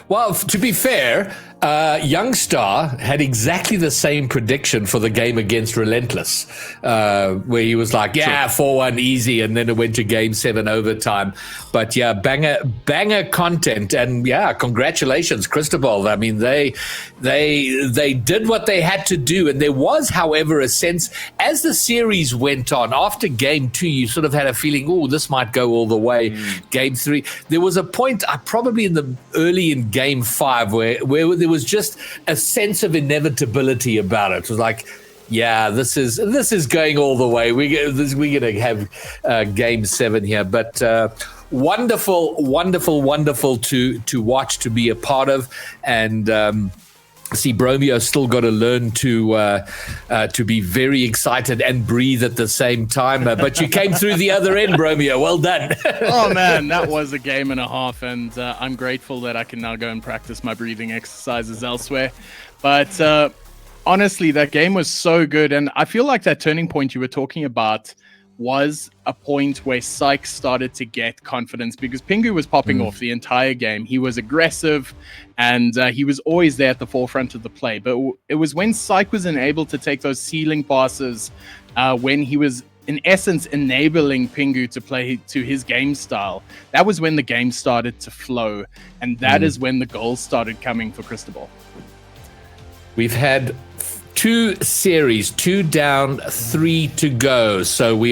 Well, to be fair, Youngstar had exactly the same prediction for the game against Relentless, where he was like, 4-1 easy, and then it went to Game 7 overtime. But yeah, banger content, and yeah, congratulations, Cristobal. I mean, they did what they had to do, and there was, however, a sense as the series went on. After Game 2, you sort of had a feeling, oh, this might go all the way. Game 3, there was a point, probably early in Game 5, where there was just a sense of inevitability about it. It was like, Yeah, this is going all the way. We're going to have Game 7 here, but wonderful to watch, to be a part of, and see, Bromeo's still got to learn to be very excited and breathe at the same time. But you came through the other end, Bromeo. Well done.
Oh man, that was a game and a half, and I'm grateful that I can now go and practice my breathing exercises elsewhere. But honestly, that game was so good, and I feel like that turning point you were talking about was a point where Sykes started to get confidence, because Pingu was popping off the entire game. He was aggressive, and he was always there at the forefront of the play. But it was when Sykes was able to take those ceiling passes, when he was in essence enabling Pingu to play to his game style, that was when the game started to flow, and that is when the goals started coming for Cristobal. We've had 2 series, 2 down, 3 to go. So we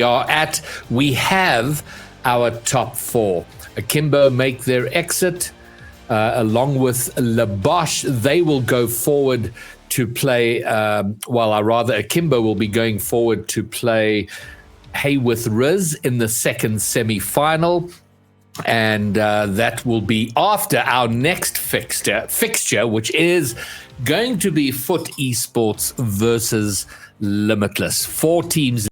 have our top 4. Akimbo make their exit along with Labosh. They will go forward to play, Akimbo will be going forward to play Hay with Riz in the second semi-final. And that will be after our next fixture, which is going to be Foot Esports versus Limitless. 4 teams